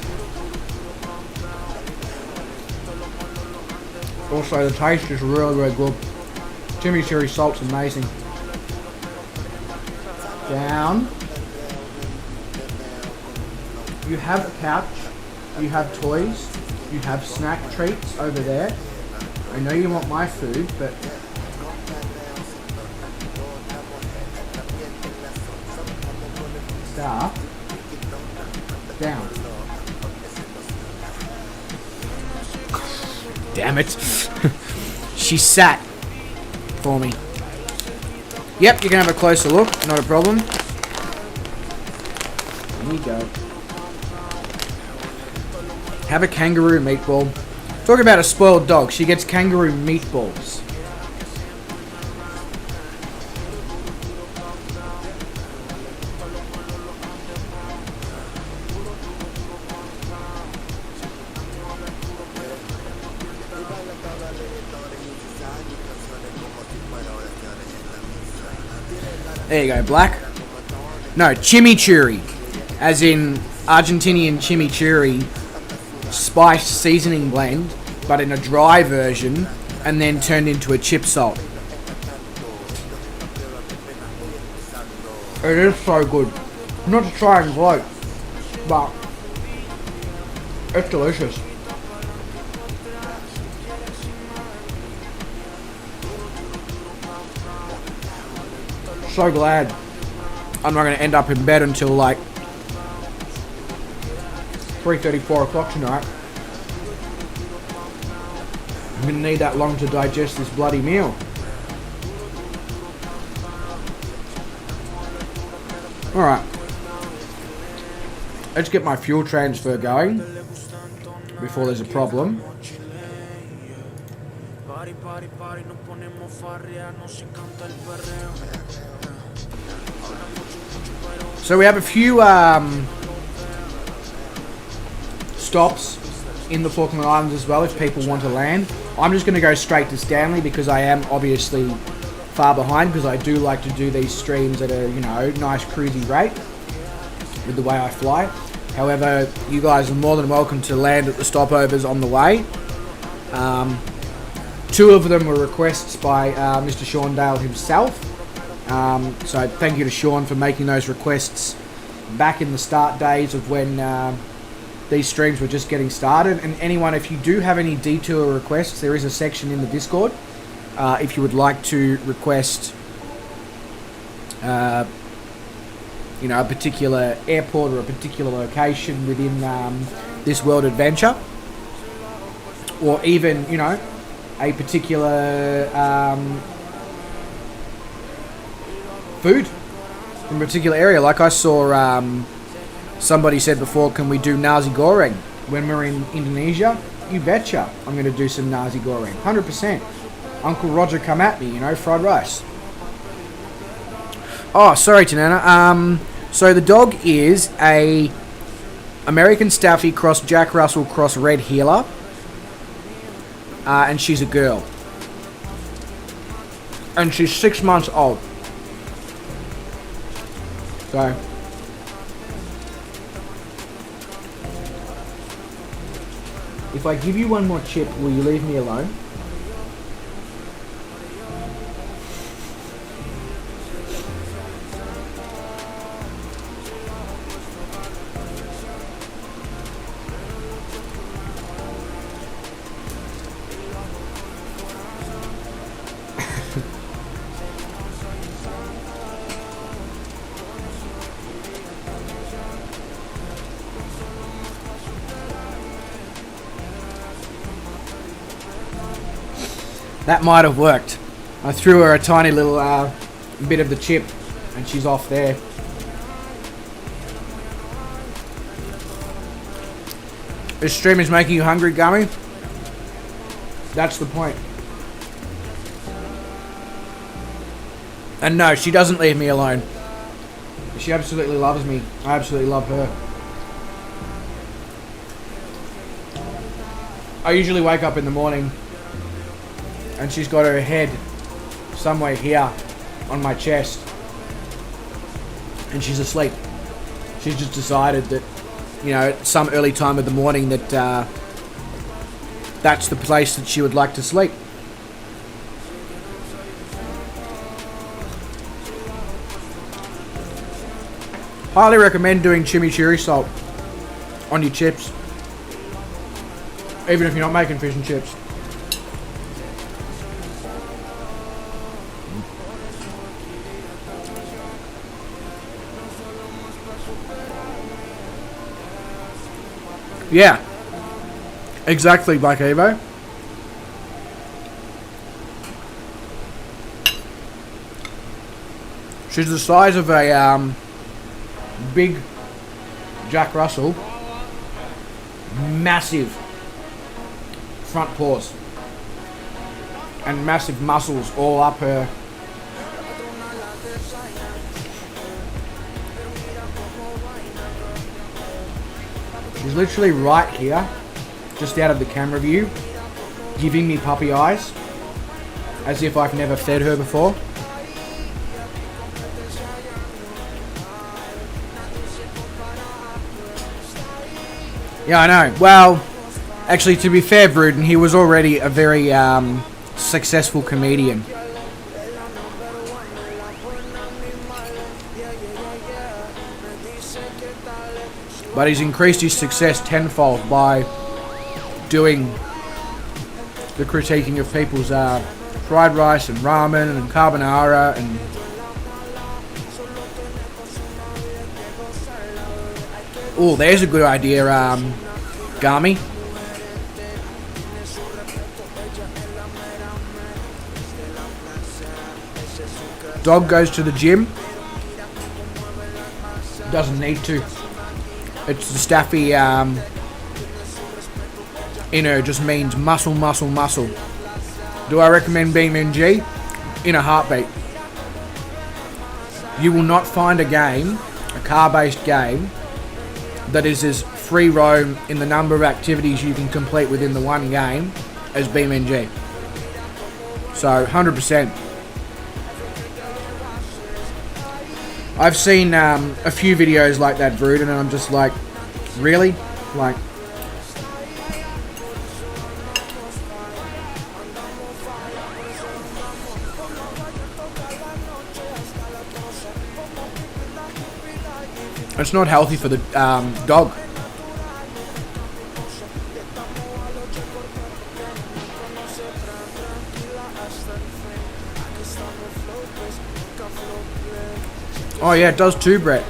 Also, the taste is really, really good. Chimichurri salt's amazing. Down. You have a couch, you have toys, you have snack treats over there. I know you want my food, but Star, down. Damn it. She sat for me. Yep, you can have a closer look, not a problem. There you go. Have a kangaroo meatball. Talk about a spoiled dog. She gets kangaroo meatballs. There you go, black. No, chimichurri. As in Argentinian chimichurri spiced seasoning blend, but in a dry version, and then turned into a chip salt. It is so good. Not to try and gloat, but it's delicious. So glad I'm not going to end up in bed until like 3:30, 4 o'clock tonight. I'm going to need that long to digest this bloody meal. Alright. Let's get my fuel transfer going before there's a problem. So we have a few stops in the Falkland Islands as well if people want to land. I'm just going to go straight to Stanley because I am obviously far behind, because I do like to do these streams at a, you know, nice cruisy rate with the way I fly. However, you guys are more than welcome to land at the stopovers on the way. 2 of them were requests by Mr. Sean Dale himself. So thank you to Sean for making those requests back in the start days of when these streams were just getting started. And anyone, if you do have any detour requests, there is a section in the Discord if you would like to request you know, a particular airport or a particular location within this world adventure, or even, you know, a particular food from a particular area. Like I saw somebody said before, can we do nasi goreng when we're in Indonesia? You betcha I'm going to do some nasi goreng, 100%. Uncle Roger come at me, you know, fried rice. Oh, sorry, Tanana. So the dog is a American Staffy cross Jack Russell cross Red Heeler, and she's a girl, and she's 6 months old. So if I give you one more chip, will you leave me alone? That might have worked. I threw her a tiny little bit of the chip and she's off there. This stream is making you hungry, Gummy? That's the point. And no, she doesn't leave me alone. She absolutely loves me. I absolutely love her. I usually wake up in the morning and she's got her head somewhere here on my chest and she's asleep. She's just decided that, you know, at some early time of the morning that that's the place that she would like to sleep. Highly recommend doing chimichurri salt on your chips, even if you're not making fish and chips. Yeah, exactly, Black Evo. She's the size of a big Jack Russell. Massive front paws and massive muscles all up her. She's literally right here, just out of the camera view, giving me puppy eyes, as if I've never fed her before. Yeah, I know. Well, actually, to be fair, Bruden, he was already a very successful comedian. But he's increased his success tenfold by doing the critiquing of people's fried rice and ramen and carbonara and... Oh, there's a good idea, Gami. Dog goes to the gym. Doesn't need to. It's the Staffy in her just means muscle, muscle, muscle. Do I recommend BeamNG? In a heartbeat. You will not find a game, a car-based game, that is as free roam in the number of activities you can complete within the one game as BeamNG. So 100%. I've seen a few videos like that, Bruden, and I'm just like, really? Like, it's not healthy for the dog. Oh yeah, it does too, Brett.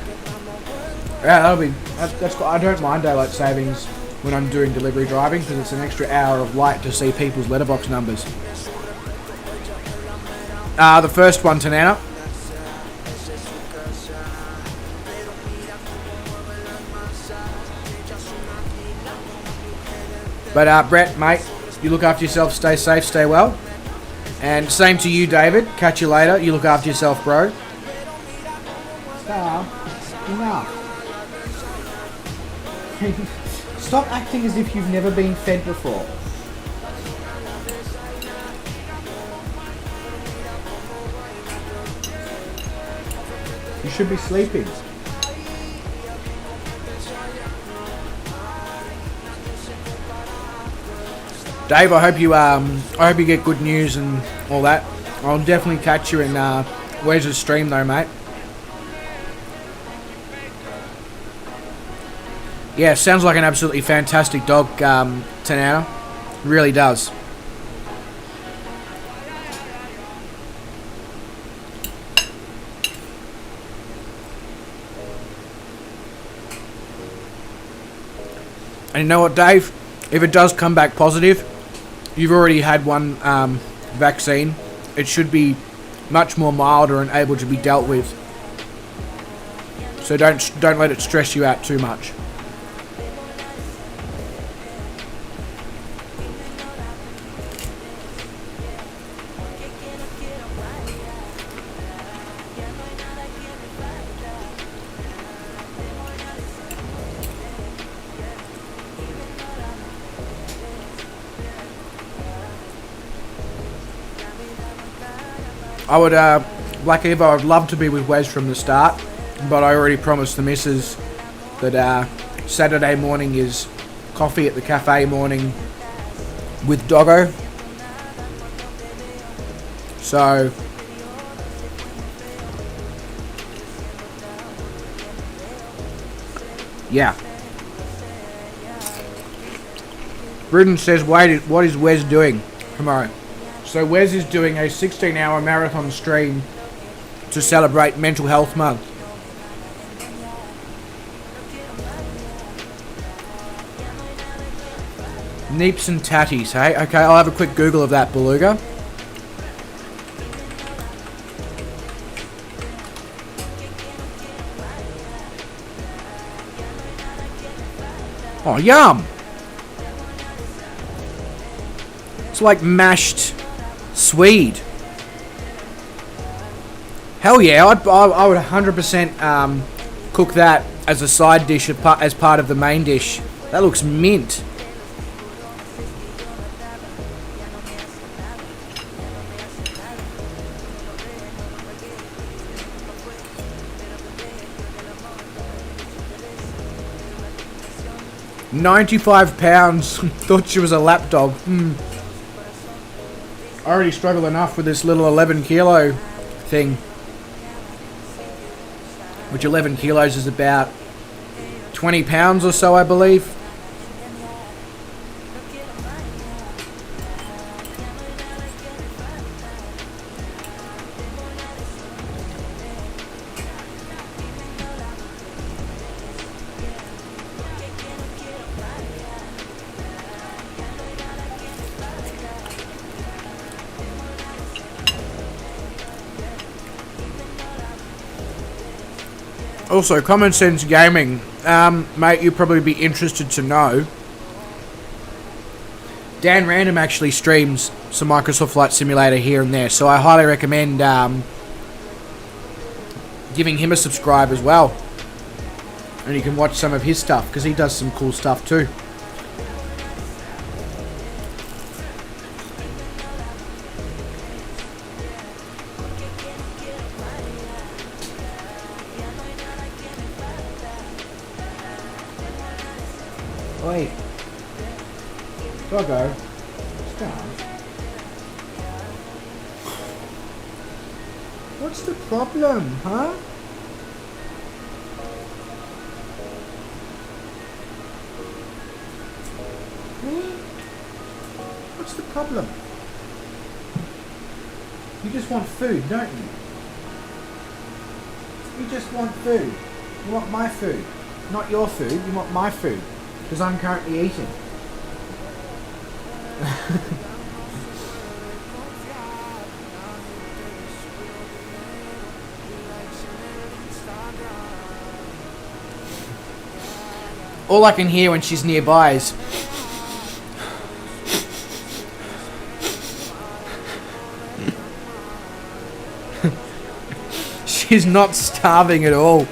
Yeah, that'll be. That's. I don't mind daylight savings when I'm doing delivery driving because it's an extra hour of light to see people's letterbox numbers. The first one, Tanana. But Brett, mate, you look after yourself, stay safe, stay well. And same to you, David. Catch you later. You look after yourself, bro. Enough. Stop acting as if you've never been fed before. You should be sleeping. Dave, I hope you get good news and all that. I'll definitely catch you in where's the stream though, mate? Yeah, sounds like an absolutely fantastic dog, Tanana. Really does. And you know what, Dave? If it does come back positive, you've already had one vaccine, it should be much more milder and able to be dealt with. So don't let it stress you out too much. I would, Black Eva, I'd love to be with Wes from the start, but I already promised the missus that Saturday morning is coffee at the cafe morning with Doggo. So, yeah. Bruden says, wait, what is Wes doing tomorrow? So Wes is doing a 16-hour marathon stream to celebrate Mental Health Month. Neeps and tatties, hey? Okay, I'll have a quick Google of that, Beluga. Oh, yum! It's like mashed Swede. Hell yeah, I would 100% cook that as a side dish as part of the main dish. That looks mint. £95. Thought she was a lapdog. I already struggle enough with this little 11 kilo thing. Which 11 kilos is about 20 pounds or so, I believe. Also, Common Sense Gaming, mate, you'll probably be interested to know. Dan Random actually streams some Microsoft Flight Simulator here and there, so I highly recommend giving him a subscribe as well. And you can watch some of his stuff, because he does some cool stuff too. Wait. Doggo. Stop. What's the problem, huh? What's the problem? You just want food, don't you? You just want food. You want my food. Not your food, you want my food. Because I'm currently eating. All I can hear when she's nearby is... She's not starving at all.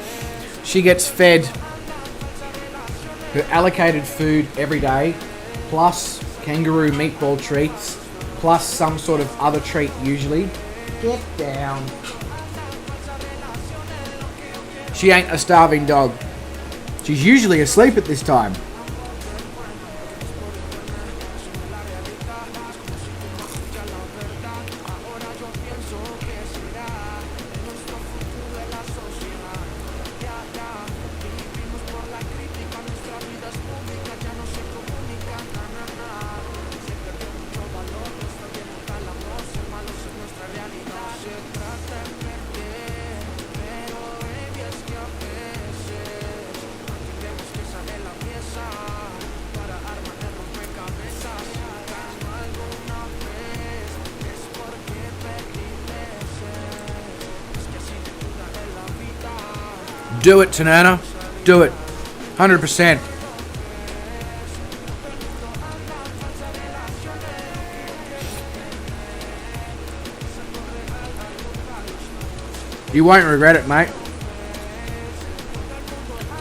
She gets fed her allocated food every day, plus kangaroo meatball treats, plus some sort of other treat usually. Get down. She ain't a starving dog. She's usually asleep at this time. Do it, Tanana. Do it. 100%. You won't regret it, mate.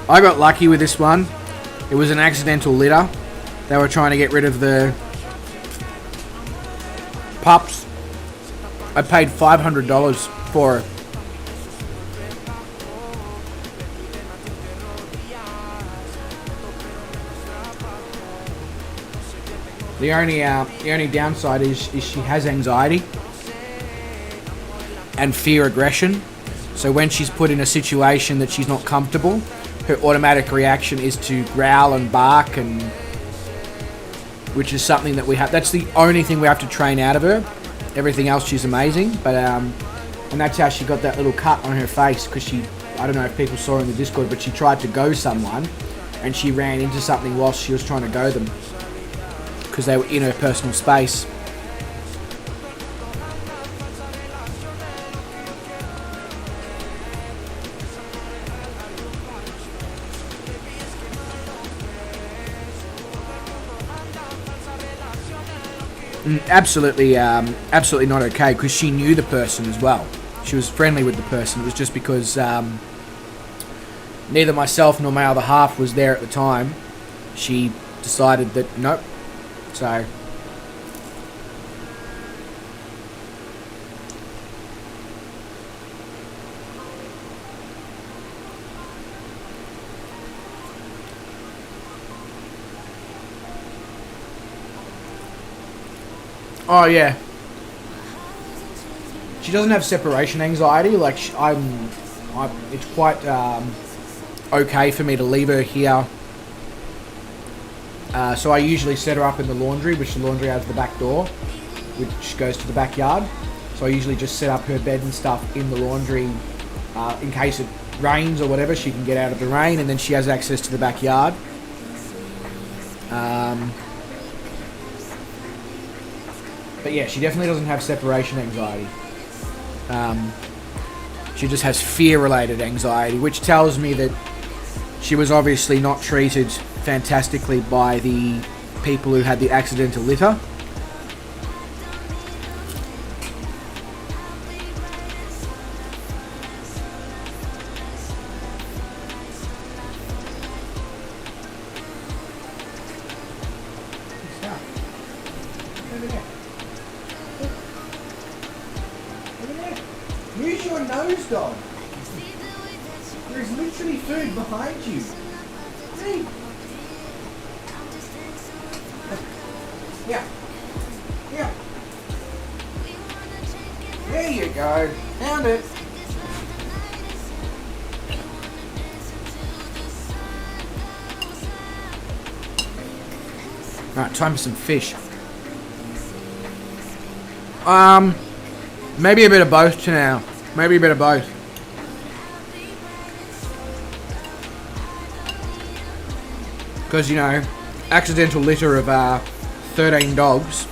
I got lucky with this one. It was an accidental litter. They were trying to get rid of the pups. I paid $500 for it. The only downside is she has anxiety and fear aggression. So when she's put in a situation that she's not comfortable, her automatic reaction is to growl and bark, and which is something that we have. That's the only thing we have to train out of her. Everything else, she's amazing. But and that's how she got that little cut on her face, because she, I don't know if people saw in the Discord, but she tried to go someone, and she ran into something whilst she was trying to go them, because they were in her personal space. Absolutely, absolutely not okay, because she knew the person as well. She was friendly with the person. It was just because neither myself nor my other half was there at the time. She decided that nope. So oh yeah, she doesn't have separation anxiety. Like it's quite okay for me to leave her here. So I usually set her up in the laundry, which the laundry has the back door, which goes to the backyard. So I usually just set up her bed and stuff in the laundry in case it rains or whatever. She can get out of the rain, and then she has access to the backyard. But yeah, she definitely doesn't have separation anxiety. She just has fear-related anxiety, which tells me that she was obviously not treated fantastically by the people who had the accidental litter. Use your nose, dog. There's literally food behind you. See? Yeah. Yeah. There you go. Found it. Alright, time for some fish. Maybe a bit of both now. Maybe a bit of both. Because, you know, accidental litter of 13 dogs.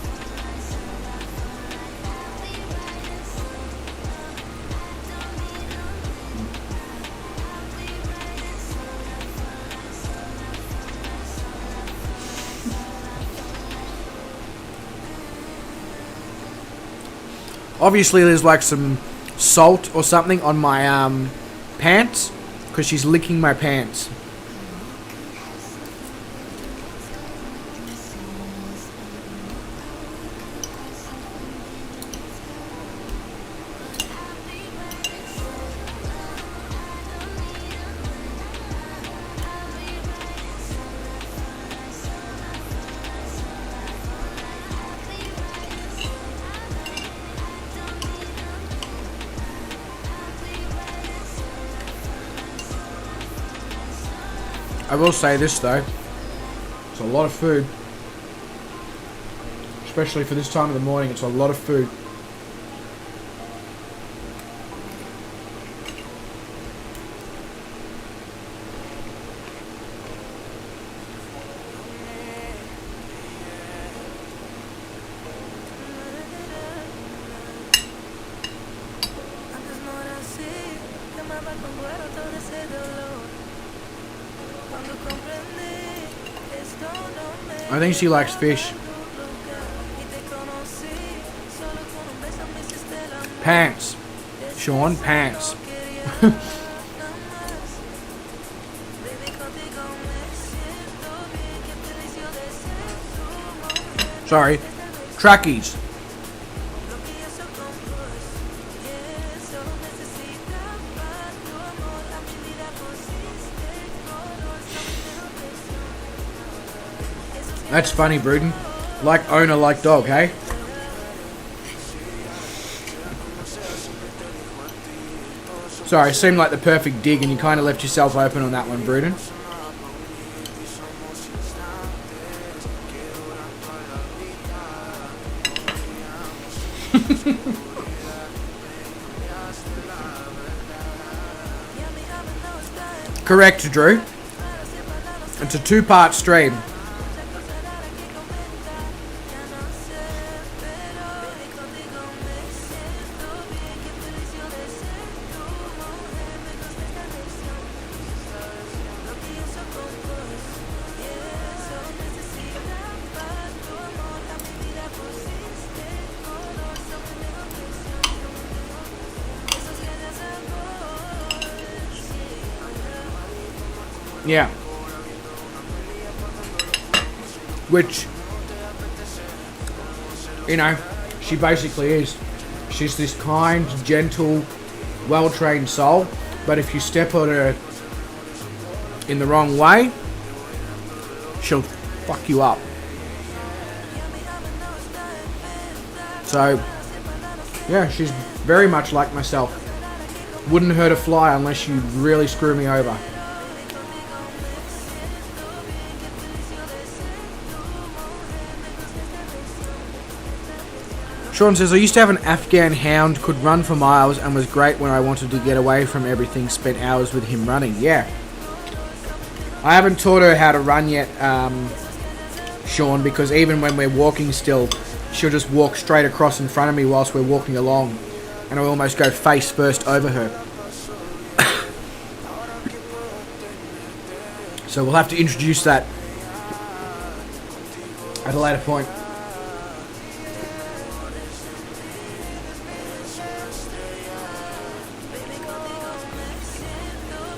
Obviously there's like some salt or something on my pants, because she's licking my pants. I will say this though, it's a lot of food, especially for this time of the morning. It's a lot of food. I think she likes fish. Pants. Sean, pants. Sorry. Trackies. That's funny, Bruden. Like owner, like dog, hey? Sorry, it seemed like the perfect dig and you kind of left yourself open on that one, Bruden. Correct, Drew. It's a two-part stream. Yeah. Which, you know, she basically is. She's this kind, gentle, well-trained soul, but if you step on her in the wrong way, she'll fuck you up. So, yeah, she's very much like myself. Wouldn't hurt a fly unless you really screw me over. Sean says, I used to have an Afghan hound, could run for miles and was great when I wanted to get away from everything, spent hours with him running. Yeah. I haven't taught her how to run yet, Sean, because even when we're walking still, she'll just walk straight across in front of me whilst we're walking along, and I almost go face first over her. So we'll have to introduce that at a later point.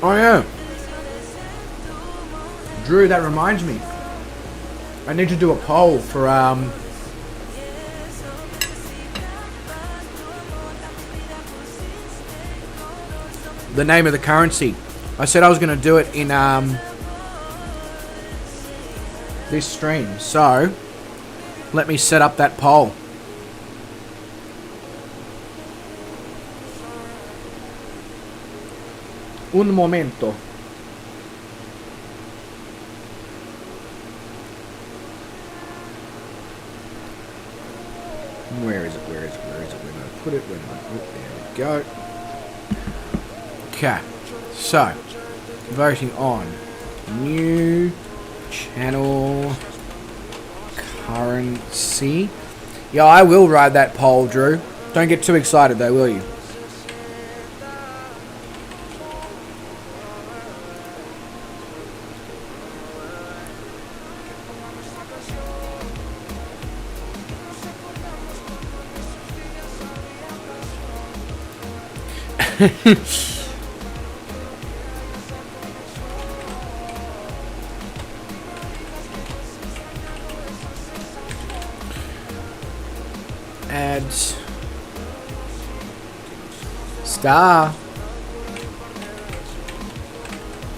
Oh yeah. Drew, that reminds me. I need to do a poll for the name of the currency. I said I was going to do it in this stream. So, let me set up that poll. Un momento. Where is it? Where is it? Where is it? Where did I put it? Where did I put it? There we go. Okay. So, voting on new channel currency. Yeah, I will ride that poll, Drew. Don't get too excited though, will you? Ads. Star.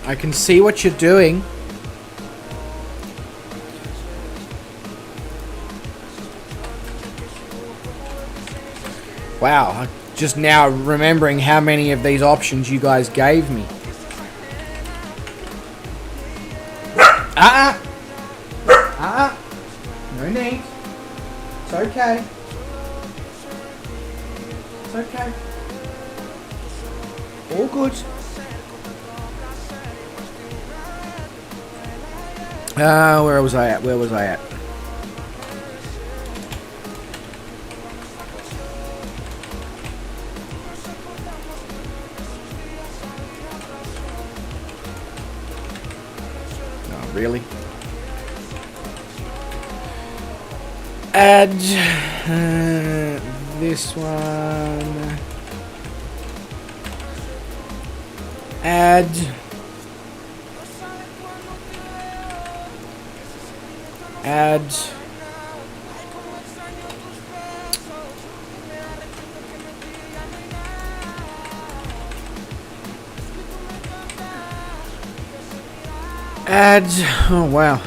I can see what you're doing. Wow. Just now remembering how many of these options you guys gave me. No need. It's okay. It's okay. All good. Where was I at? Where was I at? Really? Add this one. Add. Add. Add. Oh, wow.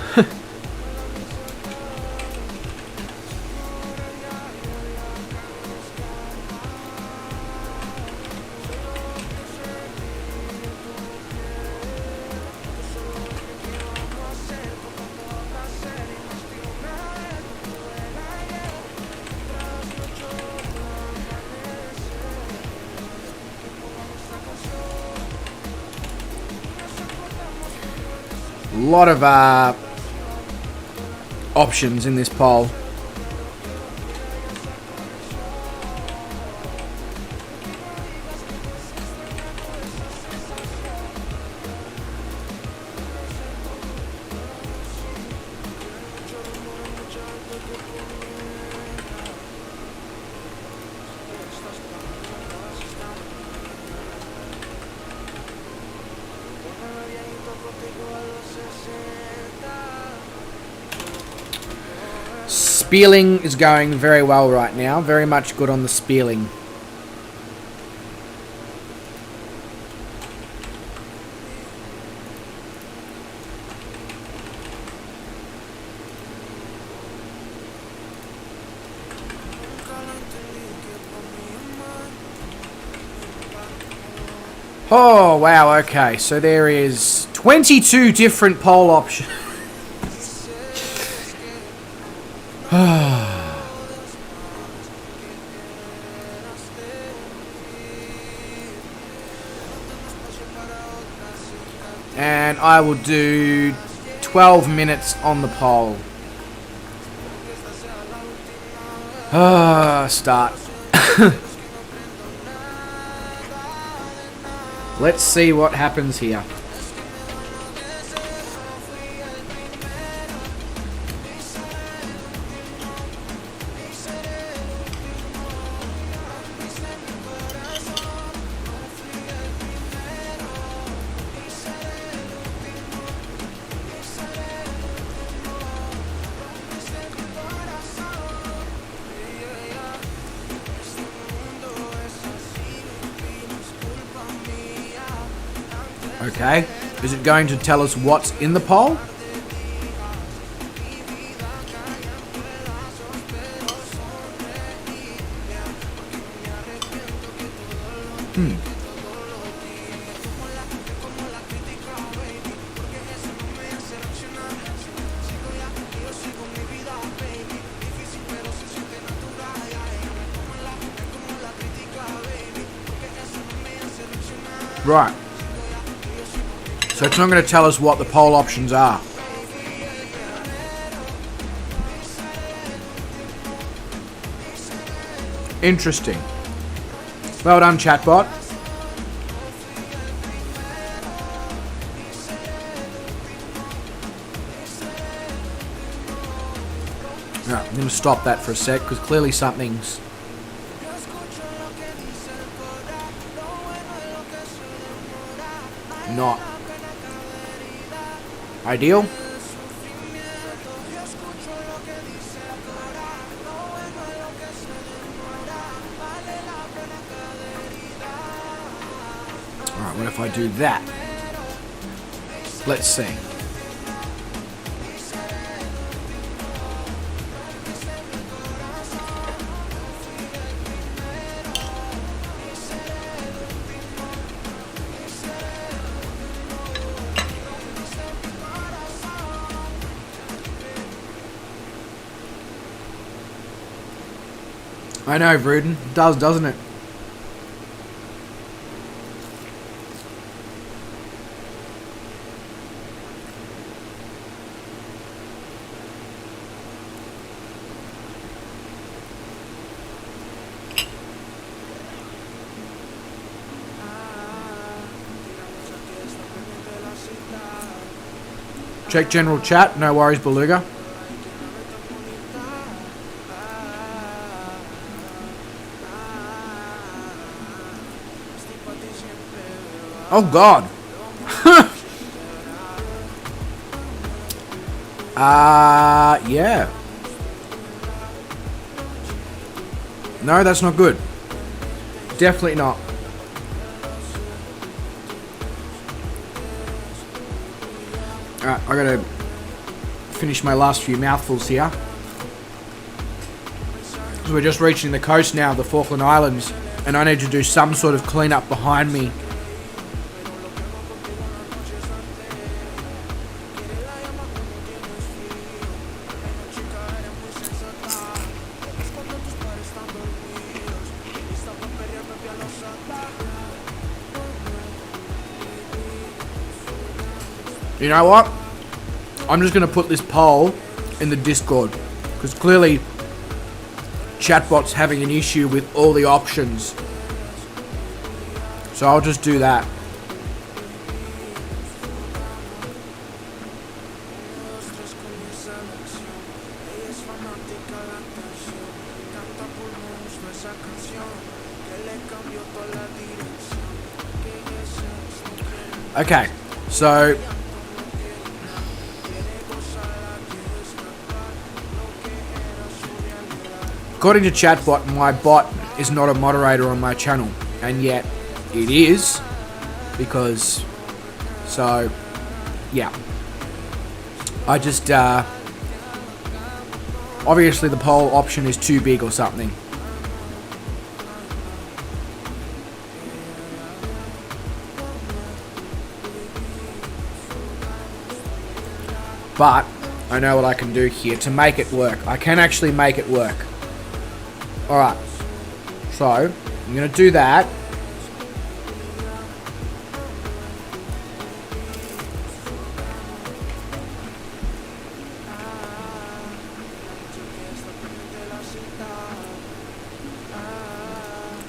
A lot of options in this poll. Spieling is going very well right now. Very much good on the spieling. Oh, wow, okay. So there is 22 different poll options. And I will do 12 minutes on the poll. Start. Let's see what happens here. Okay, is it going to tell us what's in the poll? Right. So it's not going to tell us what the poll options are. Interesting. Well done, chatbot. Right, I'm going to stop that for a sec because clearly something's not ideal. Alright, what if I do that? Let's see. I know, Vruden. It does, doesn't it? Check general chat. No worries, Beluga. Oh God. Yeah. No, that's not good. Definitely not. Alright, I gotta finish my last few mouthfuls here. So we're just reaching the coast now, the Falkland Islands, and I need to do some sort of cleanup behind me. You know what? I'm just going to put this poll in the Discord, because clearly chatbot's having an issue with all the options. So I'll just do that. Okay, so according to chatbot, my bot is not a moderator on my channel, and yet it is, because, so, yeah. I just, obviously the poll option is too big or something. But I know what I can do here to make it work. I can actually make it work. Alright. So, I'm going to do that.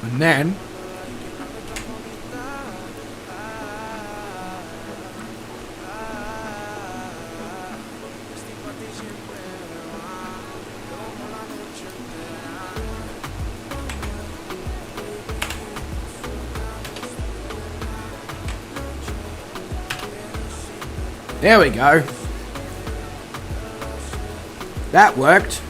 And then there we go. That worked.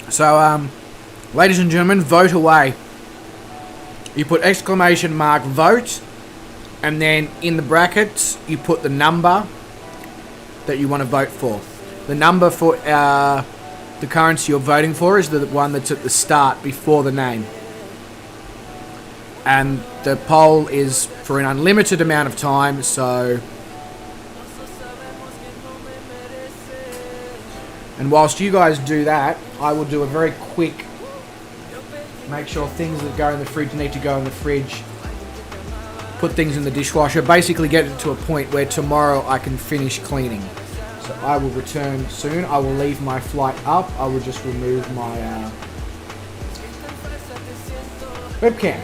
So, ladies and gentlemen, vote away. You put exclamation mark vote, and then in the brackets, you put the number that you want to vote for. The number for the currency you're voting for is the one that's at the start before the name. And the poll is for an unlimited amount of time, so... And whilst you guys do that, I will do a very quick... Make sure things that go in the fridge need to go in the fridge. Put things in the dishwasher, basically get it to a point where tomorrow I can finish cleaning. So I will return soon. I will leave my flight up. I will just remove my webcam.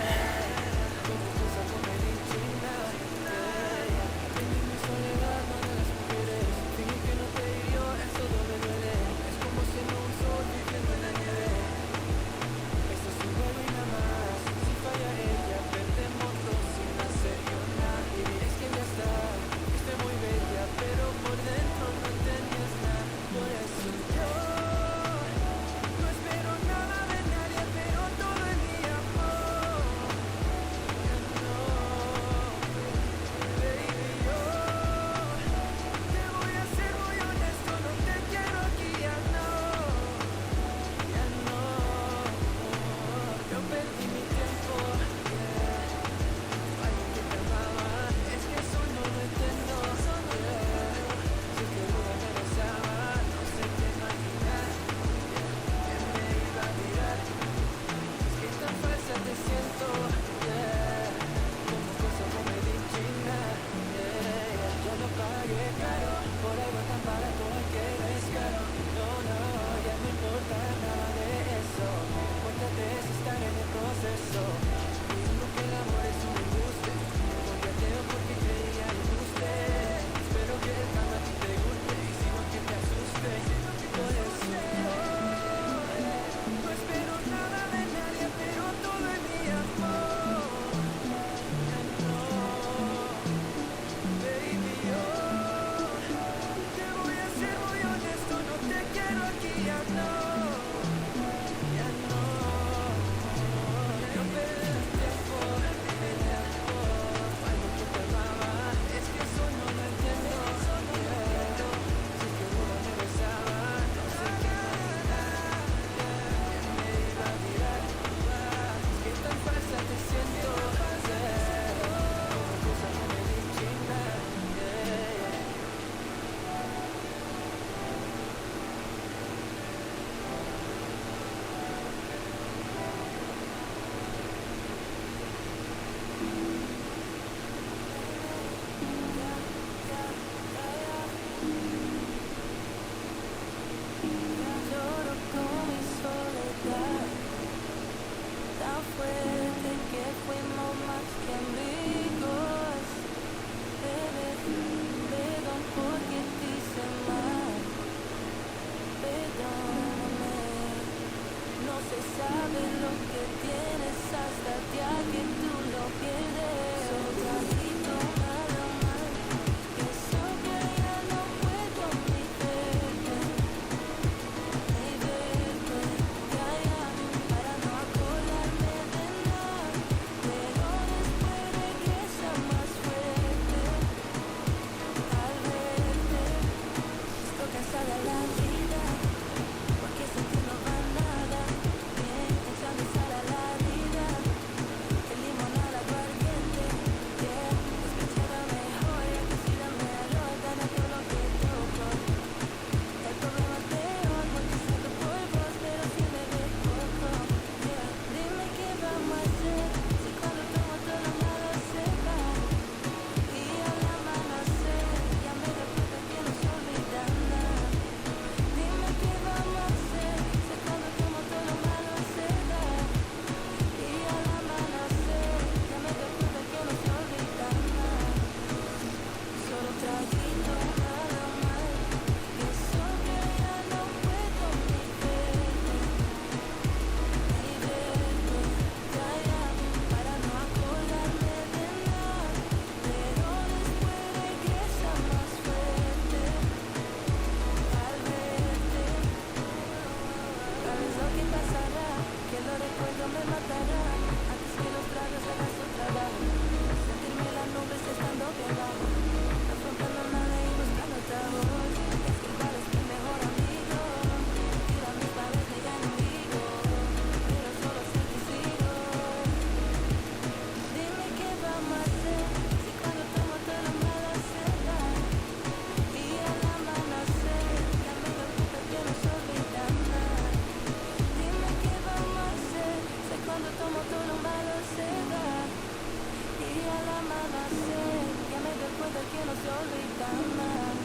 olvidar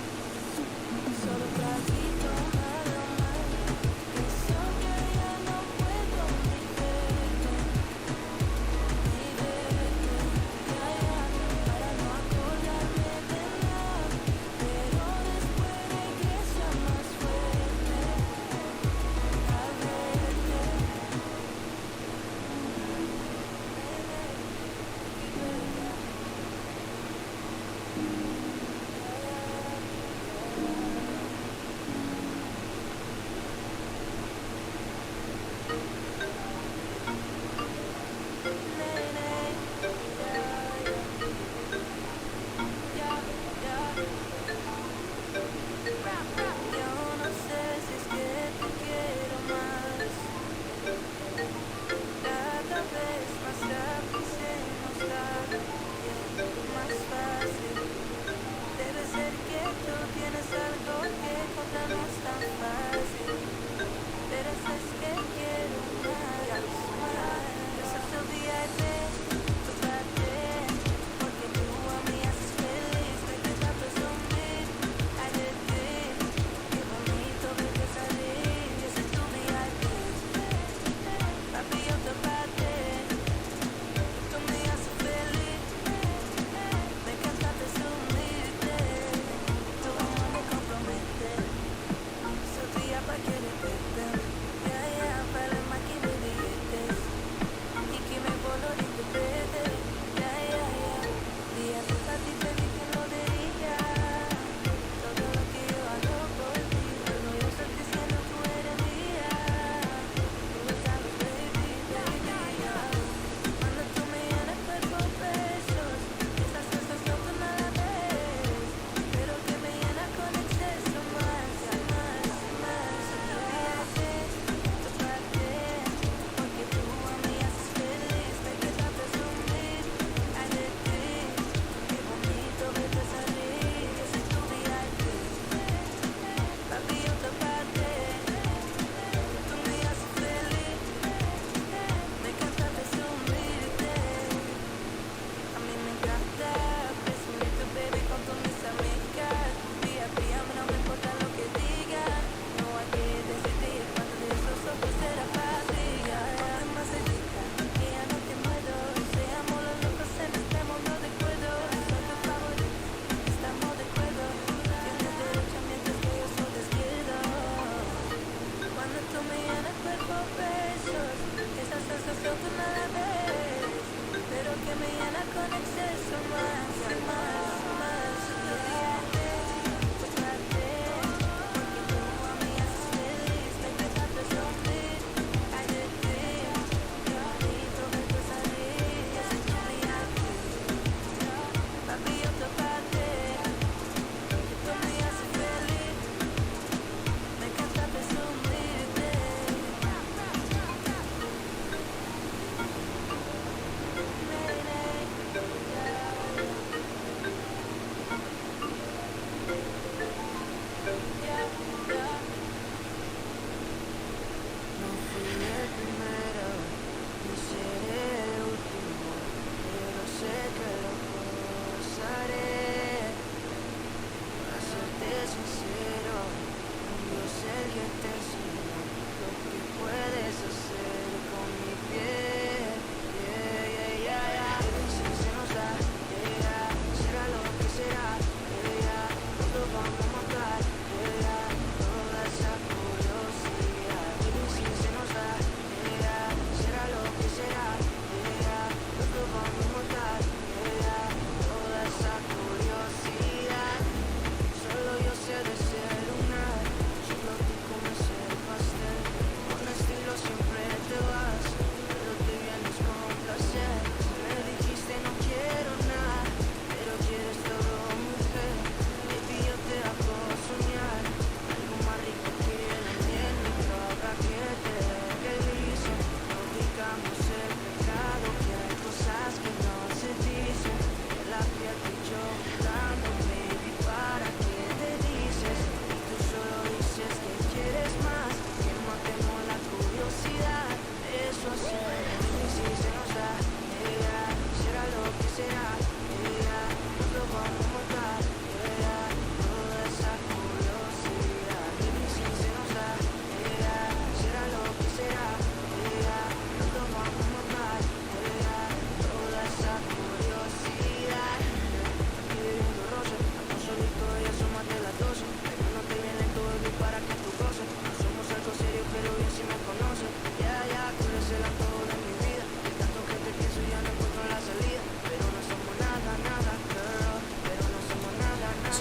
solo un ratito más, eso que ya no puedo ni verte, ya, para no acordarme de nada, pero después regresa más fuerte a verte. Yo no sé si es que te quiero más, cada vez más rápido se nos da, más fácil. Debe ser que tú tienes algo que contarnos tan fácil, pero es que quiero más. Yo soy tu VIP, tu parte, porque tú a mí haces feliz, me queda presumir. I did this, qué bonito verte salir. Yo soy tu VIP, papi yo te parte, tú me haces feliz, me encanta presumirte, tu amor me compromete, soy tuya pa' que repete, vale más que de billetes, y que me vuelo de tu vete, días de ti pedí que no diría, todo lo que yo hago por ti, pero yo estoy diciendo tú eres mía, tú lo sabes baby, cuando tú me llenas cuerpo besos, esas cosas no tú nada ves, pero que me llena con exceso más, tu parte, porque tú a mí haces feliz, me queda presumir, I did this, qué bonito verte salir, yo soy tu VIP, papi yo te parte, tú me haces feliz, me encanta presumirte, a mí me encanta presumirte baby con todas mis amigas, VIP a mí no me importa lo que digan, no hay que decidir cuando de esos ojos será fácil, cuanto más se diga, que ya no te muero, seamos los locos en este mundo de cuerdo, soy tu favorito, estamos de acuerdo, tienes derecho mientras que yo soy izquierdo, cuando tú me llenas cuerpo besos, esa sensación tú no la ves, pero que me llena con exceso más, tu parte, porque tú a mí haces feliz, me encanta presumir, I did this, qué bonito verte salir, yo soy tu VIP, papi yo te parte, tú me haces feliz, me encanta presumirte.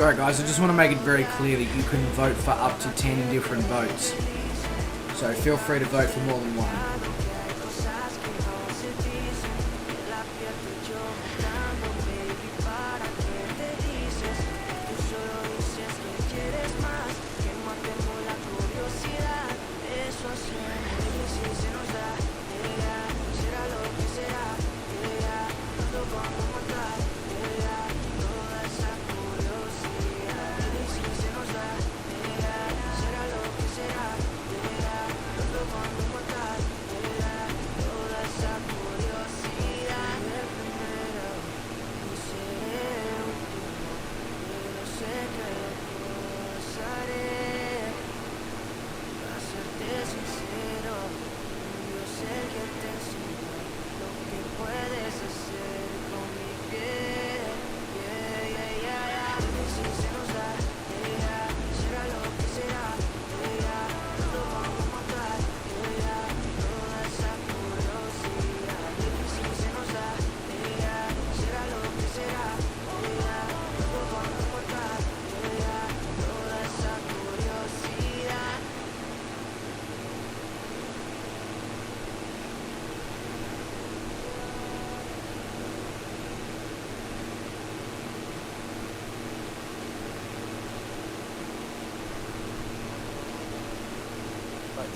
Sorry guys, I just want to make it very clear that you can vote for up to 10 different votes. So feel free to vote for more than one.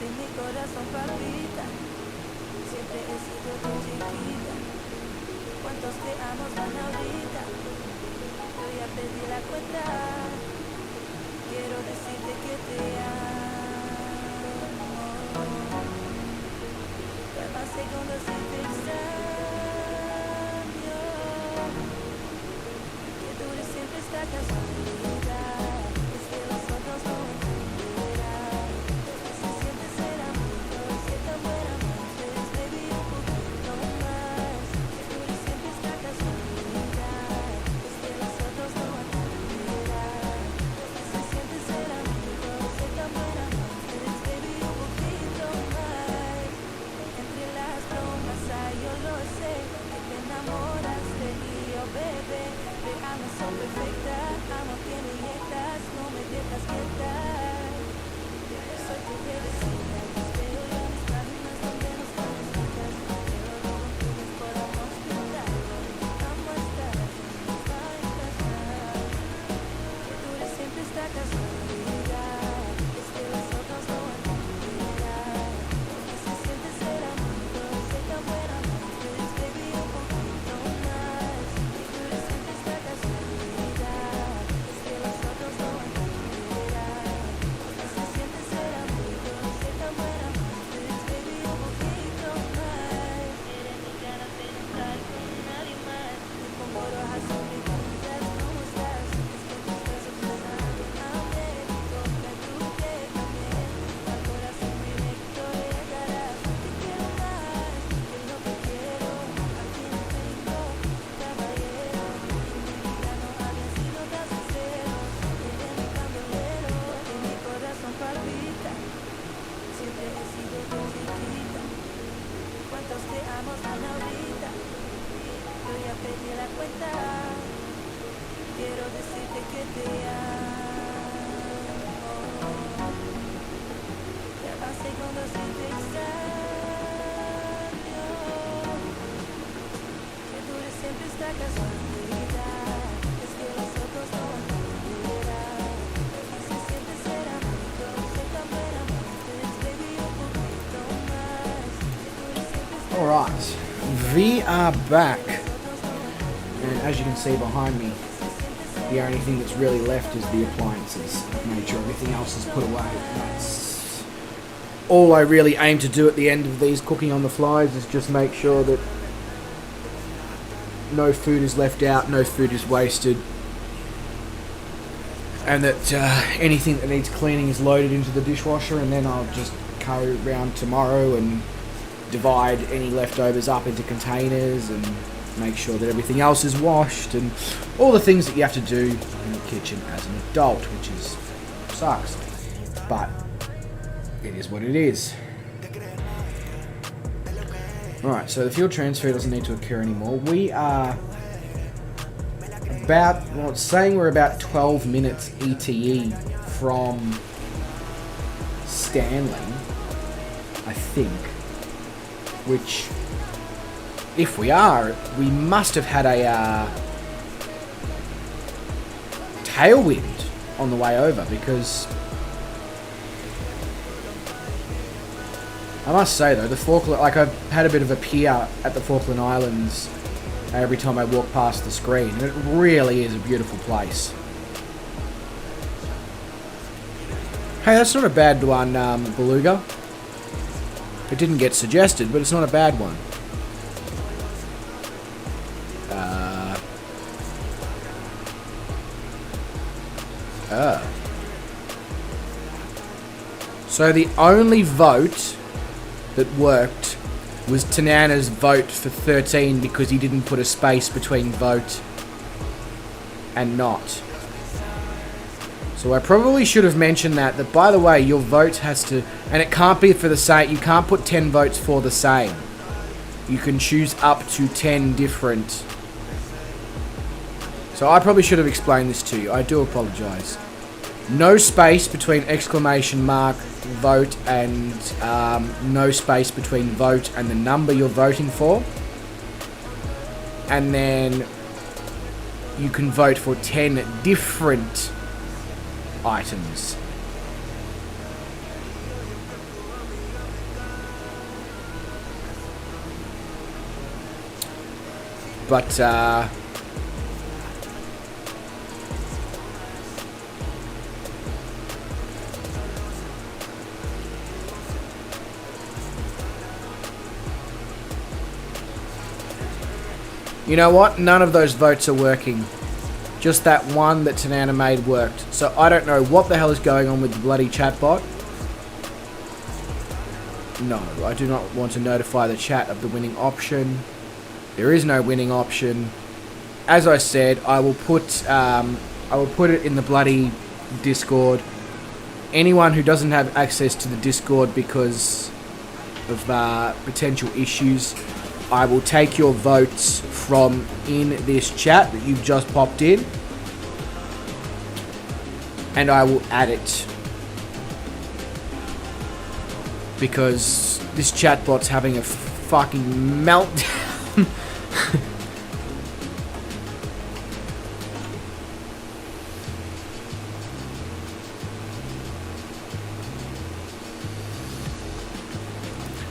Mi corazón palpita, siempre he sido tu chiquita. ¿Cuántos te amos van ahorita? Voy a pedir la cuenta. Quiero decirte que te amo. Cada segundo si te extraño. Que dure siempre esta casualidad. Es que los otros no entenderán. Se siente ser amigos, que tan buen amantes, baby, un poquito más. Que dure siempre esta casualidad. Es que los otros no entenderán. Se siente ser amigos, que tan buen amantes, baby, un poquito más. Entre las bromas hay, yo lo sé, que te enamoraste y yo, bebé. Te amo, son perfecta, amo que me inyectas, no me dejas quieta. Soy tu bebecita, te espero yo en mis páginas donde nos conectas. Pero no confíes, podamos pintarlo. Amo estar aquí, nos va a encantar. Que dure siempre esta casualidad. Es que los otros no entenderán. Porque se siente ser amigos, ser tan buen amantes, baby, un poquito más. Que dure siempre esta casualidad. Es que los otros no entenderán. Porque se siente ser amigos, ser tan buen amantes, baby, un poquito más. Eres mis ganas de no estar con nadie más. Te pongo rojas, son mis cosas, ¿cómo estás? Es que tus besos me saben a México, que tú que también. Al corazón directo llegarás. Te quiero más, que lo que quiero. Aquí no tengo caballero. En mi vida no había sido tan sincero. Eres mi candolero, en mi corazón palpita. Siempre he sido tu chiquita. ¿Cuántos te amos van ahorita? Voy a pedir la cuenta. Quiero decirte que te amo. Cada segundo si te extraño. Que dure siempre esta casualidad. Es que los otros no entenderán. Porque se siente ser amigos, ser tan buen amantes, baby, un poquito más. Que dure siempre esta Alright, we are back. And as you can see behind me, the only thing that's really left is the appliances. I've made sure everything else is put away. That's all I really aim to do at the end of these cooking on the flies, is just make sure that no food is left out, no food is wasted, and that anything that needs cleaning is loaded into the dishwasher, and then I'll just carry around tomorrow and divide any leftovers up into containers and make sure that everything else is washed and all the things that you have to do in the kitchen as an adult, which is sucks, but it is what it is. Alright, so the fuel transfer doesn't need to occur anymore. We are well, it's saying we're about 12 minutes ETE from Stanley, I think. Which, if we are, we must have had a tailwind on the way over, because I must say though, the Falkland, like, I've had a bit of a peer at the Falkland Islands every time I walk past the screen, and it really is a beautiful place. Hey, that's not a bad one, Beluga. It didn't get suggested, but it's not a bad one. So the only vote that worked was Tanana's vote for 13 because he didn't put a space between vote and not. So I probably should have mentioned that by the way, your vote has to, and it can't be for the same, you can't put 10 votes for the same. You can choose up to 10 different. So I probably should have explained this to you. I do apologise. No space between exclamation mark, vote, and no space between vote and the number you're voting for. And then you can vote for 10 different items. But you know what? None of those votes are working. Just that one that Tanana made worked. So I don't know what the hell is going on with the bloody chatbot. No, I do not want to notify the chat of the winning option. There is no winning option. As I said, I will put it in the bloody Discord. Anyone who doesn't have access to the Discord because of potential issues, I will take your votes from in this chat that you've just popped in, and I will add it, because this chatbot's having a fucking meltdown.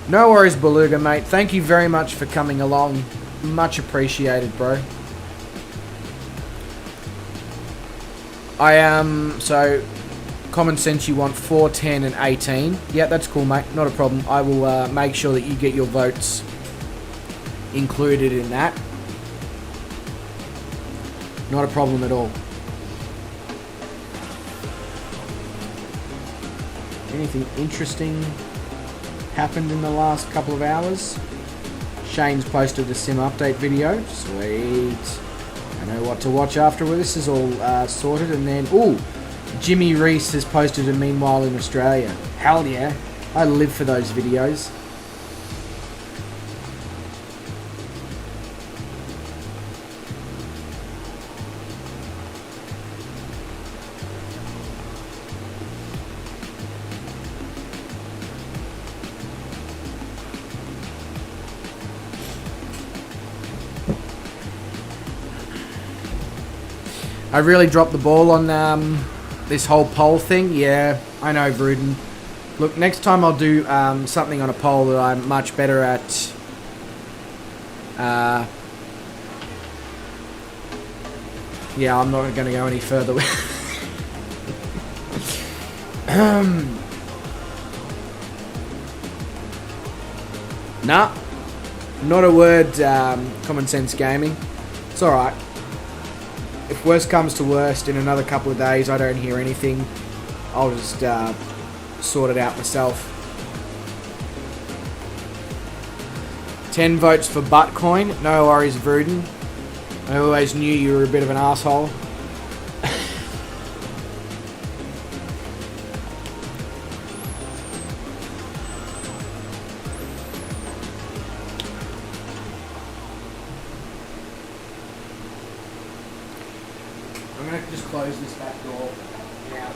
No worries, Beluga, mate. Thank you very much for coming along. Much appreciated, bro. So, common sense, you want 4, 10, and 18. Yeah, that's cool, mate. Not a problem. I will make sure that you get your votes included in that. Not a problem at all. Anything interesting happened in the last couple of hours? Shane's posted a sim update video. Sweet. I know what to watch after this is all sorted. And then, ooh, Jimmy Reese has posted a meanwhile in Australia. Hell yeah. I live for those videos. I really dropped the ball on this whole poll thing. Yeah, I know, Vruden. Look, next time I'll do something on a poll that I'm much better at. Yeah, I'm not going to go any further with. Nah, not a word. Common Sense Gaming. It's all right. If worst comes to worst, in another couple of days I don't hear anything, I'll just sort it out myself. 10 votes for Buttcoin. No worries, Vruden. I always knew you were a bit of an asshole. I'm going to just close this back door now.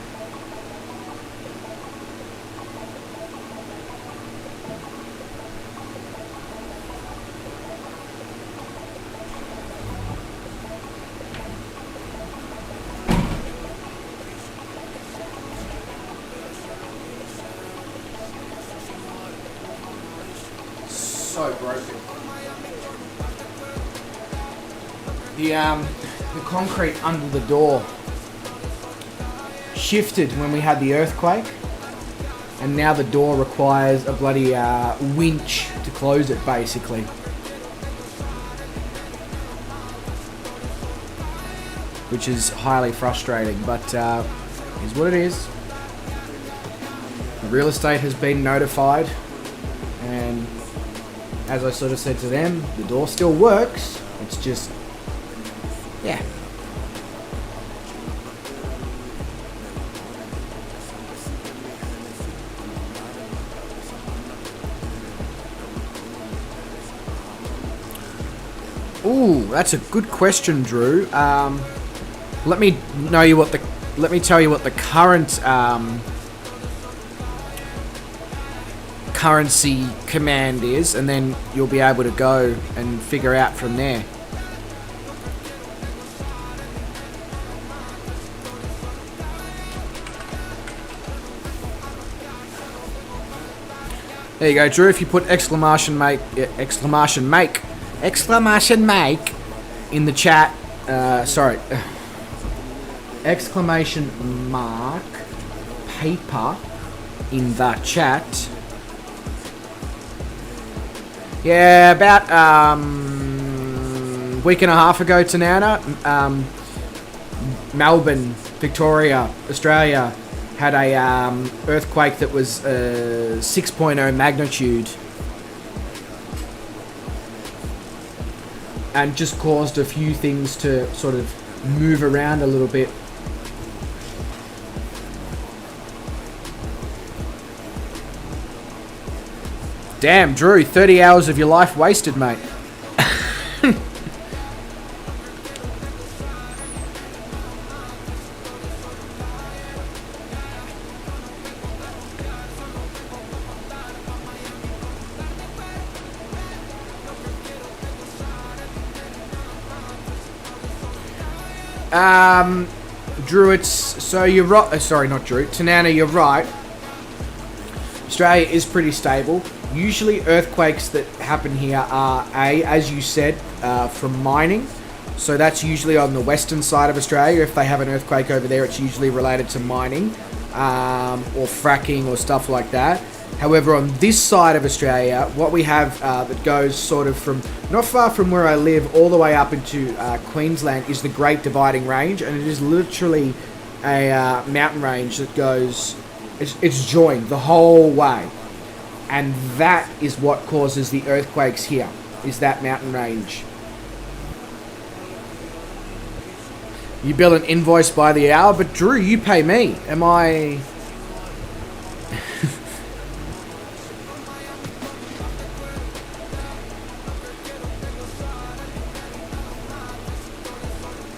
So broken. The concrete under the door shifted when we had the earthquake, and now the door requires a bloody winch to close it, basically. Which is highly frustrating, but is what it is. The real estate has been notified, and as I sort of said to them, the door still works. It's just, yeah. Ooh, that's a good question, Drew. Let me tell you what the current currency command is, and then you'll be able to go and figure out from there. There you go, Drew. If you put exclamation make in the chat, exclamation mark paper in the chat. Yeah, about week and a half ago, Tanana, Melbourne, Victoria, Australia, had a earthquake that was 6.0 magnitude, and just caused a few things to sort of move around a little bit. Damn, Drew, 30 hours of your life wasted, mate. Drew, so you're right. Sorry, not Drew. Tanana, you're right. Australia is pretty stable. Usually earthquakes that happen here are, as you said, from mining. So that's usually on the western side of Australia. If they have an earthquake over there, it's usually related to mining or fracking or stuff like that. However, on this side of Australia, what we have that goes sort of from not far from where I live all the way up into Queensland is the Great Dividing Range, and it is literally a mountain range that goes, it's joined the whole way. And that is what causes the earthquakes here, is that mountain range. You bill an invoice by the hour, but Drew, you pay me. Am I...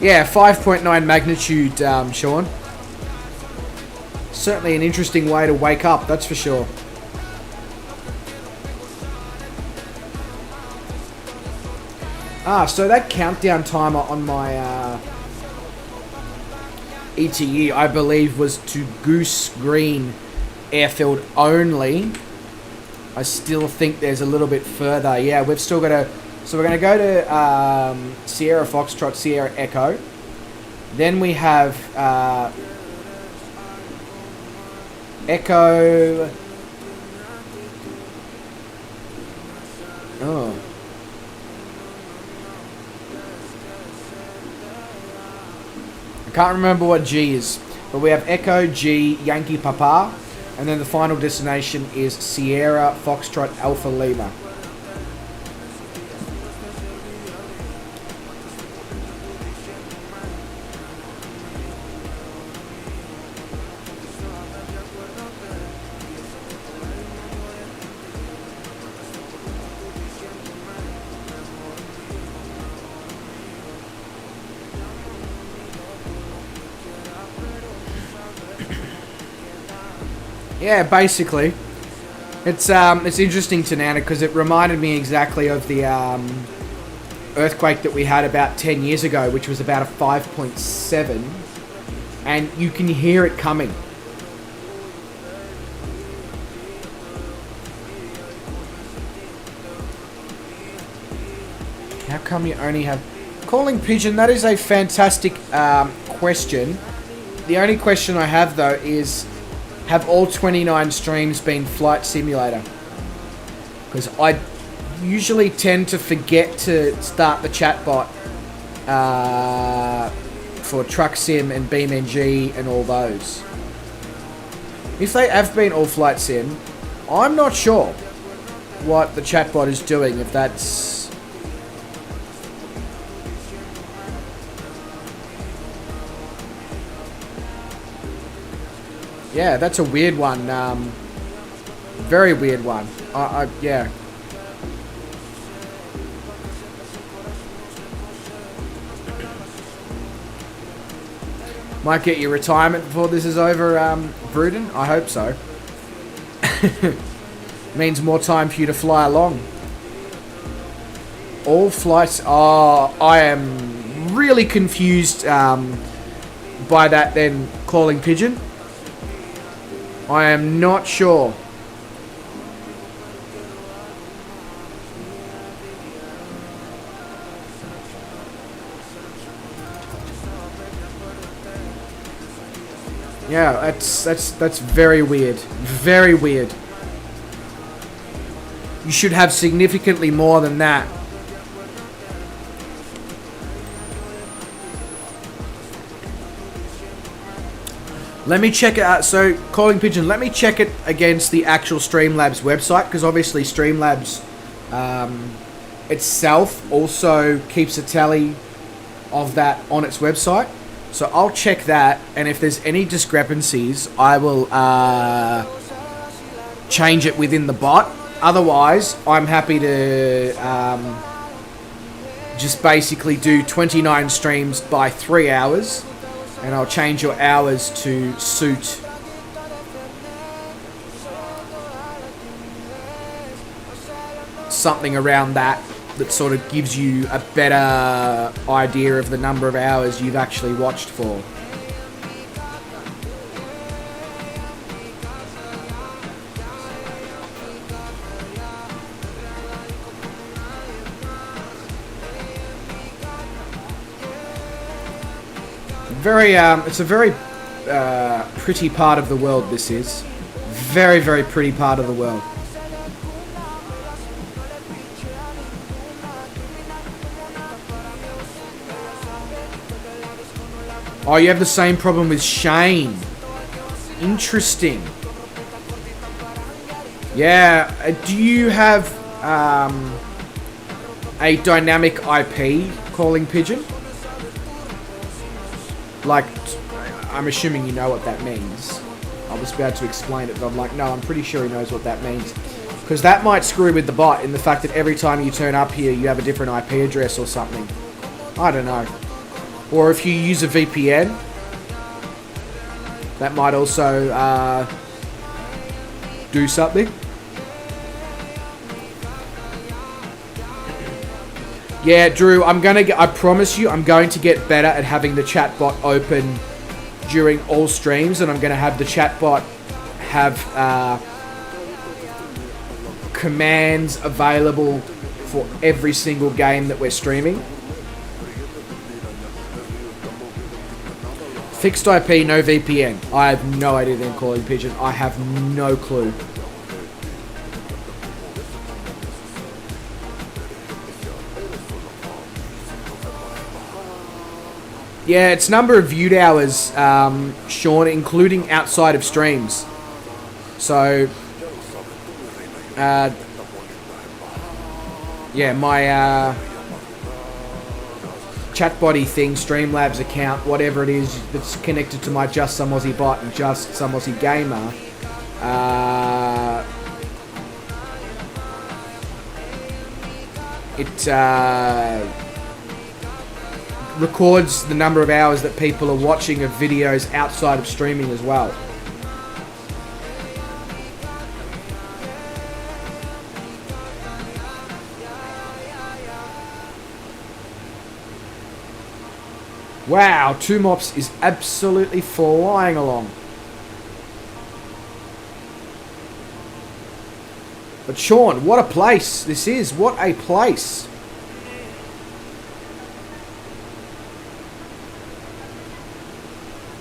Yeah, 5.9 magnitude, Sean. Certainly an interesting way to wake up, that's for sure. So that countdown timer on my ETE, I believe, was to Goose Green airfield only. I still think there's a little bit further. Yeah, we've still got to... So we're going to go to Sierra Foxtrot, Sierra Echo. Then we have Echo... Oh. I can't remember what G is. But we have Echo, G, Yankee Papa. And then the final destination is Sierra Foxtrot Alpha Lima. Yeah, basically. It's interesting to Nana because it reminded me exactly of the earthquake that we had about 10 years ago, which was about a 5.7, and you can hear it coming. How come you only have... Calling Pigeon, that is a fantastic question. The only question I have, though, is... Have all 29 streams been Flight Simulator? Because I usually tend to forget to start the chatbot for Truck Sim and BeamNG and all those. If they have been all Flight Sim, I'm not sure what the chatbot is doing, if that's... Yeah, that's a weird one. Very weird one. Yeah. Might get your retirement before this is over, Bruden. I hope so. Means more time for you to fly along. All flights... Oh, I am really confused by that then, Calling Pigeon. I am not sure. Yeah, that's very weird. Very weird. You should have significantly more than that. Let me check it out. So, Calling Pigeon, let me check it against the actual Streamlabs website, because obviously Streamlabs itself also keeps a tally of that on its website. So I'll check that, and if there's any discrepancies, I will change it within the bot. Otherwise, I'm happy to just basically do 29 streams by 3 hours. And I'll change your hours to suit something around that sort of gives you a better idea of the number of hours you've actually watched for. It's a very pretty part of the world, this is. Very, very pretty part of the world. Oh, you have the same problem with Shane. Interesting. Yeah, do you have a dynamic IP, Calling Pigeon? Like, I'm assuming you know what that means. I was about to explain it, but I'm like, no, I'm pretty sure he knows what that means. Because that might screw with the bot in the fact that every time you turn up here, you have a different IP address or something. I don't know. Or if you use a VPN, that might also do something. Yeah, Drew, I promise you, I'm going to get better at having the chatbot open during all streams, and I'm going to have the chatbot have commands available for every single game that we're streaming. Fixed IP, no VPN. I have no idea then, Calling Pigeon. I have no clue. Yeah, it's number of viewed hours, Sean, including outside of streams. So, yeah, my chatbotty thing, Streamlabs account, whatever it is that's connected to my Just Some Aussie bot and Just Some Aussie Gamer, it records the number of hours that people are watching of videos outside of streaming as well. Wow, 2 mops is absolutely flying along. But Sean, what a place this is. What a place.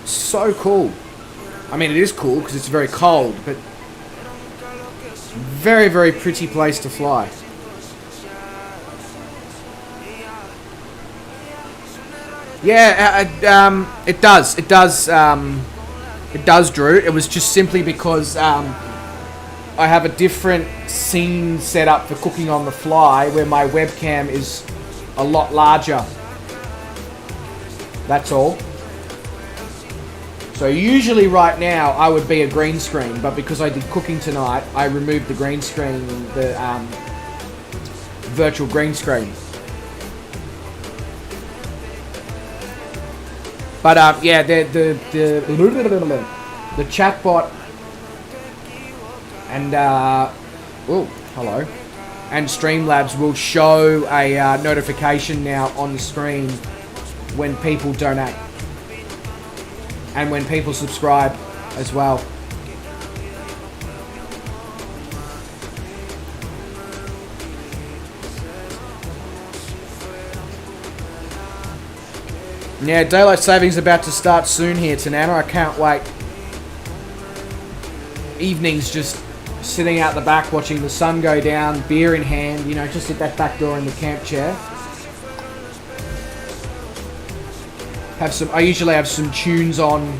So cool. I mean, it is cool because it's very cold, but very, very pretty place to fly. Yeah, it does. It does, Drew. It was just simply because I have a different scene set up for cooking on the fly where my webcam is a lot larger. That's all. So usually right now I would be a green screen, but because I did cooking tonight, I removed the green screen, the virtual green screen. But yeah, the chatbot and oh, hello, and Streamlabs will show a notification now on the screen when people donate and when people subscribe as well. Yeah, daylight savings about to start soon here, Tanana. I can't wait. Evenings just sitting out the back watching the sun go down, beer in hand, you know, just at that back door in the camp chair. I usually have some tunes on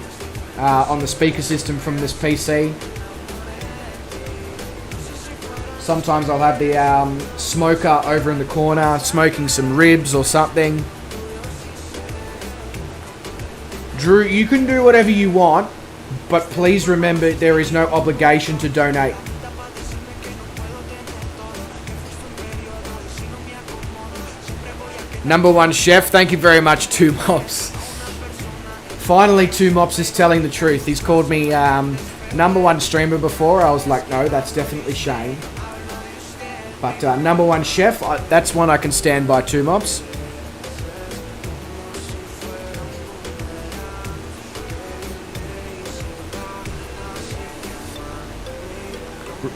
the speaker system from this PC. Sometimes I'll have the smoker over in the corner smoking some ribs or something. Drew, you can do whatever you want, but please remember there is no obligation to donate. Number one chef, thank you very much, 2 mops. Finally, 2 mops is telling the truth. He's called me number one streamer before. I was like, no, that's definitely Shane. But number one chef, that's one I can stand by, 2 mops.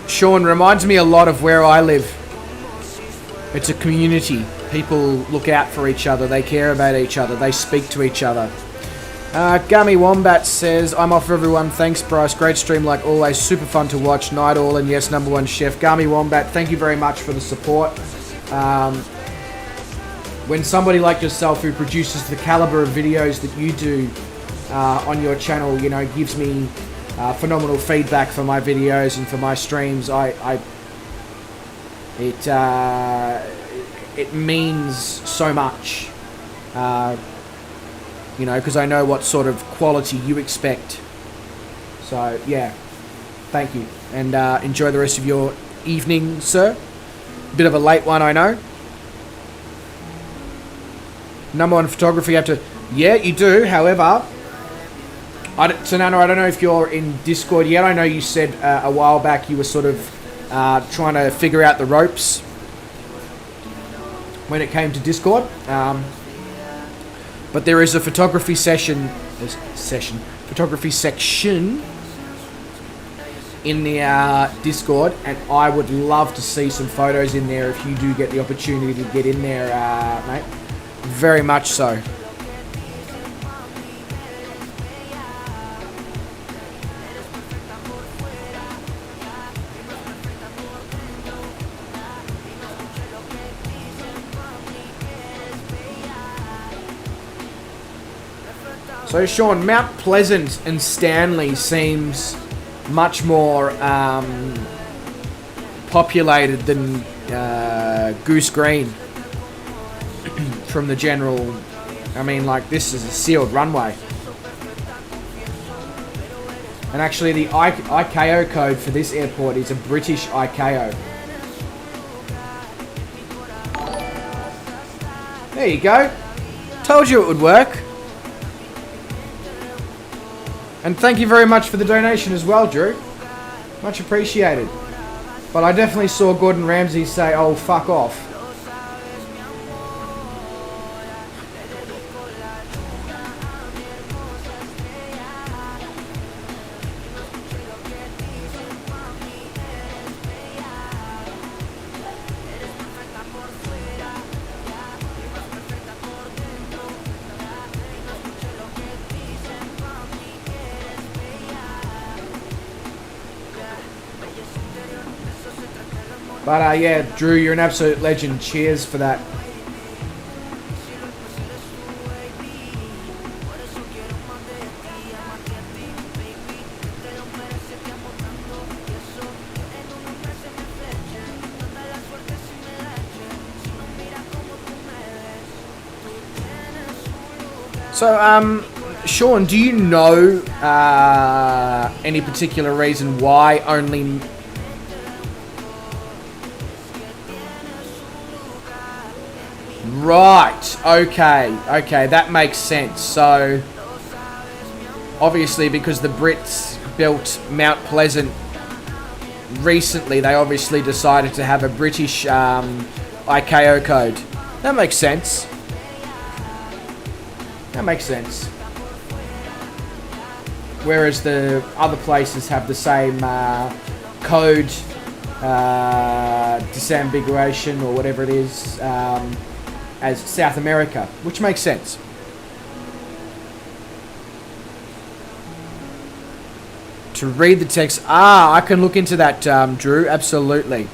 Sean, reminds me a lot of where I live. It's a community. People look out for each other. They care about each other. They speak to each other. Gummy Wombat says, I'm off everyone. Thanks, Bryce. Great stream like always. Super fun to watch. Night all. And yes, number one chef. Gummy Wombat, thank you very much for the support. When somebody like yourself who produces the caliber of videos that you do on your channel, you know, gives me phenomenal feedback for my videos and for my streams, it means so much, you know, because I know what sort of quality you expect. So yeah, thank you, and enjoy the rest of your evening, sir. Bit of a late one, I know. Number one photography, you have to, yeah, you do. However, Tanana, I don't know if you're in Discord yet. I know you said a while back you were sort of trying to figure out the ropes when it came to Discord. But there is a photography photography section in the Discord, and I would love to see some photos in there if you do get the opportunity to get in there, mate. Very much so. So Sean, Mount Pleasant and Stanley seems much more populated than Goose Green from the general. I mean, like, this is a sealed runway. And actually the ICAO code for this airport is a British ICAO. There you go. Told you it would work. And thank you very much for the donation as well, Drew. Much appreciated. But I definitely saw Gordon Ramsay say, oh, fuck off. But yeah, Drew, you're an absolute legend. Cheers for that. So, Sean, do you know any particular reason why only... Right, okay, that makes sense. So, obviously because the Brits built Mount Pleasant recently, they obviously decided to have a British ICAO code. That makes sense. That makes sense. Whereas the other places have the same code, disambiguation or whatever it is, as South America, which makes sense. To read the text, I can look into that, Drew, absolutely.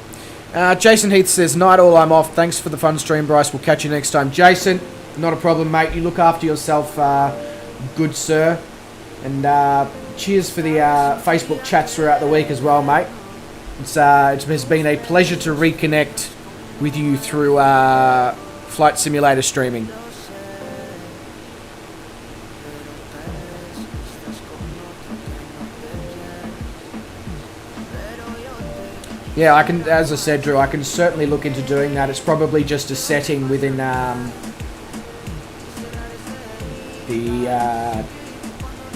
Jason Heath says, night all, I'm off. Thanks for the fun stream, Bryce. We'll catch you next time. Jason, not a problem, mate. You look after yourself, good sir. And cheers for the Facebook chats throughout the week as well, mate. It has been a pleasure to reconnect with you through Flight Simulator streaming. Yeah, I can, as I said, Drew, I can certainly look into doing that. It's probably just a setting within the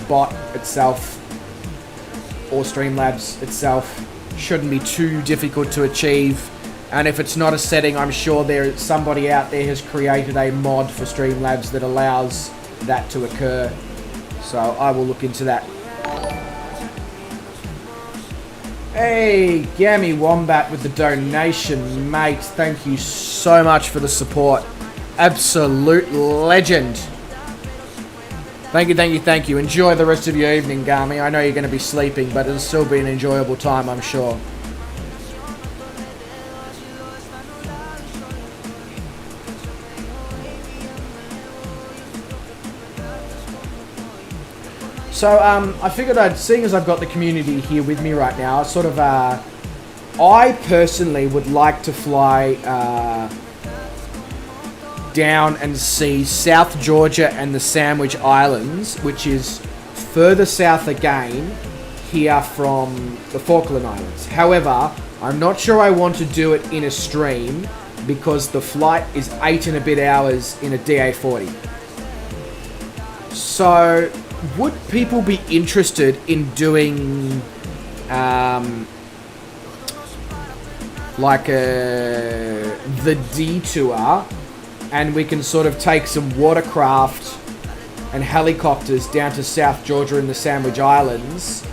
bot itself or Streamlabs itself. Shouldn't be too difficult to achieve. And if it's not a setting, I'm sure somebody out there has created a mod for Streamlabs that allows that to occur. So I will look into that. Hey, Gammy Wombat with the donation, mate. Thank you so much for the support. Absolute legend. Thank you, thank you, thank you. Enjoy the rest of your evening, Gami. I know you're going to be sleeping, but it'll still be an enjoyable time, I'm sure. So, I figured seeing as I've got the community here with me right now, sort of, I personally would like to fly down and see South Georgia and the Sandwich Islands, which is further south again here from the Falkland Islands. However, I'm not sure I want to do it in a stream because the flight is 8 and a bit hours in a DA40. So, would people be interested in doing like the detour, and we can sort of take some watercraft and helicopters down to South Georgia and the Sandwich Islands,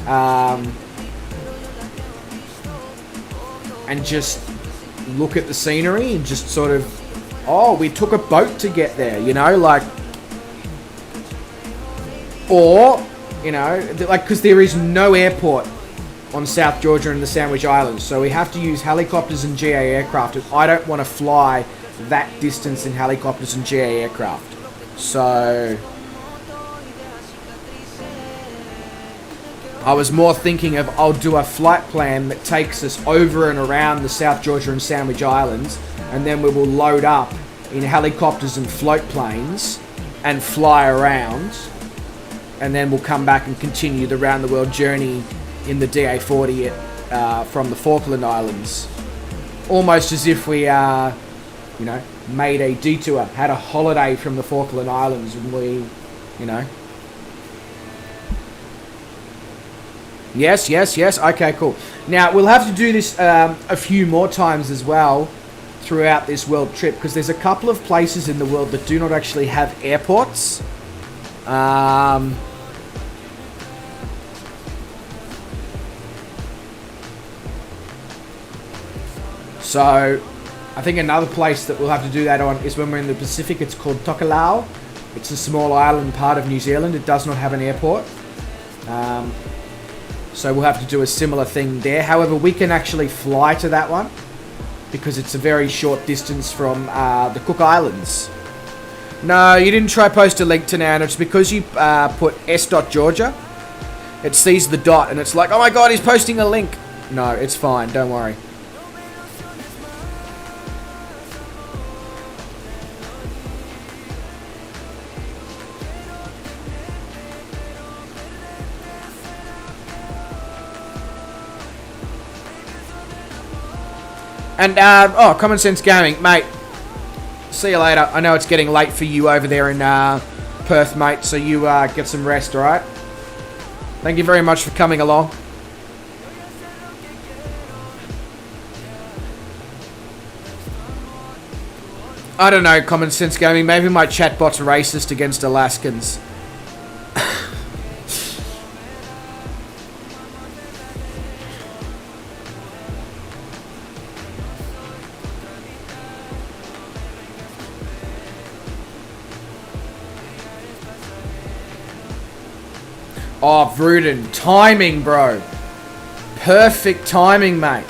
and just look at the scenery and just sort of, oh, we took a boat to get there, you know, like, or, you know, like, because there is no airport on South Georgia and the Sandwich Islands, so we have to use helicopters and GA aircraft, and I don't want to fly that distance in helicopters and GA aircraft. So I was more thinking of, I'll do a flight plan that takes us over and around the South Georgia and Sandwich Islands, and then we will load up in helicopters and float planes and fly around, and then we'll come back and continue the round the world journey in the DA40 from the Falkland Islands. Almost as if we you know, made a detour, had a holiday from the Falkland Islands, and we, you know. Yes, yes, yes. Okay, cool. Now, we'll have to do this a few more times as well throughout this world trip, because there's a couple of places in the world that do not actually have airports. So, I think another place that we'll have to do that on is when we're in the Pacific. It's called Tokelau. It's a small island part of New Zealand. It does not have an airport. So we'll have to do a similar thing there. However, we can actually fly to that one because it's a very short distance from the Cook Islands. No, you didn't try post a link to now. It's because you put s.georgia. It sees the dot and it's like, oh my god, he's posting a link. No, it's fine. Don't worry. And, oh, Common Sense Gaming, mate. See you later. I know it's getting late for you over there in Perth, mate, so you get some rest, alright? Thank you very much for coming along. I don't know, Common Sense Gaming. Maybe my chatbot's racist against Alaskans. Oh, Vruden. Timing, bro. Perfect timing, mate.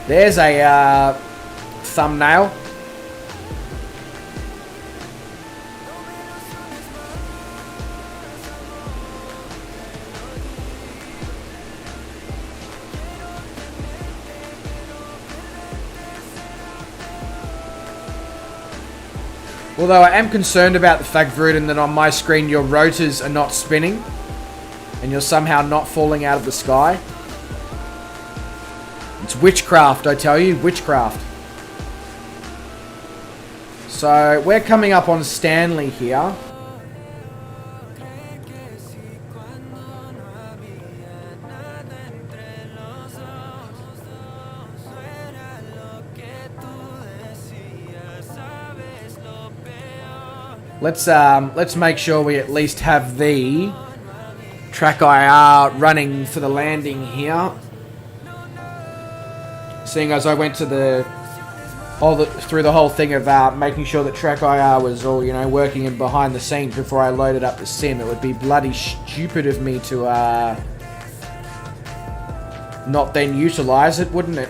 There's a thumbnail. Although I am concerned about the fact, Vruden, that on my screen your rotors are not spinning and you're somehow not falling out of the sky. It's witchcraft, I tell you, witchcraft. So we're coming up on Stanley here. Let's make sure we at least have the track IR running for the landing here. Seeing as I went to through the whole thing of making sure that track IR was all, you know, working in behind the scenes before I loaded up the sim. It would be bloody stupid of me to not then utilize it, wouldn't it?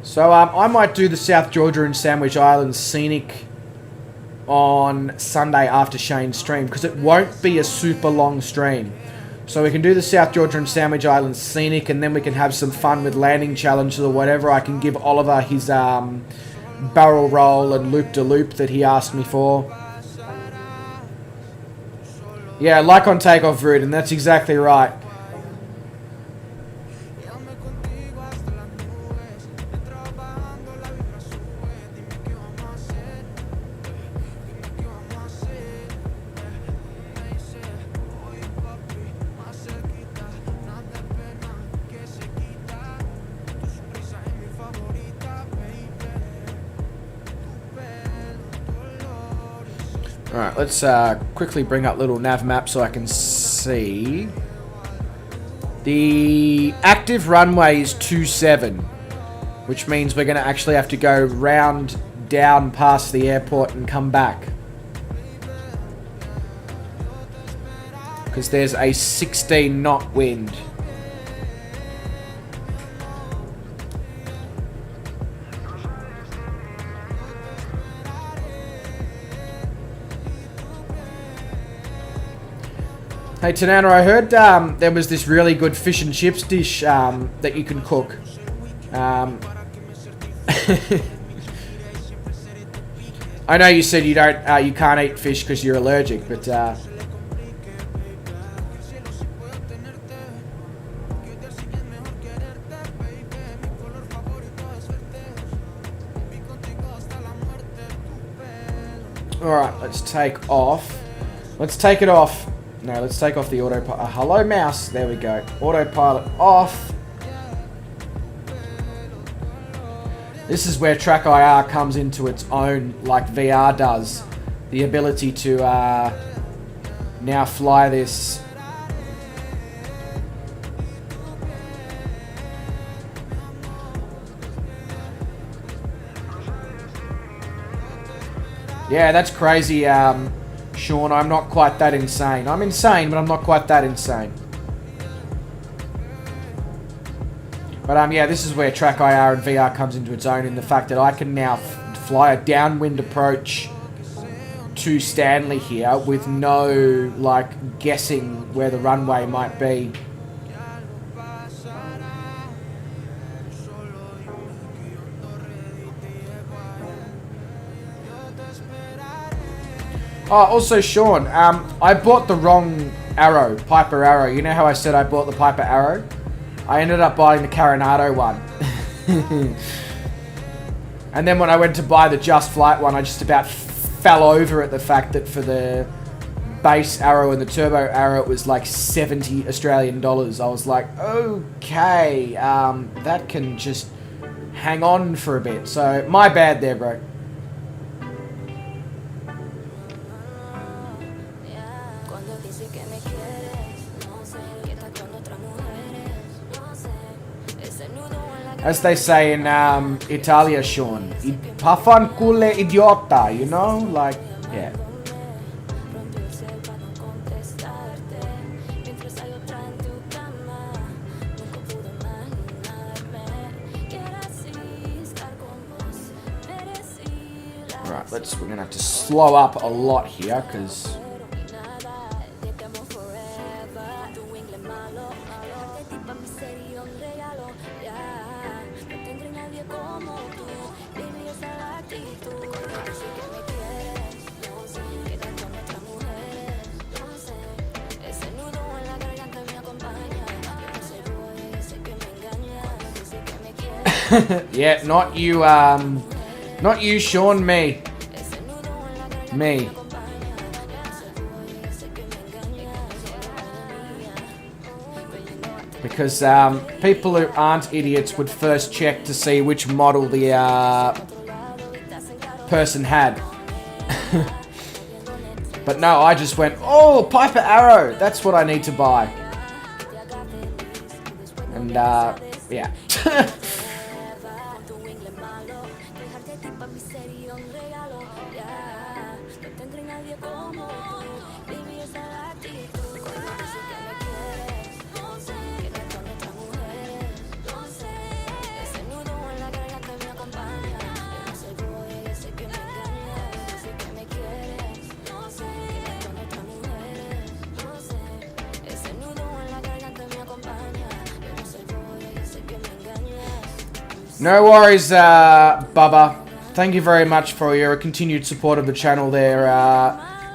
So I might do the South Georgia and Sandwich Islands Scenic on Sunday after Shane's stream, because it won't be a super long stream. So we can do the South Georgia and Sandwich Islands Scenic, and then we can have some fun with landing challenges or whatever. I can give Oliver his barrel roll and loop-de-loop that he asked me for. Yeah, like on takeoff route, and that's exactly right. Alright, let's quickly bring up little nav map so I can see. The active runway is 27, which means we're going to actually have to go round down past the airport and come back. Because there's a 16 knot wind. Hey Tanana, I heard there was this really good fish and chips dish that you can cook. I know you said you don't, you can't eat fish because you're allergic, but all right, let's take off. Let's take it off. No, let's take off the autopilot. Hello, mouse. There we go. Autopilot off. This is where Track IR comes into its own, like VR does. The ability to now fly this Yeah, that's crazy, Sean. I'm not quite that insane. I'm insane, but I'm not quite that insane. But yeah, this is where track IR and VR comes into its own in the fact that I can now fly a downwind approach to Stanley here with no, like, guessing where the runway might be. Oh, also, Sean, I bought the wrong arrow, Piper arrow. You know how I said I bought the Piper arrow? I ended up buying the Coronado one. And then when I went to buy the Just Flight one, I just about fell over at the fact that for the base arrow and the turbo arrow, it was like 70 Australian dollars. I was like, okay, that can just hang on for a bit. So, my bad there, bro. As they say in Italia, Sean, "Pafancule idiota," you know? Like, yeah. Alright, we're gonna have to slow up a lot here, because... Yeah, not you, Sean, me. Me. Because people who aren't idiots would first check to see which model the person had. But no, I just went, oh, Piper Arrow, that's what I need to buy. And yeah. No worries, Bubba. Thank you very much for your continued support of the channel there,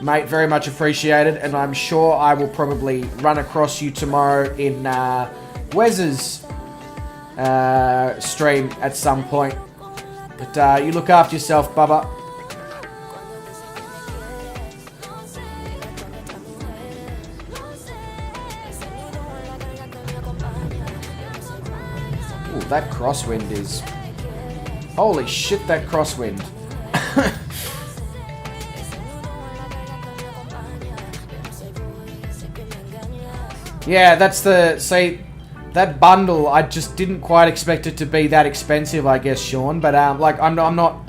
mate. Very much appreciated, and I'm sure I will probably run across you tomorrow in Wes's stream at some point. But you look after yourself, Bubba. That crosswind is... Holy shit, that crosswind. Yeah, that's the... See, that bundle, I just didn't quite expect it to be that expensive, I guess, Sean. But, like, I'm not...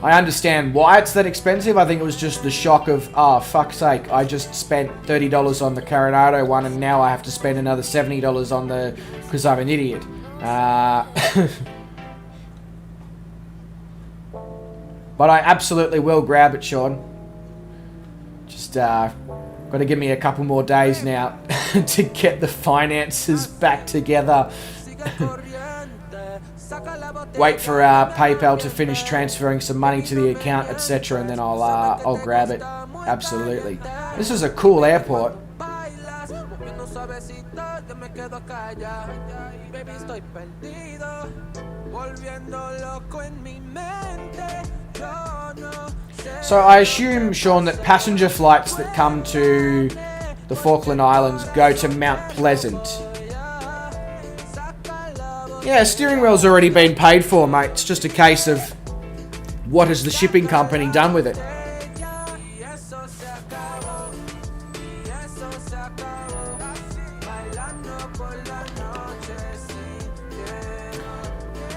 I understand why it's that expensive. I think it was just the shock of, oh, fuck's sake, I just spent $30 on the Coronado one, and now I have to spend another $70 on the... Because I'm an idiot. But I absolutely will grab it, Sean. Just got to give me a couple more days now to get the finances back together. Wait for PayPal to finish transferring some money to the account, etc., and then I'll grab it. Absolutely. This is a cool airport. So I assume, Sean, that passenger flights that come to the Falkland Islands go to Mount Pleasant. Yeah, steering wheel's already been paid for, mate. It's just a case of what has the shipping company done with it.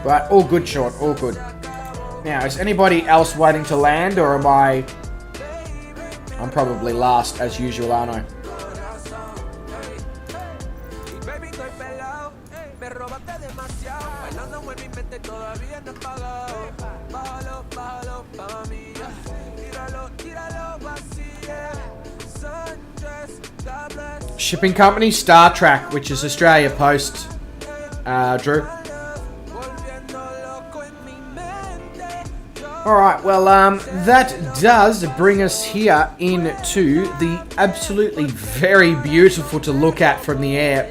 But all good, Sean, all good. Now, is anybody else waiting to land, or am I... I'm probably last, as usual, aren't I? Shipping company, Star Trek, which is Australia Post, Drew. Alright, well, that does bring us here into the absolutely very beautiful to look at from the air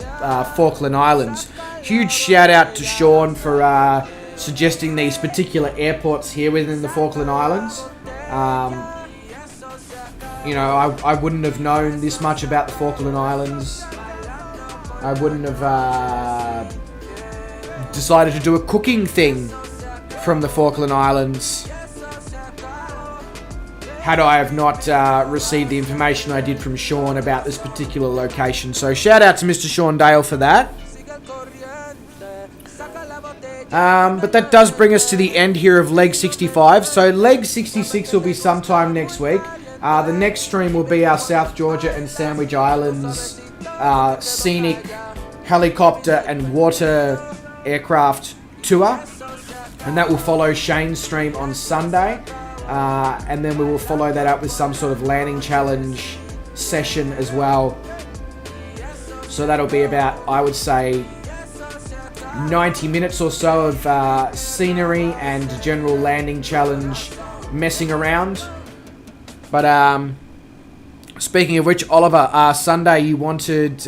Falkland Islands. Huge shout out to Sean for suggesting these particular airports here within the Falkland Islands. You know, I wouldn't have known this much about the Falkland Islands. I wouldn't have decided to do a cooking thing from the Falkland Islands had I have not received the information I did from Sean about this particular location. So shout out to Mr. Sean Dale for that. But that does bring us to the end here of leg 65. So leg 66 will be sometime next week. The next stream will be our South Georgia and Sandwich Islands scenic helicopter and water aircraft tour. And that will follow Shane's stream on Sunday. And then we will follow that up with some sort of landing challenge session as well. So that'll be about, I would say, 90 minutes or so of scenery and general landing challenge messing around. But speaking of which, Oliver, Sunday you wanted...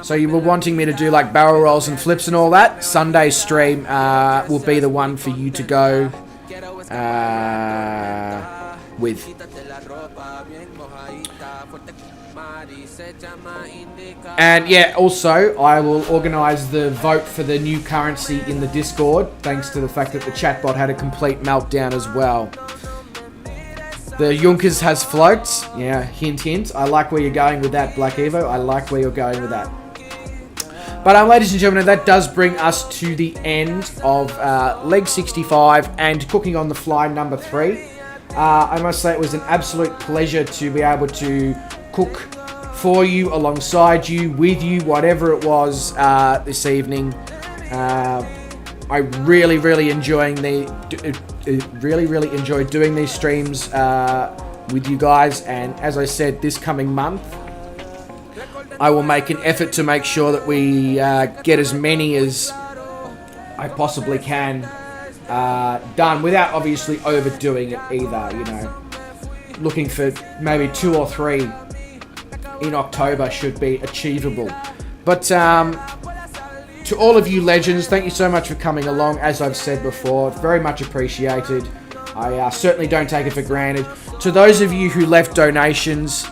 so you were wanting me to do like barrel rolls and flips and all that. Sunday's stream will be the one for you to go with. And yeah, also I will organise the vote for the new currency in the Discord, thanks to the fact that the chatbot had a complete meltdown as well. The Junkers has floats. Yeah, hint hint. I like where you're going with that, Black Evo. I like where you're going with that. But ladies and gentlemen, that does bring us to the end of leg 65 and cooking on the fly number 3. I must say it was an absolute pleasure to be able to cook for you, alongside you, with you, whatever it was this evening. I really enjoyed doing these streams with you guys, and as I said, this coming month I will make an effort to make sure that we get as many as I possibly can done, without obviously overdoing it either, you know. Looking for maybe 2 or 3 in October should be achievable. But to all of you legends, thank you so much for coming along. As I've said before, very much appreciated. I certainly don't take it for granted. To those of you who left donations,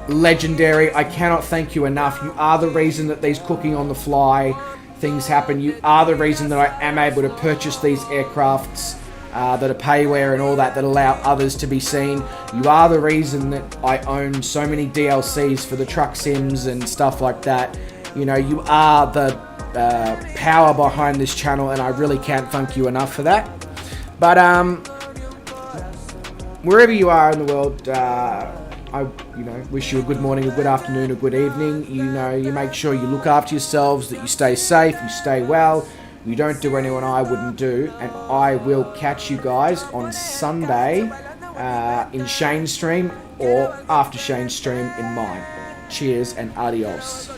legendary. I cannot thank you enough. You are the reason that these cooking on the fly things happen. You are the reason that I am able to purchase these aircrafts that are payware and all that allow others to be seen. You are the reason that I own so many DLCs for the truck sims and stuff like that. You know, you are the power behind this channel, and I really can't thank you enough for that. But wherever you are in the world, I wish you a good morning, a good afternoon, a good evening. You make sure you look after yourselves, that you stay safe, you stay well, you don't do anyone I wouldn't do, and I will catch you guys on Sunday in Shane's stream, or after Shane's stream in mine. Cheers and adios.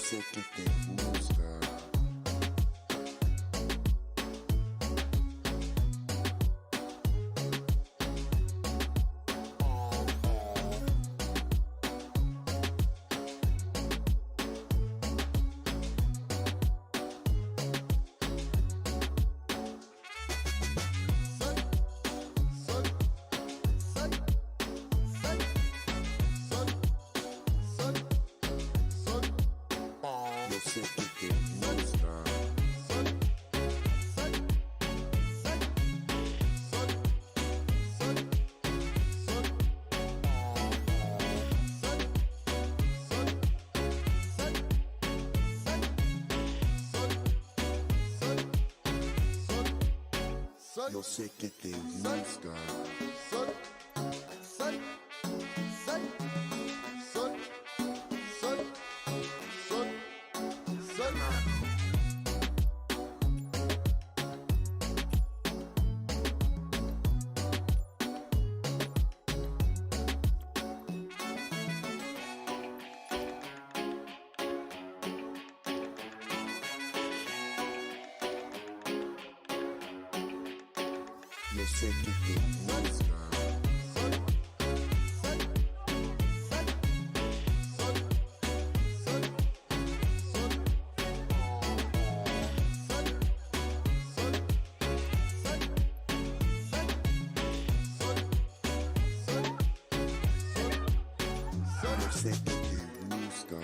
sé que te gusta. Yo sé que te gusta. Yo sé que te gusta. Yo sé que te gusta.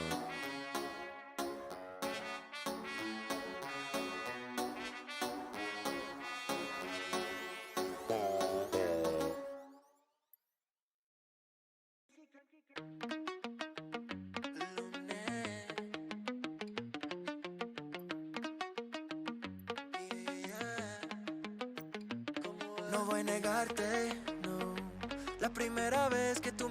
No voy a negarte, no. La primera vez que tú